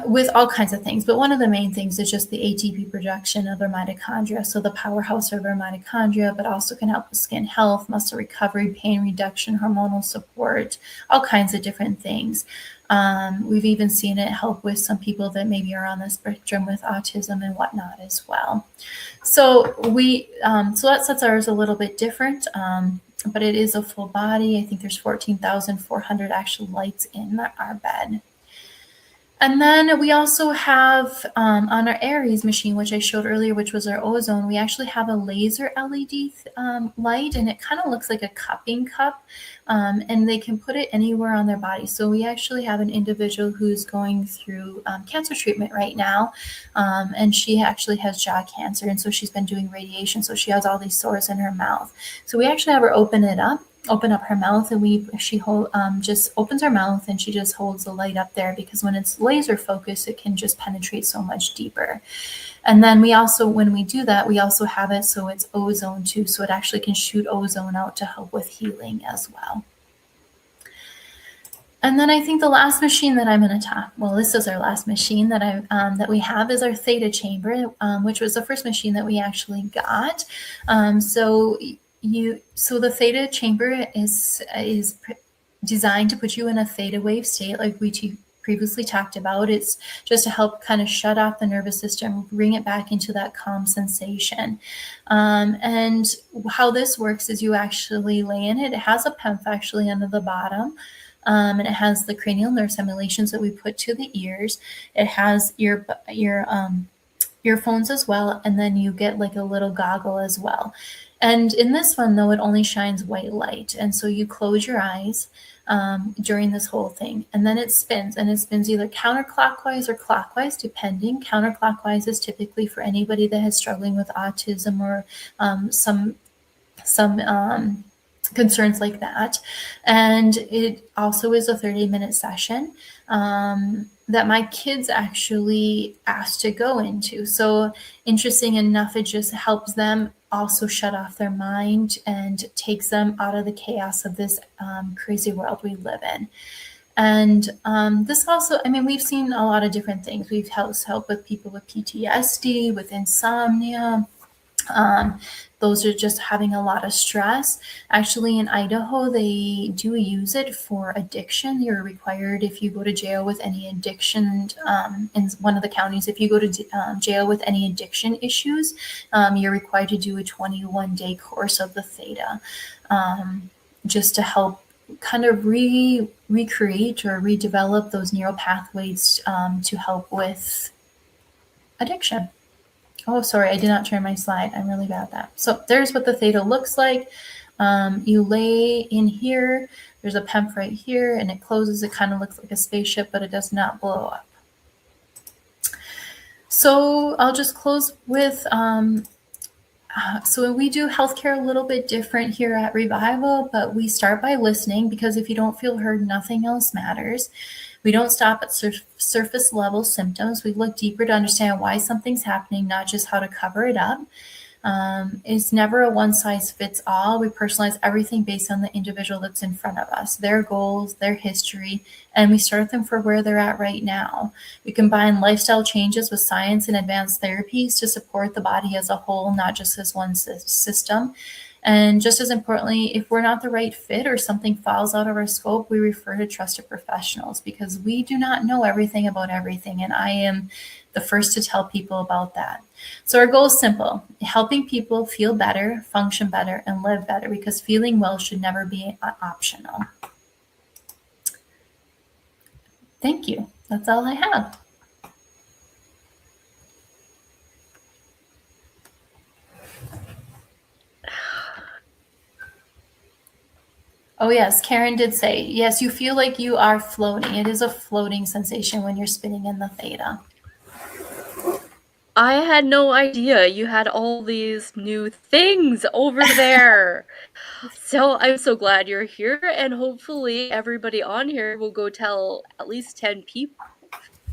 with all kinds of things, but one of the main things is just the ATP production of their mitochondria, so the powerhouse of their mitochondria, but also can help with skin health, muscle recovery, pain reduction, hormonal support, all kinds of different things. We've even seen it help with some people that maybe are on the spectrum with autism and whatnot as well. So so that sets ours a little bit different, but it is a full body. I think there's 14,400 actual lights in our bed. And then we also have on our Aries machine, which I showed earlier, which was our ozone, we actually have a laser LED light, and it kind of looks like a cupping cup, and they can put it anywhere on their body. So we actually have an individual who's going through cancer treatment right now, and she actually has jaw cancer, and so she's been doing radiation, so she has all these sores in her mouth. So we actually have her open up her mouth, and she just opens her mouth, and she just holds the light up there, because when it's laser focused, it can just penetrate so much deeper. And then we also, when we do that, we also have it so it's ozone too, so it actually can shoot ozone out to help with healing as well. And then I think the last machine that I'm going to talk, well, this is our last machine that we have, is our theta chamber, which was the first machine that we actually got. So the theta chamber is designed to put you in a theta wave state, like we previously talked about. It's just to help kind of shut off the nervous system, bring it back into that calm sensation. And how this works is you actually lay in it. It has a PEMF actually under the bottom. And it has the cranial nerve simulations that we put to the ears. It has your earphones as well, and then you get like a little goggle as well. And in this one, though, it only shines white light, and so you close your eyes during this whole thing, and then it spins, and it spins either counterclockwise or clockwise, depending. Counterclockwise is typically for anybody that is struggling with autism or some concerns like that. And it also is a 30-minute session that my kids actually asked to go into. So interesting enough, it just helps them also shut off their mind and takes them out of the chaos of this crazy world we live in. And this also, I mean, we've seen a lot of different things. We've helped with people with PTSD, with insomnia. Those are just having a lot of stress. Actually, in Idaho, they do use it for addiction. You're required, if you go to jail with any addiction, in one of the counties, if you go to jail with any addiction issues, you're required to do a 21-day course of the theta, just to help kind of recreate or redevelop those neural pathways to help with addiction. Oh, sorry, I did not turn my slide. I'm really bad at that. So there's what the theta looks like. You lay in here. There's a PEMF right here, and it closes. It kind of looks like a spaceship, but it does not blow up. So I'll just close with, so we do healthcare a little bit different here at Revival, but we start by listening, because if you don't feel heard, nothing else matters. We don't stop at surface level symptoms. We look deeper to understand why something's happening, not just how to cover it up. It's never a one size fits all. We personalize everything based on the individual that's in front of us, their goals, their history, and we start them for where they're at right now. We combine lifestyle changes with science and advanced therapies to support the body as a whole, not just as one system. And just as importantly, if we're not the right fit or something falls out of our scope, we refer to trusted professionals, because we do not know everything about everything. And I am the first to tell people about that. So our goal is simple: helping people feel better, function better, and live better, because feeling well should never be optional. Thank you. That's all I have. Oh, yes. Karen did say, yes, you feel like you are floating. It is a floating sensation when you're spinning in the theta. I had no idea you had all these new things over there. So I'm so glad you're here, and hopefully everybody on here will go tell at least 10 people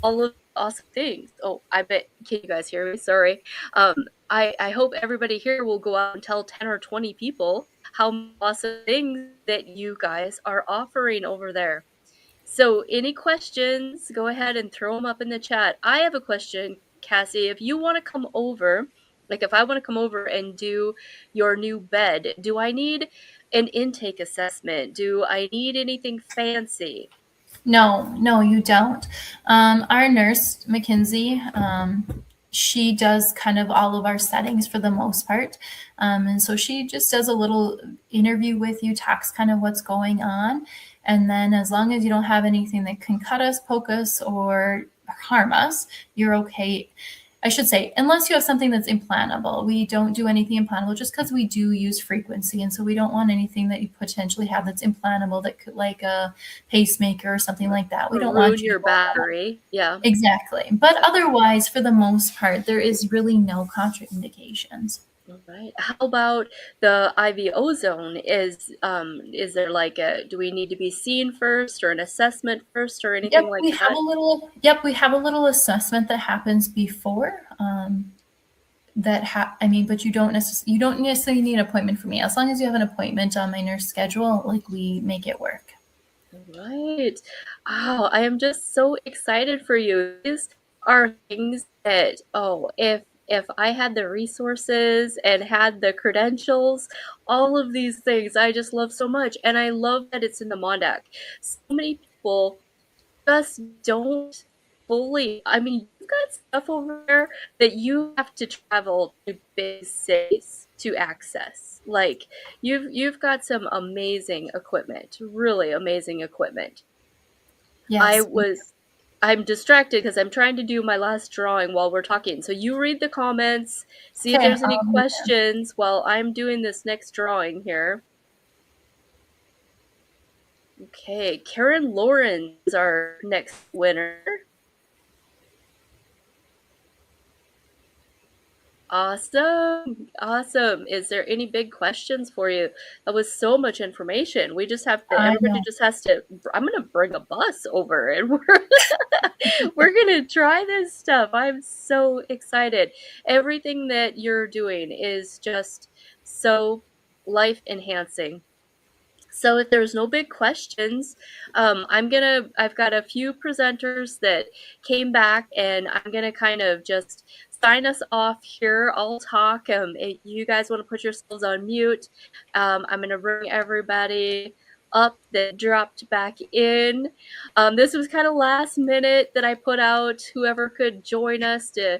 all of the awesome things. Oh, I bet, can you guys hear me? Sorry. I hope everybody here will go out and tell 10 or 20 people how awesome things that you guys are offering over there. So any questions, go ahead and throw them up in the chat. I have a question, Cassie. If you want to come over, like if I want to come over and do your new bed, do I need an intake assessment? Do I need anything fancy? No, you don't. Our nurse, Mackenzie, she does kind of all of our settings for the most part. And so she just does a little interview with you, talks kind of what's going on. And then as long as you don't have anything that can cut us, poke us, or harm us, you're okay. I should say, unless you have something that's implantable. We don't do anything implantable just because we do use frequency. And so we don't want anything that you potentially have that's implantable that could, like a pacemaker or something like that. We don't Ruin want you your battery. Yeah. Exactly. But otherwise, for the most part, there is really no contraindications. All right. How about the IV ozone? Is there like do we need to be seen first or an assessment first or anything Yep, like we that? have a little assessment that happens before. But you don't necessarily need an appointment for me. As long as you have an appointment on my nurse schedule, like, we make it work. Right. Oh, I am just so excited for you. These are things that, oh, if I had the resources and had the credentials, all of these things I just love so much. And I love that it's in the MonDak. So many people just don't fully, I mean, you've got stuff over there that you have to travel to big cities to access. Like you've got some amazing equipment, really amazing equipment. Yes. I'm distracted because I'm trying to do my last drawing while we're talking. So you read the comments, see if Okay, there's any questions while I'm doing this next drawing here. Okay, Karen Lauren is our next winner. Awesome. Awesome. Is there any big questions for you? That was so much information. We just have to, everybody just has to, I'm going to bring a bus over and we're going to try this stuff. I'm so excited. Everything that you're doing is just so life enhancing. So if there's no big questions, I've got a few presenters that came back and I'm going to kind of just sign us off here. I'll talk. If you guys want to put yourselves on mute, I'm going to bring everybody up that dropped back in. This was kind of last minute that I put out. Whoever could join us to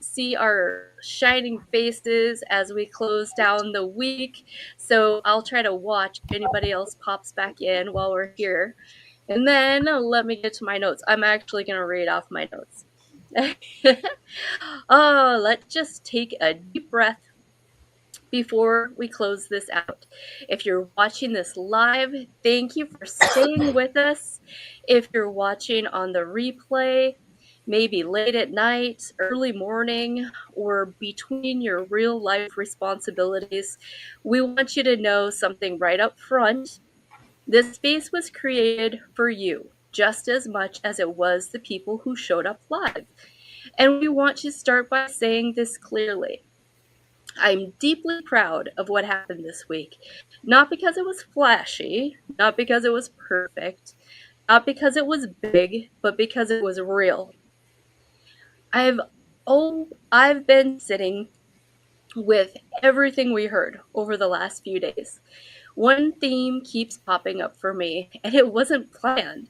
see our shining faces as we close down the week. So I'll try to watch if anybody else pops back in while we're here. And then let me get to my notes. I'm actually going to read off my notes. Oh, let's just take a deep breath before we close this out. If you're watching this live, thank you for staying with us. If you're watching on the replay, maybe late at night, early morning, or between your real life responsibilities, we want you to know something right up front. This space was created for you just as much as it was the people who showed up live. And we want to start by saying this clearly. I'm deeply proud of what happened this week. Not because it was flashy, not because it was perfect, not because it was big, but because it was real. I've been sitting with everything we heard over the last few days. One theme keeps popping up for me, and it wasn't planned.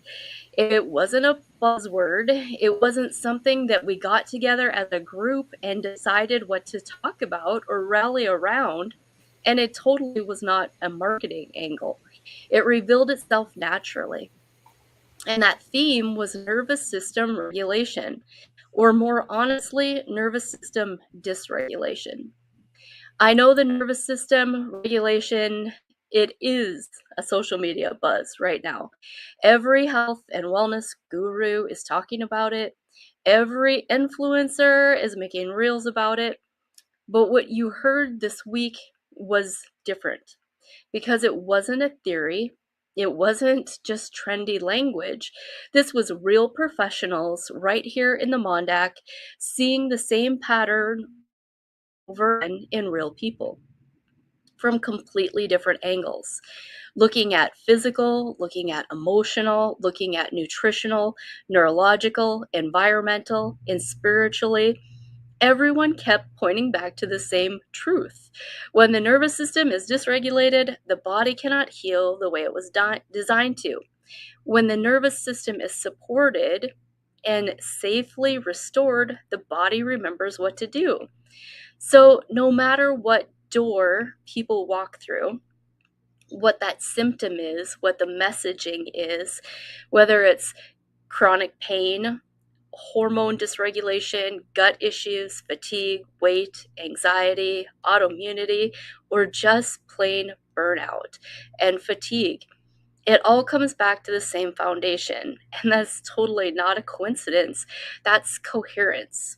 It wasn't a buzzword. It wasn't something that we got together as a group and decided what to talk about or rally around. And it totally was not a marketing angle. It revealed itself naturally. And that theme was nervous system regulation, or more honestly, nervous system dysregulation. I know the nervous system regulation It is a social media buzz right now. Every health and wellness guru is talking about it. Every influencer is making reels about it. But what you heard this week was different because it wasn't a theory. It wasn't just trendy language. This was real professionals right here in the MonDak seeing the same pattern over and in real people from completely different angles. Looking at physical, looking at emotional, looking at nutritional, neurological, environmental, and spiritually, everyone kept pointing back to the same truth. When the nervous system is dysregulated, the body cannot heal the way it was designed to. When the nervous system is supported and safely restored, the body remembers what to do. So, no matter what door people walk through, what that symptom is, what the messaging is, whether it's chronic pain, hormone dysregulation, gut issues, fatigue, weight, anxiety, autoimmunity, or just plain burnout and fatigue. It all comes back to the same foundation, and that's totally not a coincidence. That's coherence.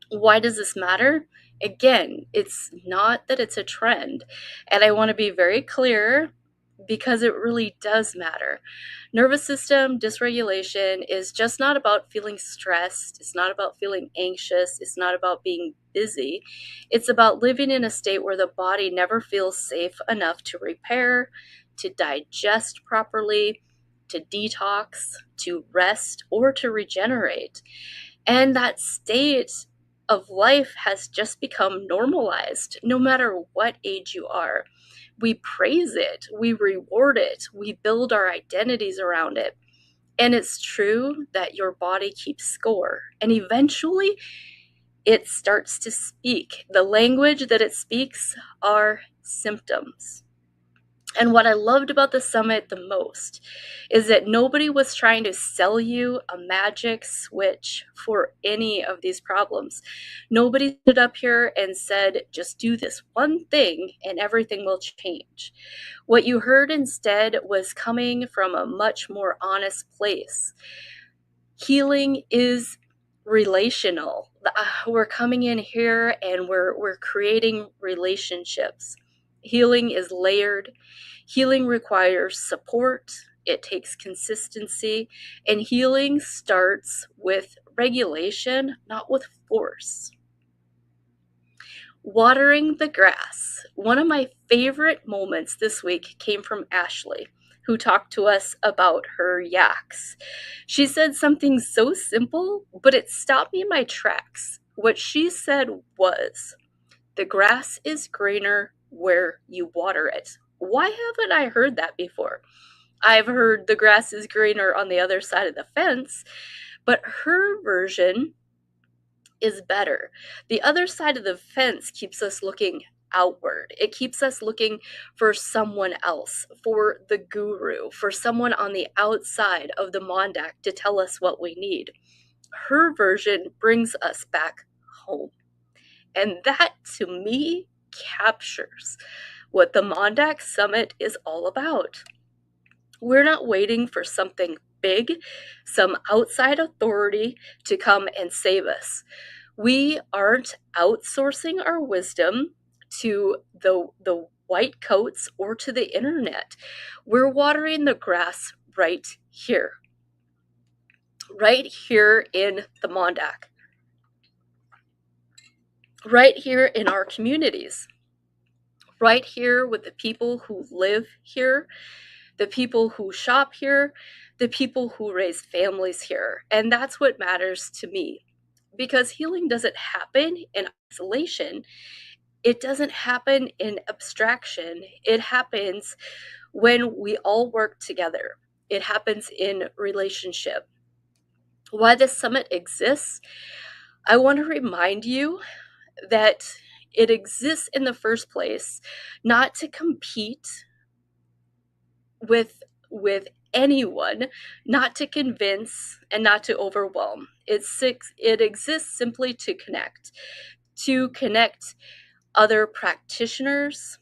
Why does this matter? Again, it's not that it's a trend, and I want to be very clear because it really does matter. Nervous system dysregulation is just not about feeling stressed. It's not about feeling anxious. It's not about being busy. It's about living in a state where the body never feels safe enough to repair, to digest properly, to detox, to rest, or to regenerate. And that state of life has just become normalized, no matter what age you are. We praise it, we reward it, we build our identities around it. And it's true that your body keeps score, and eventually it starts to speak. The language that it speaks are symptoms. And what I loved about the summit the most is that nobody was trying to sell you a magic switch for any of these problems. Nobody stood up here and said, just do this one thing and everything will change. What you heard instead was coming from a much more honest place. Healing is relational. We're coming in here and we're creating relationships. Healing is layered. Healing requires support. It takes consistency. And healing starts with regulation, not with force. Watering the grass. One of my favorite moments this week came from Ashley, who talked to us about her yaks. She said something so simple, but it stopped me in my tracks. What she said was, the grass is greener where you water it. Why haven't I heard that before? I've heard the grass is greener on the other side of the fence, but her version is better. The other side of the fence keeps us looking outward. It keeps us looking for someone else, for the guru, for someone on the outside of the MonDak to tell us what we need. Her version brings us back home. And that, to me, captures what the MonDak Summit is all about. We're not waiting for something big, some outside authority to come and save us. We aren't outsourcing our wisdom to the white coats or to the internet. We're watering the grass right here in the MonDak, right here in our communities, right here with the people who live here, the people who shop here, the people who raise families here. And that's what matters to me, because healing doesn't happen in isolation. It doesn't happen in abstraction. It happens when we all work together. It happens in relationship. Why this summit exists, I want to remind you that it exists in the first place not to compete with anyone, not to convince and not to overwhelm. It exists simply to connect other practitioners,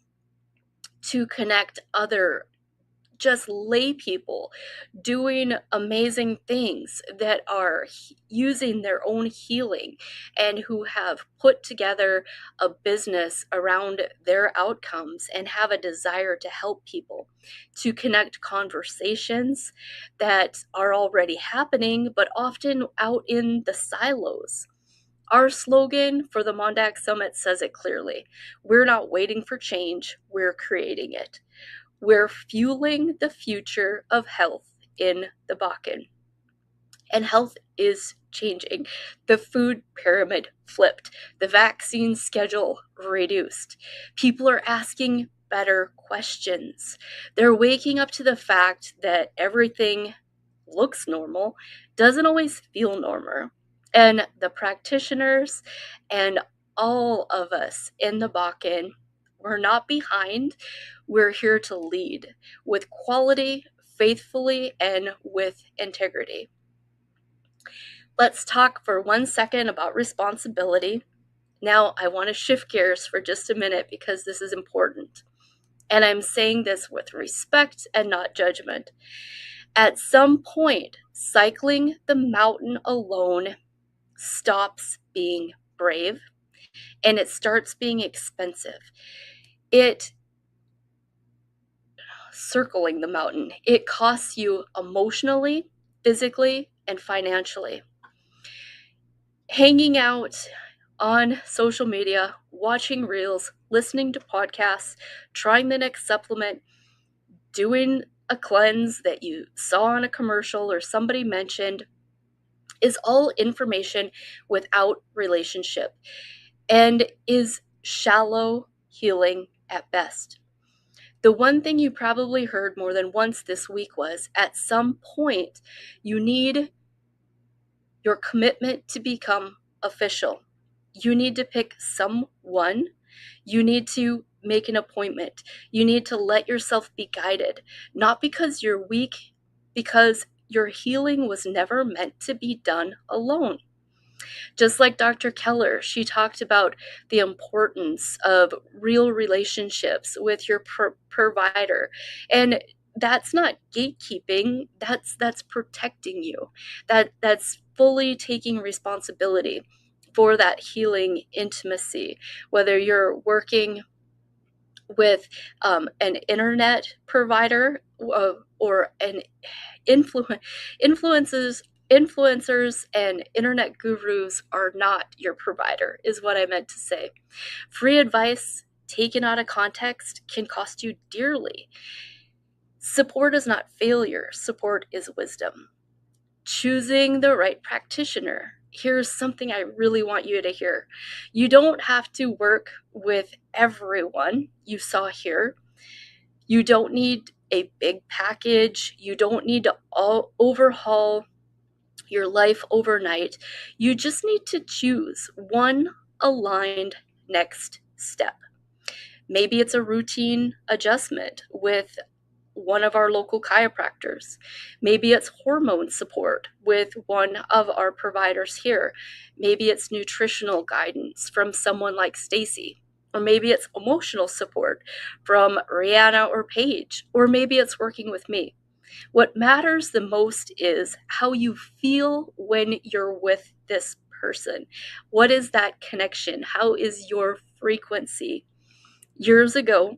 to connect other just lay people doing amazing things that are using their own healing and who have put together a business around their outcomes and have a desire to help people, to connect conversations that are already happening, but often out in the silos. Our slogan for the MonDak Summit says it clearly. We're not waiting for change, we're creating it. We're fueling the future of health in the Bakken. And health is changing. The food pyramid flipped. The vaccine schedule reduced. People are asking better questions. They're waking up to the fact that everything looks normal, doesn't always feel normal. And the practitioners and all of us in the Bakken, we're not behind. We're here to lead with quality, faithfully, and with integrity. Let's talk for 1 second about responsibility. Now, I want to shift gears for just a minute because this is important. And I'm saying this with respect and not judgment. At some point, cycling the mountain alone stops being brave and it starts being expensive. Circling the mountain, it costs you emotionally, physically, and financially. Hanging out on social media, watching reels, listening to podcasts, trying the next supplement, doing a cleanse that you saw on a commercial or somebody mentioned is all information without relationship and is shallow healing at best. The one thing you probably heard more than once this week was, at some point, you need your commitment to become official. You need to pick someone. You need to make an appointment. You need to let yourself be guided, not because you're weak, because your healing was never meant to be done alone. Just like Dr. Keller, she talked about the importance of real relationships with your provider. And that's not gatekeeping, that's protecting you. That's fully taking responsibility for that healing intimacy, whether you're working with an internet provider or an influencers and internet gurus are not your provider, is what I meant to say. Free advice taken out of context can cost you dearly. Support is not failure, support is wisdom. Choosing the right practitioner. Here's something I really want you to hear. You don't have to work with everyone you saw here. You don't need a big package. You don't need to overhaul your life overnight. You just need to choose one aligned next step. Maybe it's a routine adjustment with one of our local chiropractors. Maybe it's hormone support with one of our providers here. Maybe it's nutritional guidance from someone like Stacey. Or maybe it's emotional support from Rihanna or Paige. Or maybe it's working with me. What matters the most is how you feel when you're with this person. What is that connection? How is your frequency? Years ago,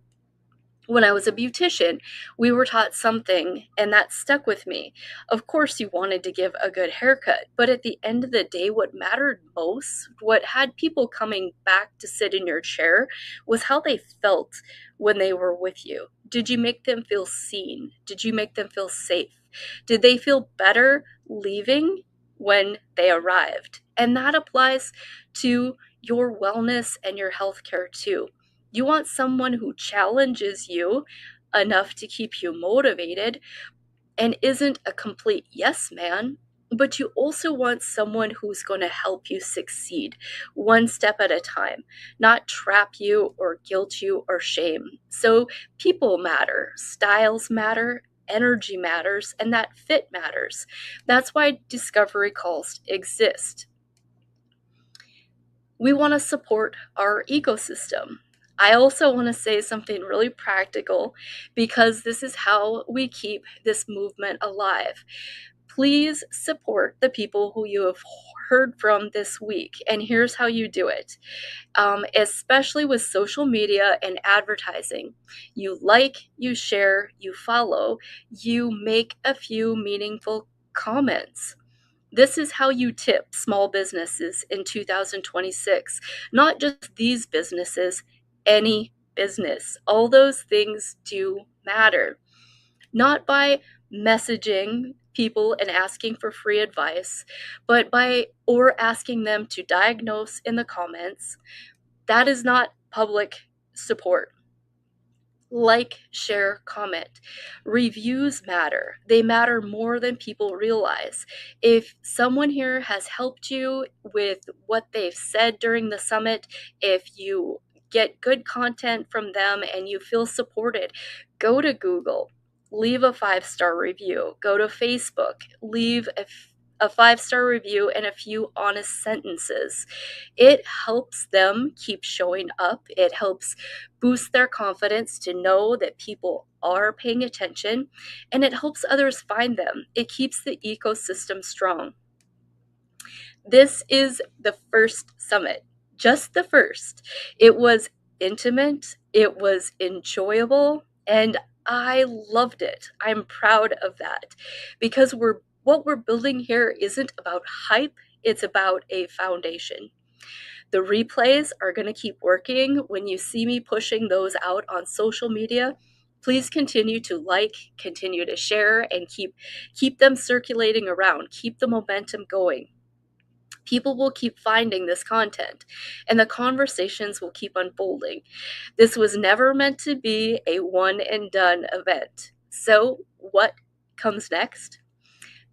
when I was a beautician, we were taught something, and that stuck with me. Of course, you wanted to give a good haircut, but at the end of the day, what mattered most, what had people coming back to sit in your chair, was how they felt when they were with you. Did you make them feel seen? Did you make them feel safe? Did they feel better leaving when they arrived? And that applies to your wellness and your healthcare too. You want someone who challenges you enough to keep you motivated and isn't a complete yes man, but you also want someone who's going to help you succeed one step at a time, not trap you or guilt you or shame. So people matter, styles matter, energy matters, and that fit matters. That's why discovery calls exist. We want to support our ecosystem. I also want to say something really practical, because this is how we keep this movement alive. Please support the people who you have heard from this week, and here's how you do it. Especially with social media and advertising. You like, you share, you follow, you make a few meaningful comments. This is how you tip small businesses in 2026. Not just these businesses, any business. All those things do matter. Not by messaging people and asking for free advice, but by or asking them to diagnose in the comments. That is not public support. Like, share, comment. Reviews matter. They matter more than people realize. If someone here has helped you with what they've said during the summit, if you get good content from them and you feel supported, go to Google, leave a 5-star review. Go to Facebook, leave a 5-star review and a few honest sentences. It helps them keep showing up. It helps boost their confidence to know that people are paying attention, and it helps others find them. It keeps the ecosystem strong. This is the first summit, just the first. It was intimate, it was enjoyable, and I loved it. I'm proud of that, because what we're building here isn't about hype, it's about a foundation. The replays are going to keep working. When you see me pushing those out on social media, please continue to like, continue to share, and keep them circulating around. Keep the momentum going. People will keep finding this content, and the conversations will keep unfolding. This was never meant to be a one and done event. So what comes next?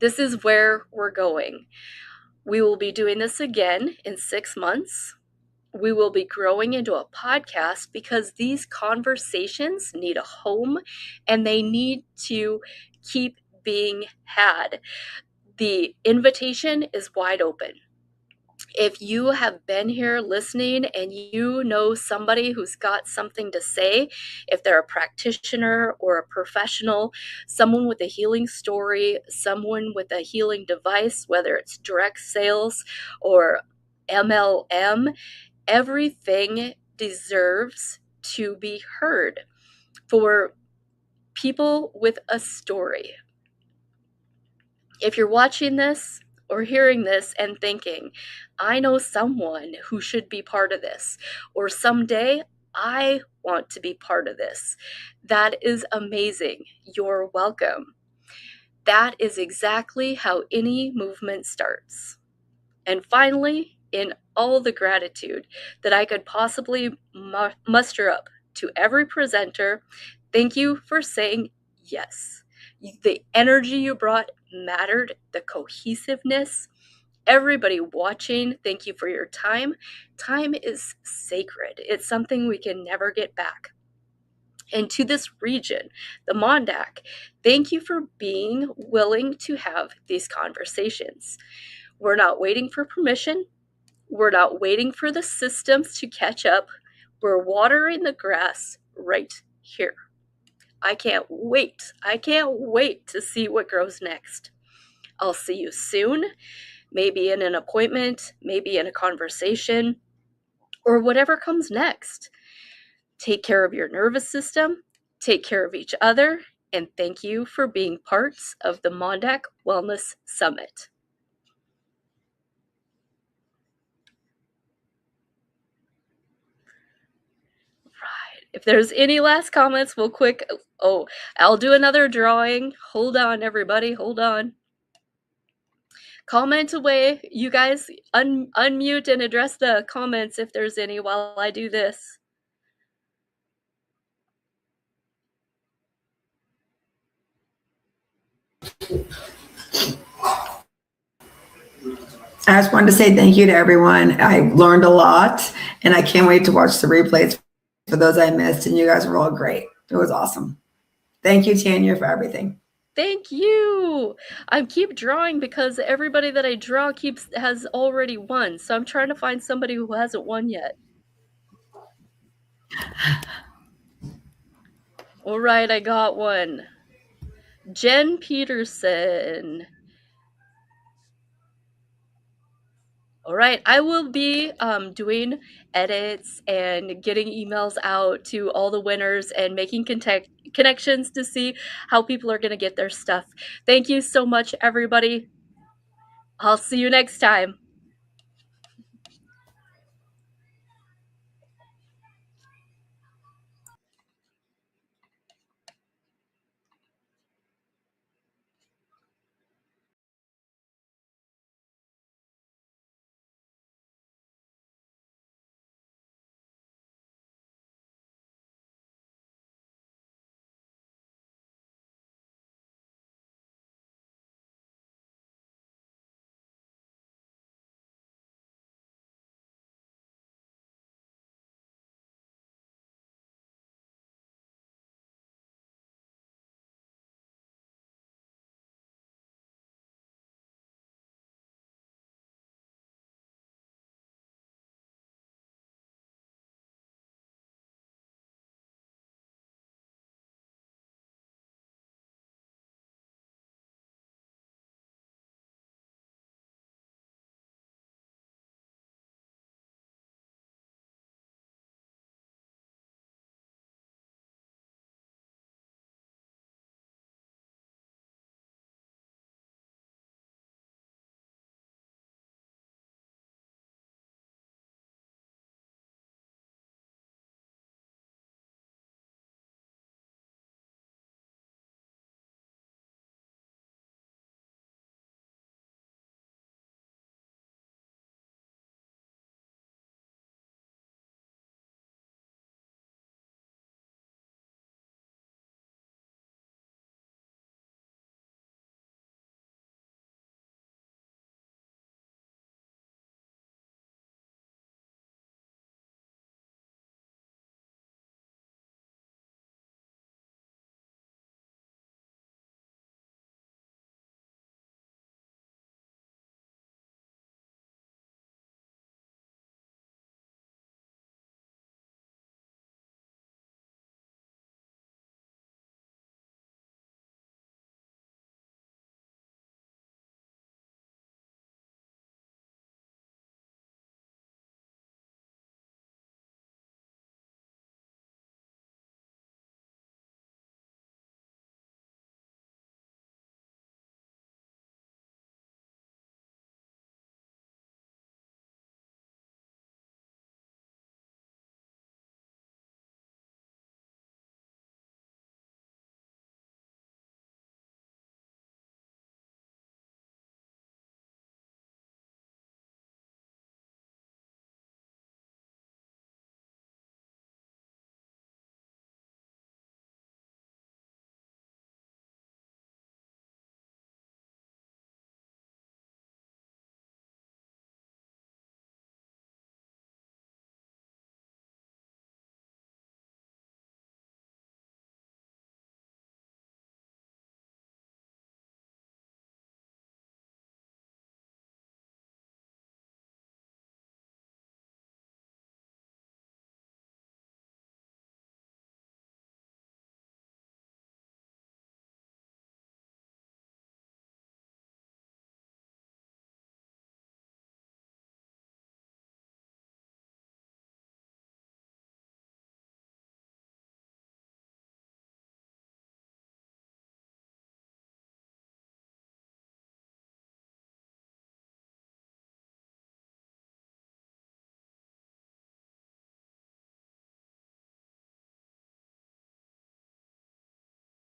This is where we're going. We will be doing this again in 6 months. We will be growing into a podcast, because these conversations need a home and they need to keep being had. The invitation is wide open. If you have been here listening and you know somebody who's got something to say, if they're a practitioner or a professional, someone with a healing story, someone with a healing device, whether it's direct sales or MLM, everything deserves to be heard. For people with a story, if you're watching this or hearing this and thinking, I know someone who should be part of this, or someday I want to be part of this, that is amazing. You're welcome. That is exactly how any movement starts. And finally, in all the gratitude that I could possibly muster up to every presenter, thank you for saying yes. The energy you brought mattered, the cohesiveness. Everybody watching, thank you for your time. Time is sacred. It's something we can never get back. And to this region, the MonDak, thank you for being willing to have these conversations. We're not waiting for permission. We're not waiting for the systems to catch up. We're watering the grass right here. I can't wait. I can't wait to see what grows next. I'll see you soon, maybe in an appointment, maybe in a conversation, or whatever comes next. Take care of your nervous system, take care of each other, and thank you for being parts of the MonDak Wellness Summit. If there's any last comments, we'll quick. Oh, I'll do another drawing. Hold on, everybody. Hold on. Comment away. You guys unmute and address the comments if there's any while I do this. I just wanted to say thank you to everyone. I learned a lot, and I can't wait to watch the replays for those I missed, and you guys were all great. It was awesome. Thank you, Tanya, for everything. Thank you. I keep drawing because everybody that I draw has already won. So I'm trying to find somebody who hasn't won yet. All right, I got one. Jen Peterson. All right, I will be doing edits and getting emails out to all the winners and making connections to see how people are going to get their stuff. Thank you so much, everybody. I'll see you next time.